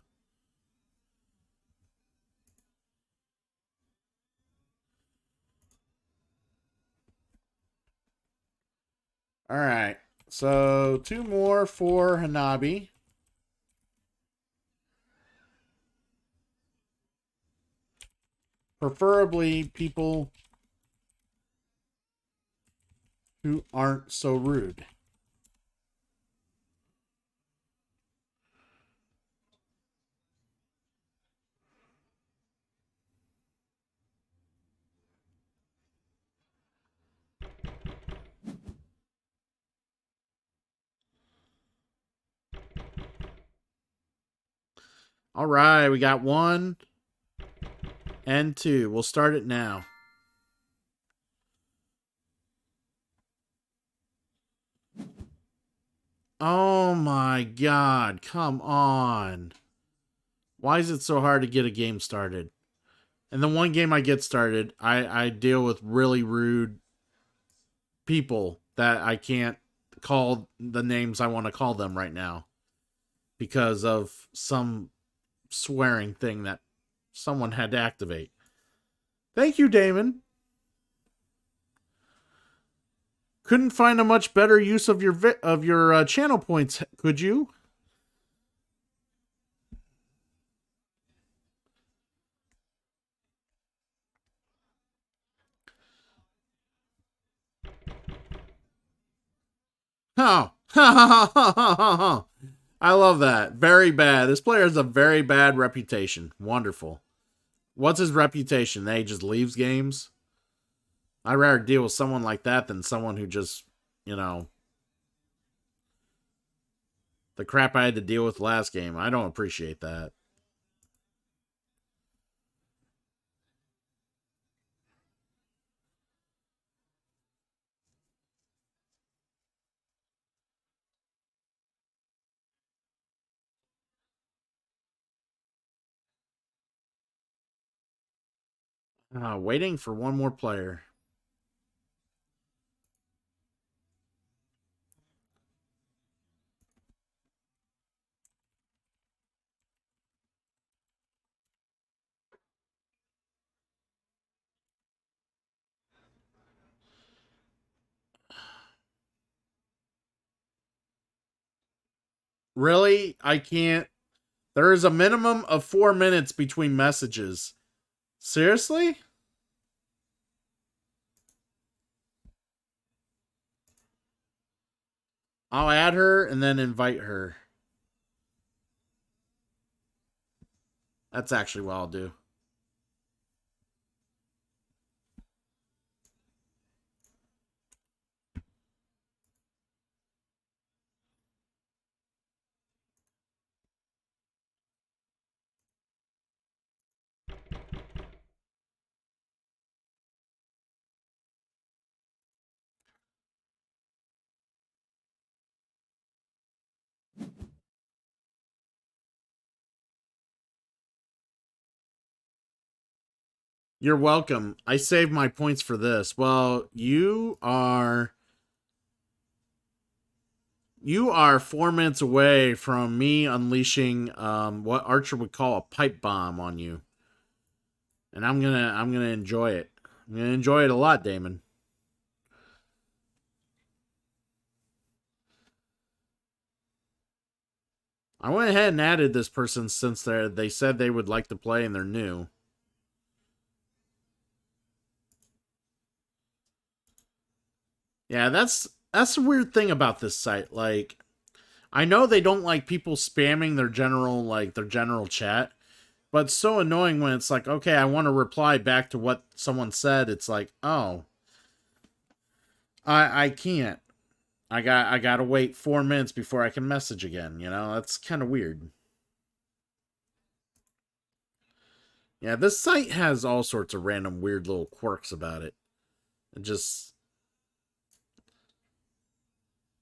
Alright. So, 2 more for Hanabi. Preferably people who aren't so rude. All right, we got 1 and 2. We'll start it now. Oh my god, come on. Why is it so hard to get a game started? And the one game I get started, I deal with really rude people that I can't call the names I want to call them right now because of some swearing thing that someone had to activate. Thank you, Damon. Couldn't find a much better use of your channel points, could you? Oh, I love that. Very bad. This player has a very bad reputation. Wonderful. What's his reputation? That he just leaves games? I'd rather deal with someone like that than someone who just, you know, the crap I had to deal with last game. I don't appreciate that. Waiting for one more player. Really? I can't. There is a minimum of 4 minutes between messages. Seriously? I'll add her and then invite her. That's actually what I'll do. You're welcome. I saved my points for this. Well, you are 4 minutes away from me unleashing what Archer would call a pipe bomb on you. And I'm gonna enjoy it. I'm gonna enjoy it a lot, Damon. I went ahead and added this person since they said they would like to play and they're new. Yeah, that's the weird thing about this site. Like, I know they don't like people spamming their general chat, but it's so annoying when it's like, okay, I want to reply back to what someone said. It's like, oh, I can't. I gotta wait 4 minutes before I can message again. That's kind of weird. Yeah, this site has all sorts of random weird little quirks about it. It just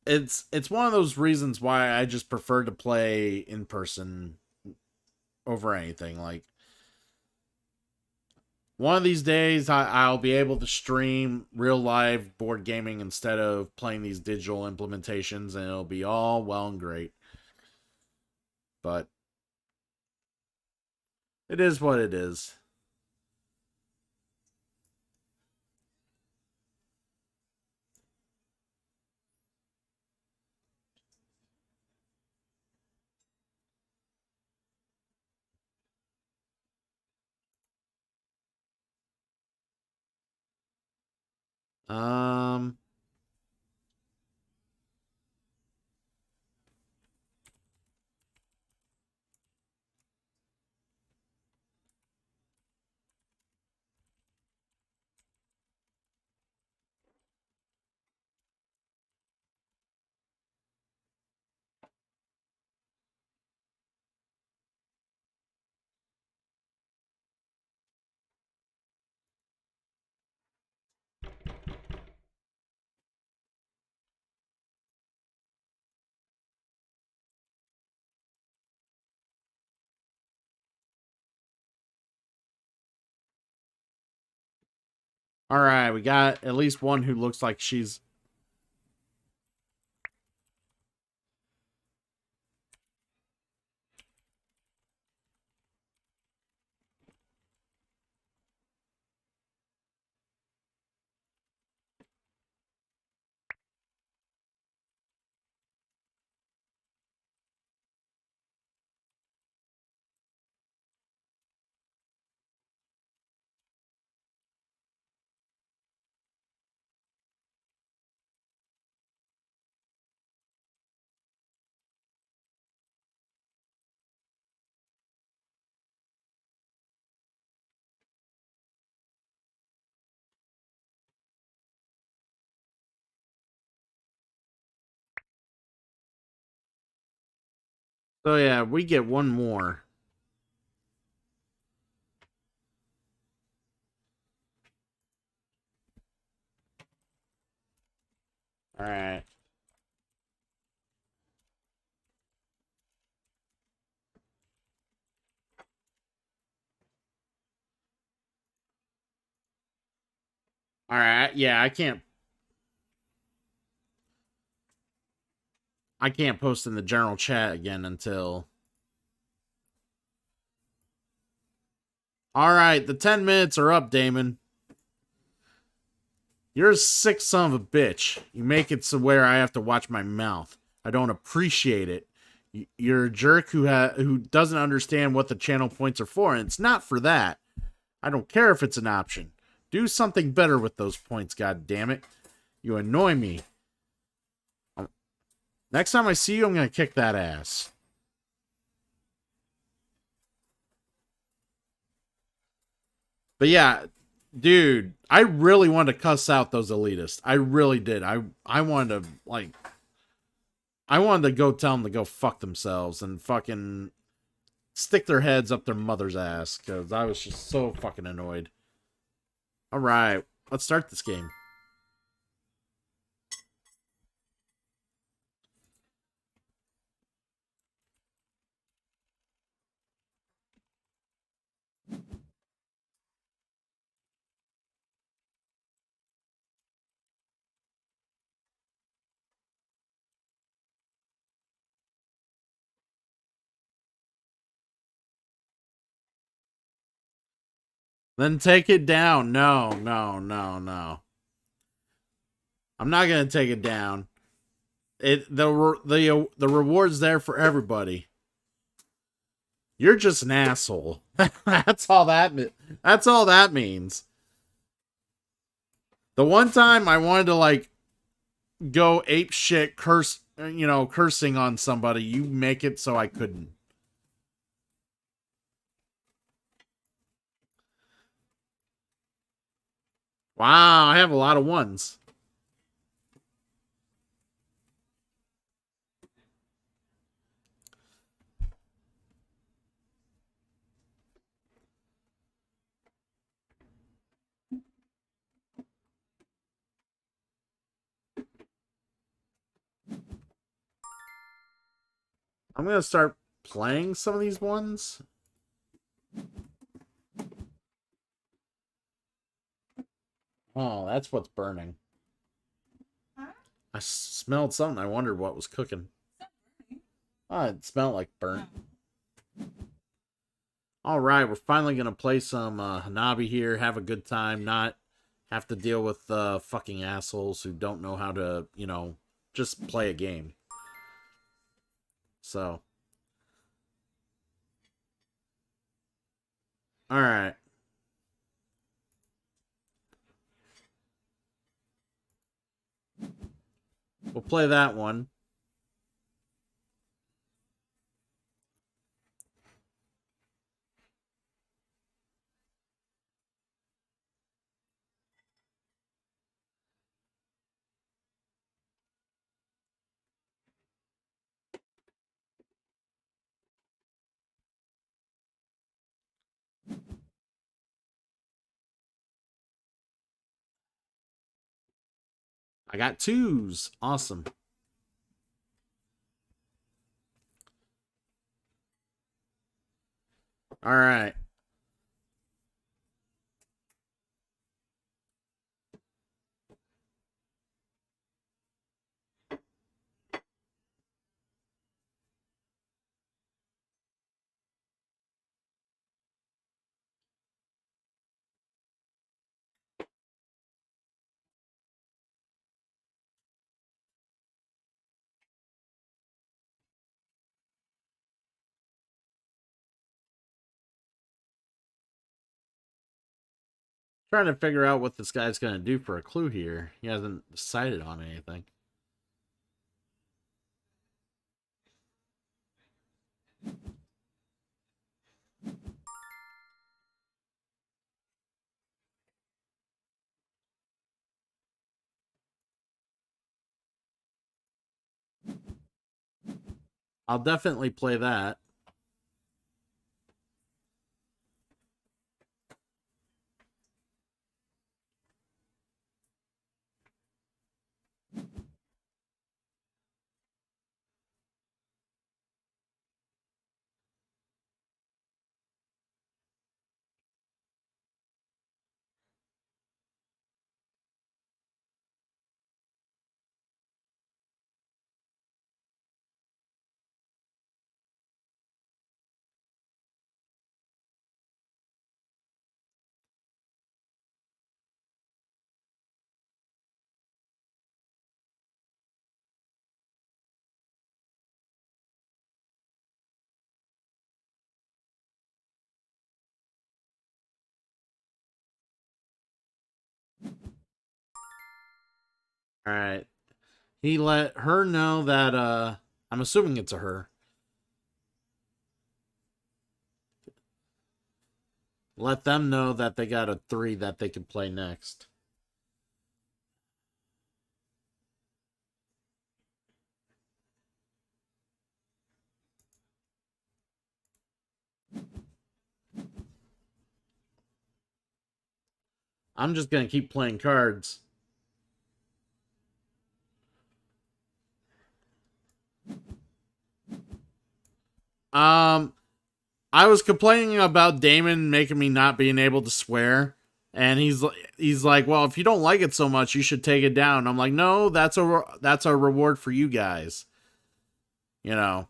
it's one of those reasons why I just prefer to play in person over anything. Like one of these days, I'll be able to stream real live board gaming instead of playing these digital implementations, and it'll be all well and great. But it is what it is. Um. All right, we got at least one who looks like she's. So yeah, we get one more. All right. All right. Yeah, I can't post in the general chat again until. All right, the 10 minutes are up, Damon. You're a sick son of a bitch. You make it so where I have to watch my mouth. I don't appreciate it. You're a jerk who doesn't understand what the channel points are for, and it's not for that. I don't care if it's an option. Do something better with those points, god damn it. You annoy me. Next time I see you, I'm gonna kick that ass. But yeah, dude, I really wanted to cuss out those elitists. I really did. I wanted to I wanted to go tell them to go fuck themselves and fucking stick their heads up their mother's ass because I was just so fucking annoyed. All right, let's start this game. Then take it down. No, no, no, no. I'm not gonna take it down. The reward's there for everybody. You're just an asshole. That's all that. That's all that means. The one time I wanted to go ape shit, cursing on somebody, you make it so I couldn't. Wow, I have a lot of ones. I'm gonna start playing some of these ones. Oh, that's what's burning. Huh? I smelled something. I wondered what was cooking. Oh, it smelled like burnt. All right, we're finally gonna play some Hanabi here. Have a good time. Not have to deal with fucking assholes who don't know how to, you know, just play a game. So, all right. We'll play that one. I got twos. Awesome. All right. Trying to figure out what this guy's gonna do for a clue here. He hasn't decided on anything. I'll definitely play that. All right. He let her know that I'm assuming it's a her. Let them know that they got a 3 that they can play next. I'm just gonna keep playing cards. Um, I was complaining about Damon making me not being able to swear, and he's like, well, if you don't like it so much, you should take it down. I'm like, no, that's a reward for you guys. You know,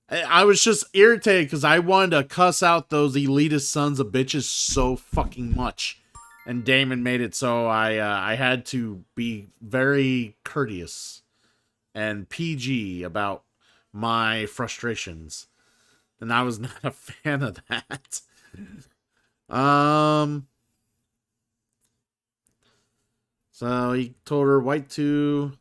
I was just irritated because I wanted to cuss out those elitist sons of bitches so fucking much, and Damon made it so I had to be very courteous and PG about my frustrations, and I was not a fan of that. Um, so he told her white 2.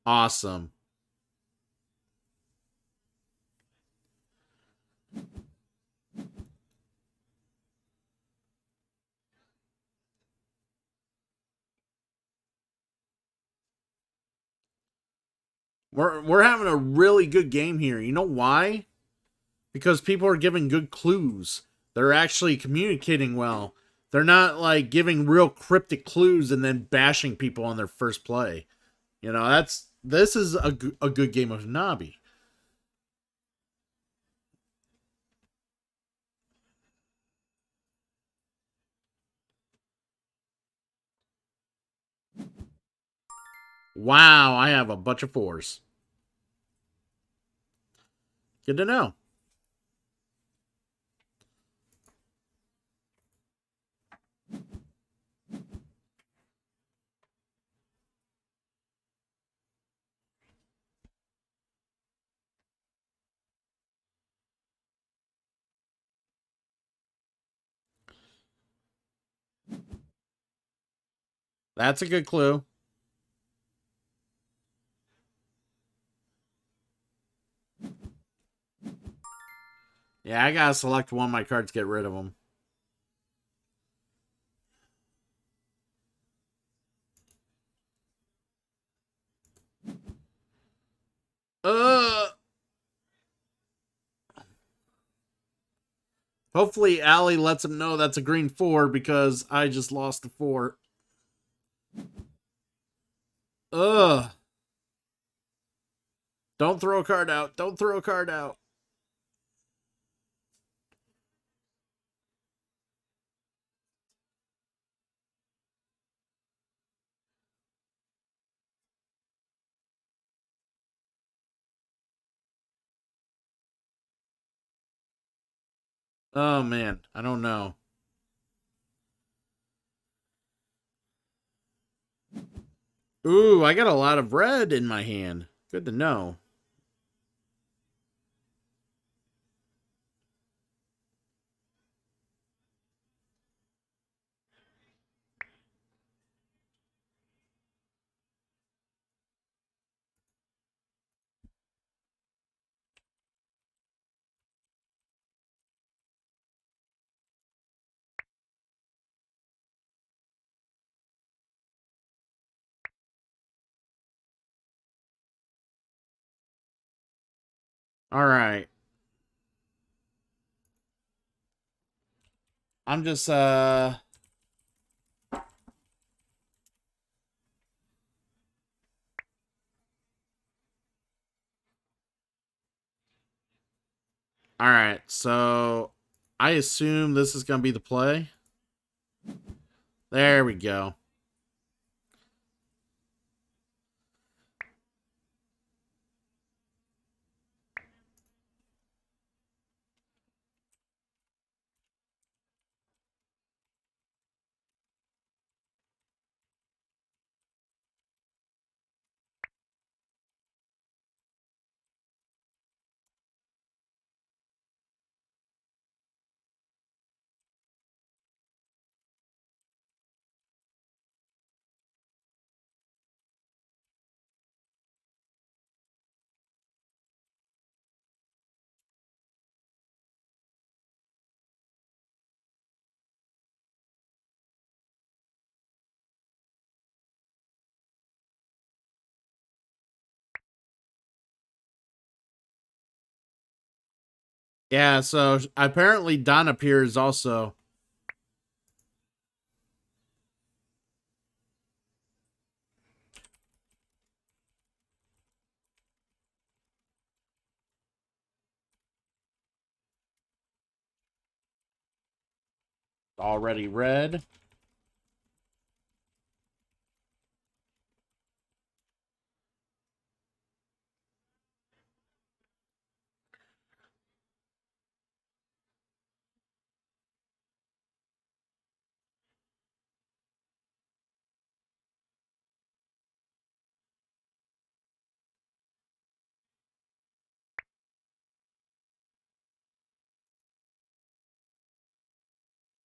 Awesome. We're having a really good game here. You know why? Because people are giving good clues. They're actually communicating well. They're not like giving real cryptic clues and then bashing people on their first play. You know, this is a good game of Hanabi. Wow, I have a bunch of fours. Good to know. That's a good clue. Yeah, I gotta select one of my cards to get rid of them. Uh. Hopefully, Allie lets him know that's a green 4 because I just lost the 4. Ugh. Don't throw a card out. Don't throw a card out. Oh, man. I don't know. Ooh, I got a lot of red in my hand. Good to know. All right. I'm just, All right. So I assume this is going to be the play. There we go. Yeah, so apparently Don appears also. Already red.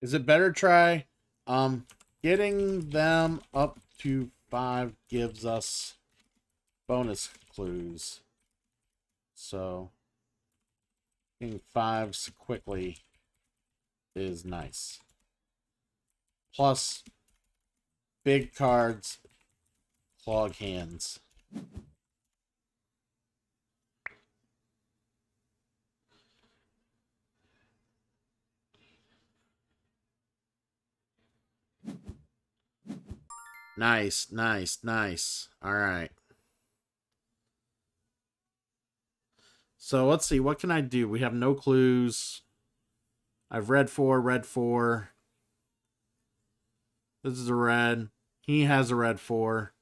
Is it better try getting them up to 5 gives us bonus clues. So getting 5s quickly is nice. Plus big cards clog hands. Nice, nice, nice. All right. So let's see. What can I do? We have no clues. I've red four, red four. This is a red. He has a red four.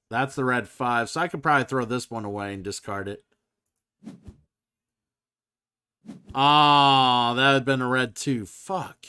That's the red five. So I could probably throw this one away and discard it. Ah, that had been a red two. Fuck.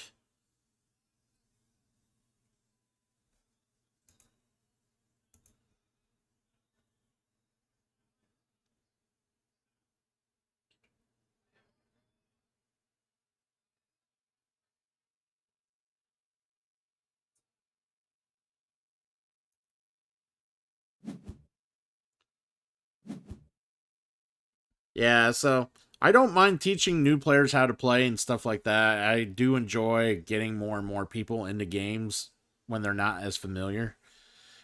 Yeah, so I don't mind teaching new players how to play and stuff like that. I do enjoy getting more and more people into games when they're not as familiar.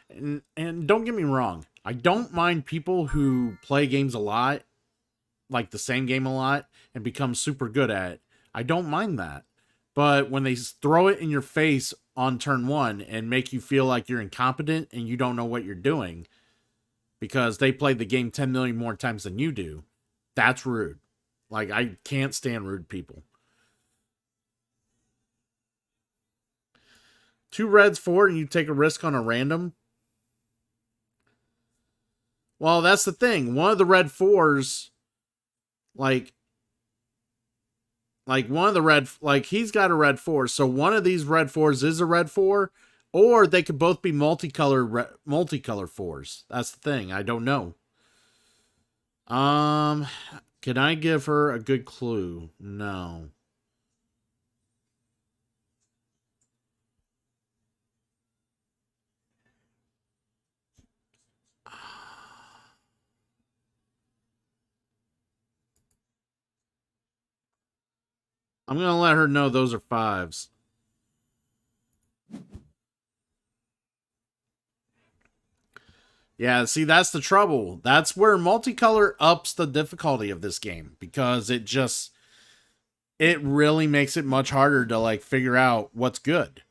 And don't get me wrong, I don't mind people who play games a lot, like the same game a lot, and become super good at it. I don't mind that. But when they throw it in your face on turn one and make you feel like you're incompetent and you don't know what you're doing because they played the game 10 million more times than you do, that's rude. Like, I can't stand rude people. Two reds, four, and you take a risk on a random. Well, that's the thing. One of the red fours, like, one of the red, like, he's got a red four, so one of these red fours is a red four, or they could both be multicolor fours. That's the thing. I don't know. Um, can I give her a good clue? No. I'm gonna let her know those are fives. Yeah, see, that's the trouble. That's where multicolor ups the difficulty of this game because it really makes it much harder to like figure out what's good.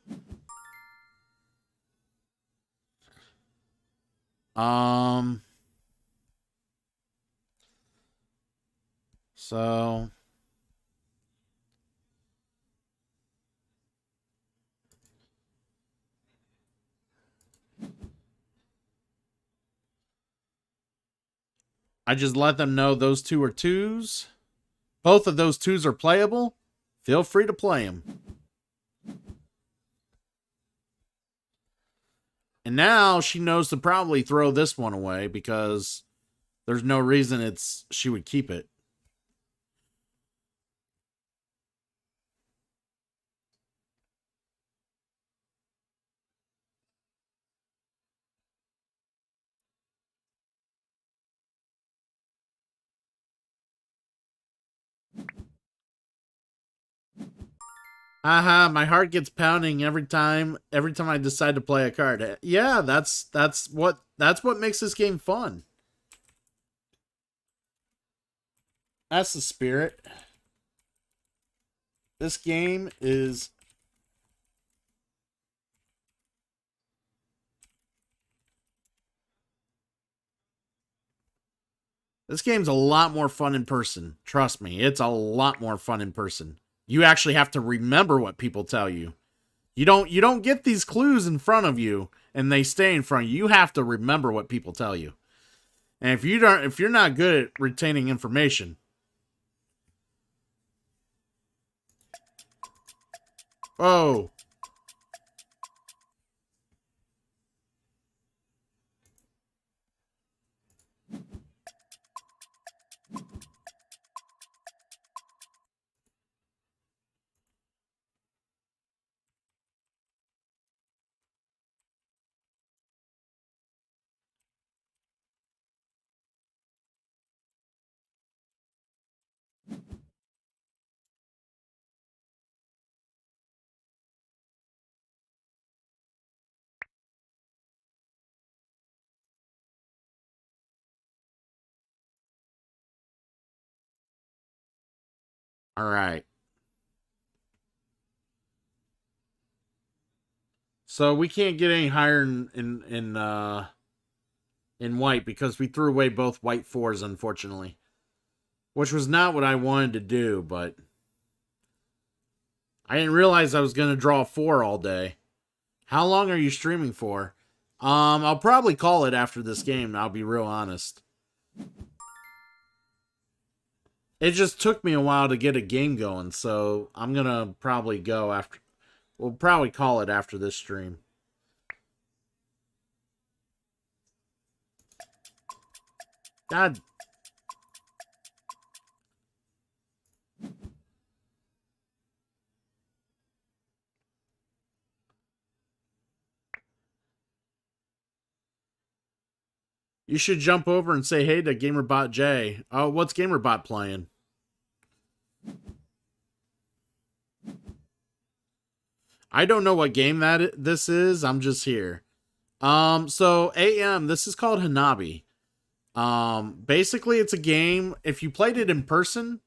Um so I just let them know those two are twos. Both of those twos are playable. Feel free to play them. And now she knows to probably throw this one away because there's no reason she would keep it. Haha, my heart gets pounding every time I decide to play a card. Yeah, that's what makes this game fun. That's the spirit. This game is this game's a lot more fun in person. Trust me, it's a lot more fun in person. You actually have to remember what people tell you. You don't get these clues in front of you and they stay in front of you. You have to remember what people tell you. And if you're not good at retaining information, oh, All right. So we can't get any higher in white because we threw away both white fours, unfortunately. Which was not what I wanted to do, but I didn't realize I was going to draw 4 all day. How long are you streaming for? I'll probably call it after this game, I'll be real honest. It just took me a while to get a game going, so I'm going to probably go after... We'll probably call it after this stream. God. You should jump over and say hey to GamerBot J. Oh, what's GamerBot playing? I don't know what game this is. I'm just here. So AM, this is called Hanabi. Basically it's a game. If you played it in person,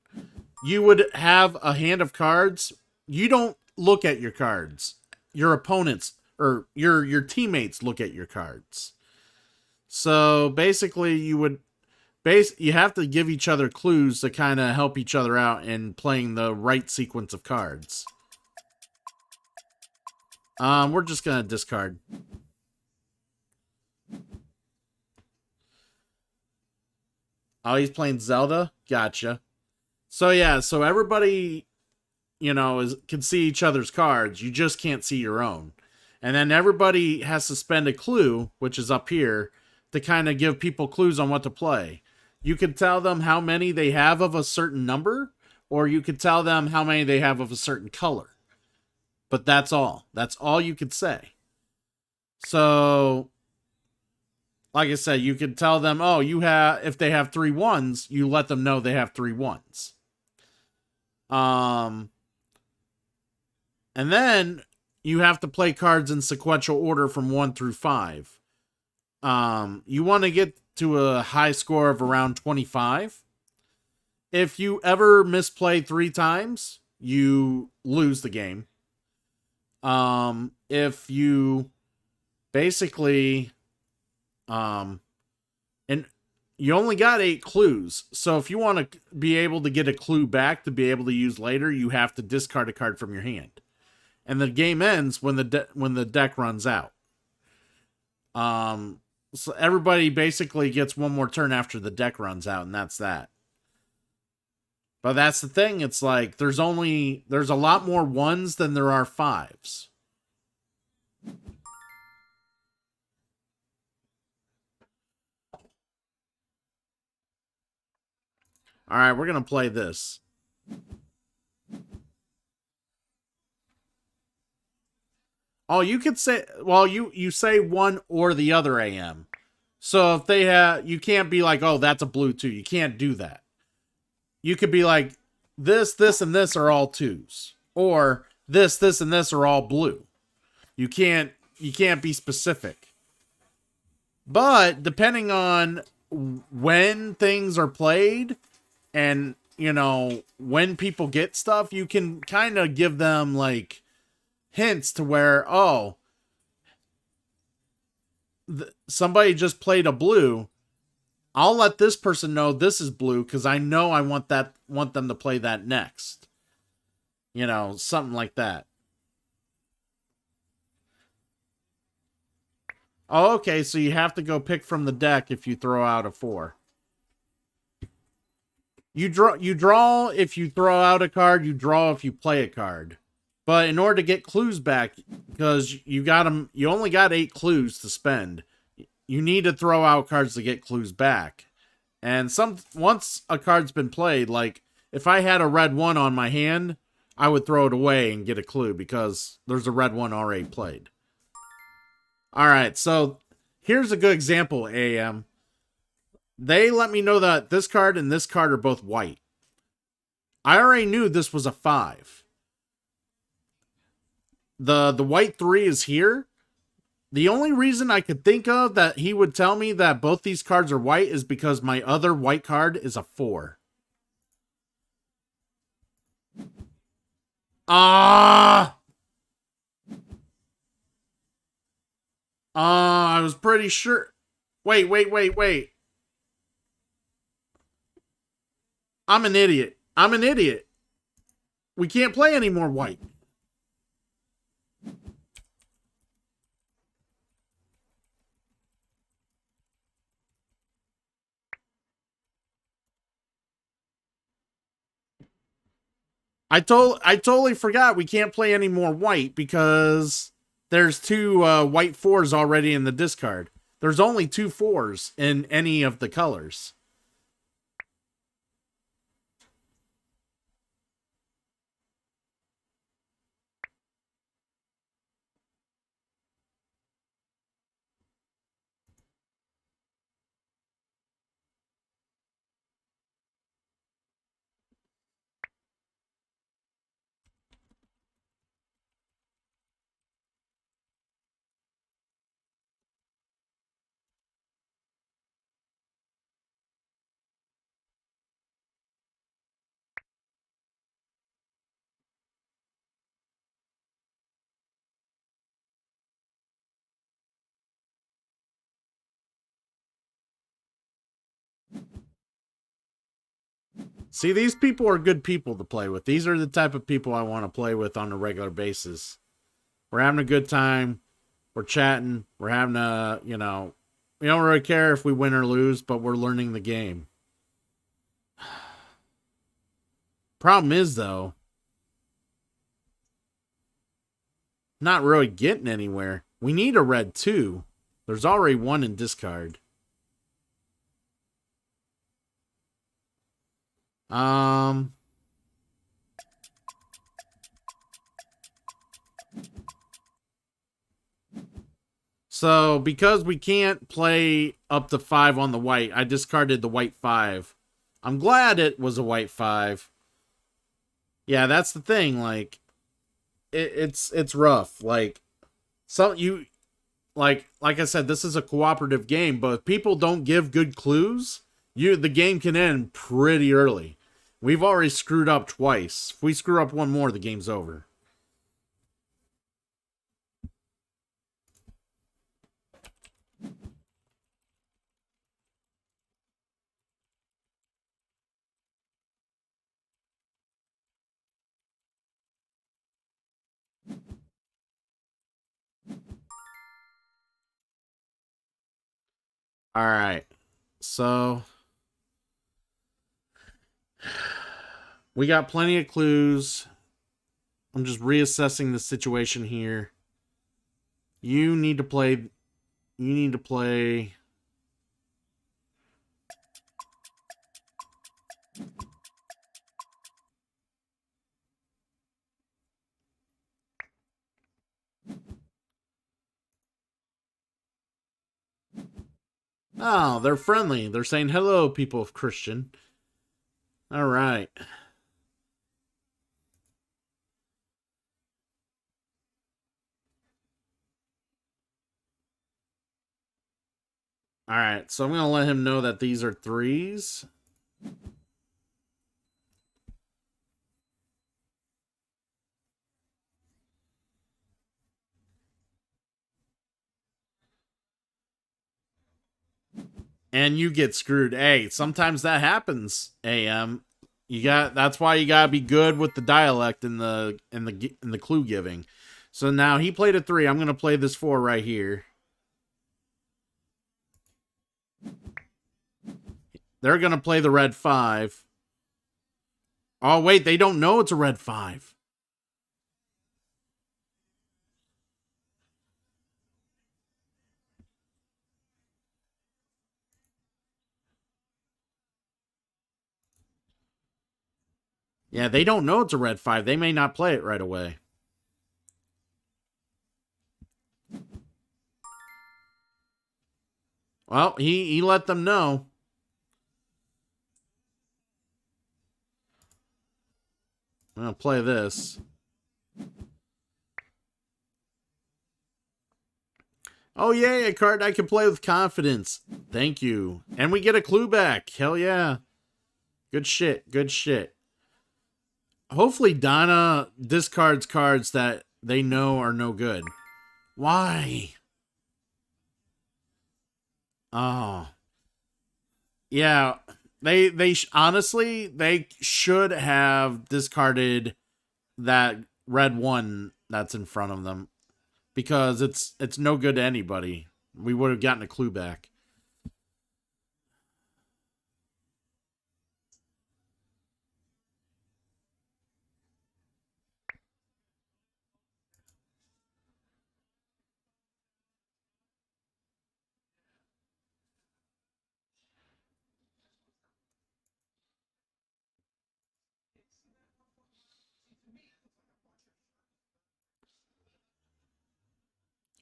you would have a hand of cards. You don't look at your cards. Your opponents or your teammates look at your cards. So basically you have to give each other clues to kind of help each other out in playing the right sequence of cards. We're just gonna discard. Oh, he's playing Zelda? Gotcha. So yeah, so everybody, can see each other's cards. You just can't see your own. And then everybody has to spend a clue, which is up here, to kind of give people clues on what to play. You could tell them how many they have of a certain number, or you could tell them how many they have of a certain color. But that's all. That's all you could say. So, like I said, you could tell them, oh, if they have 3 1s, you let them know they have 3 1s. And then you have to play cards in sequential order from 1 through 5. You want to get to a high score of around 25. If you ever misplay 3 times, you lose the game. If you basically, and you only got 8 clues. So if you want to be able to get a clue back to be able to use later, you have to discard a card from your hand. And the game ends when the deck runs out. So everybody basically gets one more turn after the deck runs out, and that's that. But that's the thing. It's like there's a lot more 1s than there are 5s. All right, we're going to play this. Oh, you could say, well, you say one or the other AM. So if they have, you can't be like, oh, that's a blue 2. You can't do that. You could be like, this, and this are all 2s. Or this, and this are all blue. You can't be specific. But depending on when things are played and, when people get stuff, you can kind of give them like hints to where, oh, somebody just played a blue. I'll let this person know this is blue because I know I want them to play that next. Something like that. Oh, okay, so you have to go pick from the deck if you throw out a 4. You draw if you throw out a card, you draw if you play a card. But in order to get clues back, because you only got 8 clues to spend, you need to throw out cards to get clues back. And once a card's been played, like if I had a red 1 on my hand, I would throw it away and get a clue because there's a red 1 already played. All right, so here's a good example, AM. They let me know that this card and this card are both white. I already knew this was a 5. The white 3 is here. The only reason I could think of that he would tell me that both these cards are white is because my other white card is a 4. Ah! I was pretty sure. Wait. I'm an idiot. We can't play any more white. I totally forgot we can't play any more white because there's two white fours already in the discard. There's only 2 fours in any of the colors. See, these people are good people to play with. These are the type of people I want to play with on a regular basis. We're having a good time. We're chatting. We're having a, we don't really care if we win or lose, but we're learning the game. Problem is, though, not really getting anywhere. We need a red 2. There's already 1 in discard. So because we can't play up to 5 on the white, I discarded the white 5. I'm glad it was a white 5. Yeah, that's the thing. Like, it's rough. Like, like I said, this is a cooperative game, but if people don't give good clues, the game can end pretty early. We've already screwed up twice. If we screw up one more, the game's over. All right. So we got plenty of clues. I'm just reassessing the situation here. You need to play. Oh, they're friendly. They're saying hello, people of Christian. All right. All right. So I'm going to let him know that these are 3s. And you get screwed. Hey, sometimes that happens. AM. That's why you gotta be good with the dialect and the clue giving. So now he played a 3. I'm gonna play this 4 right here. They're gonna play the red 5. Oh wait, they don't know it's a red 5. Yeah, they don't know it's a red 5. They may not play it right away. Well, he let them know. I'm gonna play this. Oh yay, a card I can play with confidence. Thank you. And we get a clue back. Hell yeah. Good shit. hopefully Donna discards cards that they know are no good. Why? Oh. Yeah, honestly, they should have discarded that red one that's in front of them because it's no good to anybody. We would have gotten a clue back.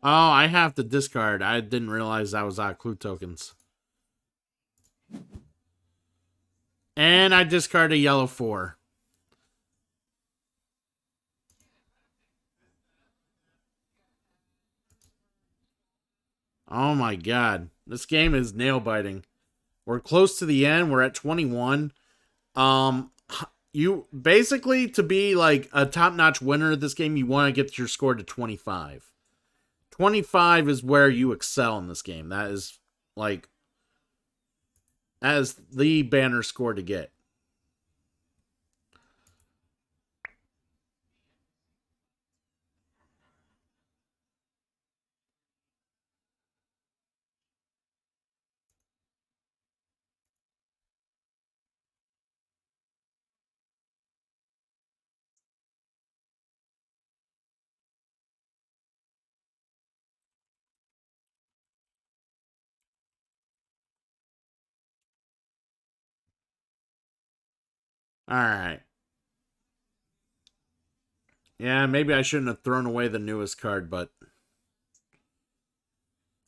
Oh, I have to discard. I didn't realize I was out of clue tokens. And I discard a yellow 4. Oh my god. This game is nail biting. We're close to the end. We're at 21. Um you basically, to be like a top-notch winner of this game, you want to get your score to 25. 25 is where you excel in this game. That is like as the banner score to get. All right. Yeah, maybe I shouldn't have thrown away the newest card, but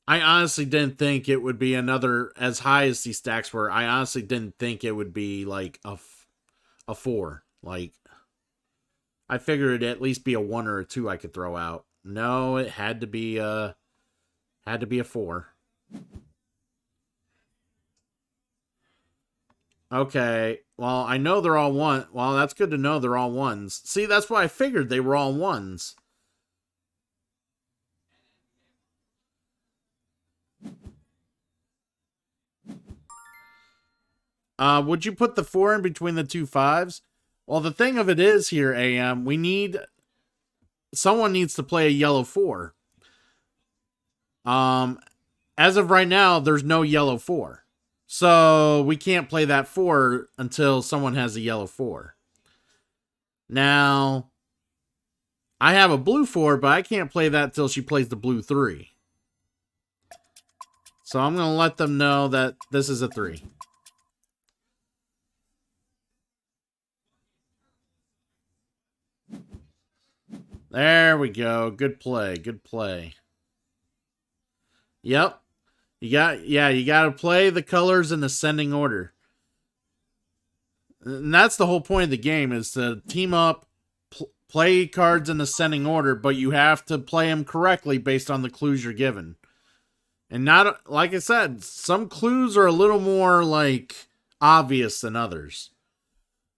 I honestly didn't think it would be another, as high as these stacks were. I honestly didn't think it would be like a 4. Like, I figured it'd at least be a 1 or a 2 I could throw out. No, it had to be a 4. Okay. Well, I know they're all one. Well, that's good to know they're all ones. See, that's why I figured they were all ones. Would you put the 4 in between the two fives? Well, the thing of it is here, AM, someone needs to play a yellow 4. Um, as of right now, there's no yellow 4. So we can't play that 4 until someone has a yellow 4. Now, I have a blue 4, but I can't play that till she plays the blue 3. So I'm going to let them know that this is a 3. There we go. Good play. Good play. Yep. You got to play the colors in ascending order. And that's the whole point of the game, is to team up, play cards in ascending order, but you have to play them correctly based on the clues you're given. And not, like I said, some clues are a little more like obvious than others.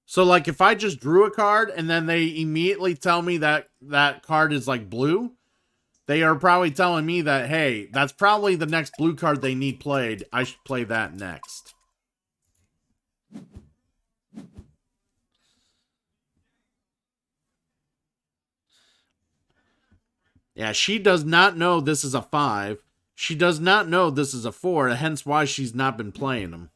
So like if I just drew a card and then they immediately tell me that that card is like blue, they are probably telling me that, hey, that's probably the next blue card they need played. I should play that next. Yeah, she does not know this is a 5. She does not know this is a 4, hence why she's not been playing them.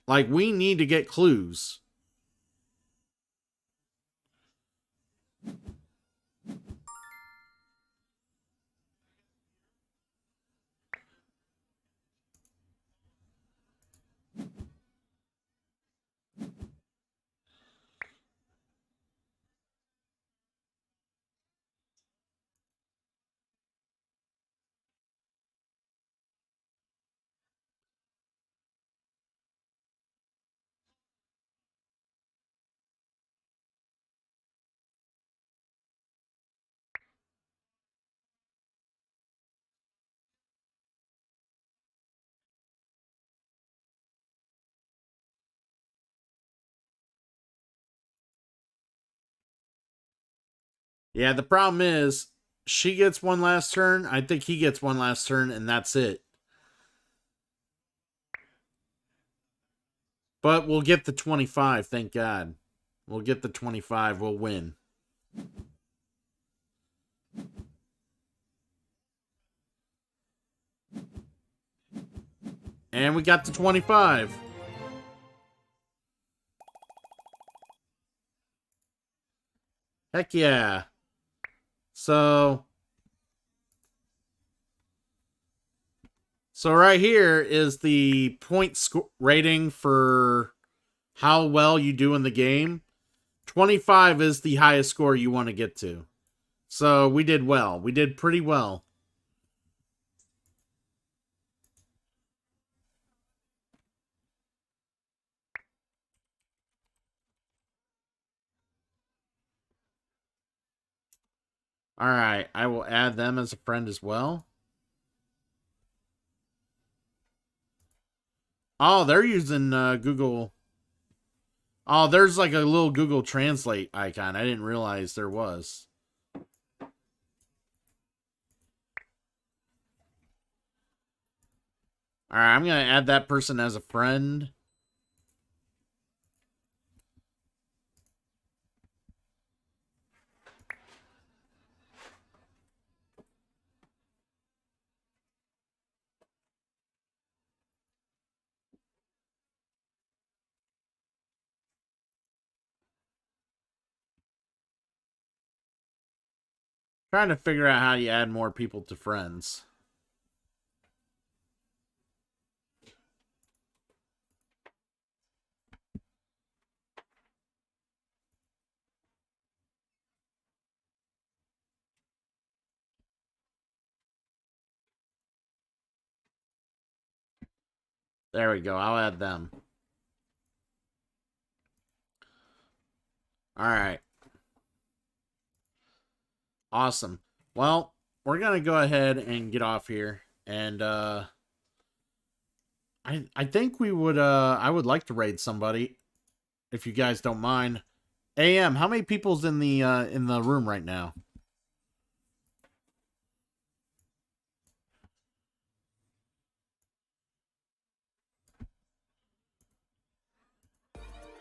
Like, we need to get clues. Yeah, the problem is she gets one last turn. I think he gets one last turn, and that's it. But we'll get the 25, thank God. We'll get the 25. We'll win. And we got the 25. Heck yeah. So right here is the point rating for how well you do in the game. 25 is the highest score you want to get to. So we did well. We did pretty well. All right, I will add them as a friend as well. Oh, they're using Google. Oh, there's like a little Google Translate icon. I didn't realize there was. All right, I'm going to add that person as a friend. Trying to figure out how you add more people to friends. There we go. I'll add them. All right. Awesome. Well, we're going to go ahead and get off here. And I think we would I would like to raid somebody if you guys don't mind. AM, how many people's in the room right now?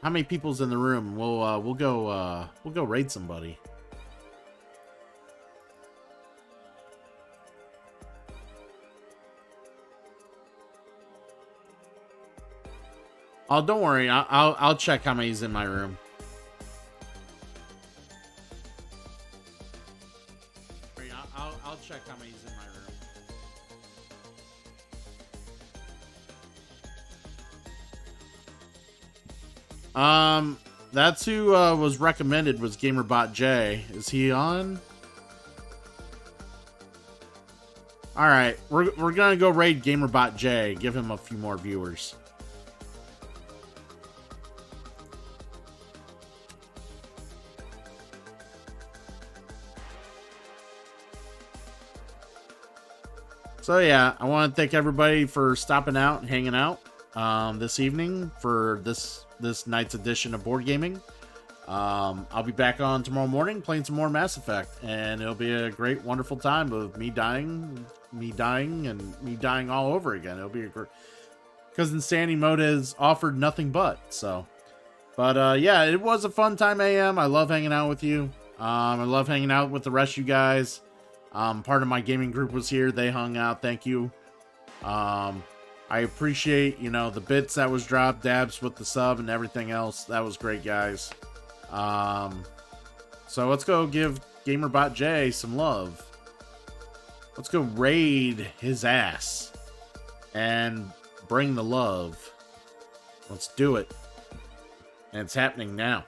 How many people's in the room? We'll go raid somebody. Oh, don't worry. I'll check how many's in my room. I'll check how many's in my room. That's who was recommended was GamerBot J. Is he on? All right, we're gonna go raid GamerBot J. Give him a few more viewers. So yeah, I want to thank everybody for stopping out and hanging out this evening for this night's edition of Board Gaming. I'll be back on tomorrow morning playing some more Mass Effect, and it'll be a great, wonderful time of me dying, and me dying all over again. It'll be a great, because Insanity Mode has offered nothing but. So, but yeah, it was a fun time, AM. I love hanging out with you. I love hanging out with the rest of you guys. Part of my gaming group was here. They hung out. Thank you. I appreciate, the bits that was dropped, dabs with the sub and everything else. That was great, guys. So let's go give GamerBot J some love. Let's go raid his ass and bring the love. Let's do it. And it's happening now.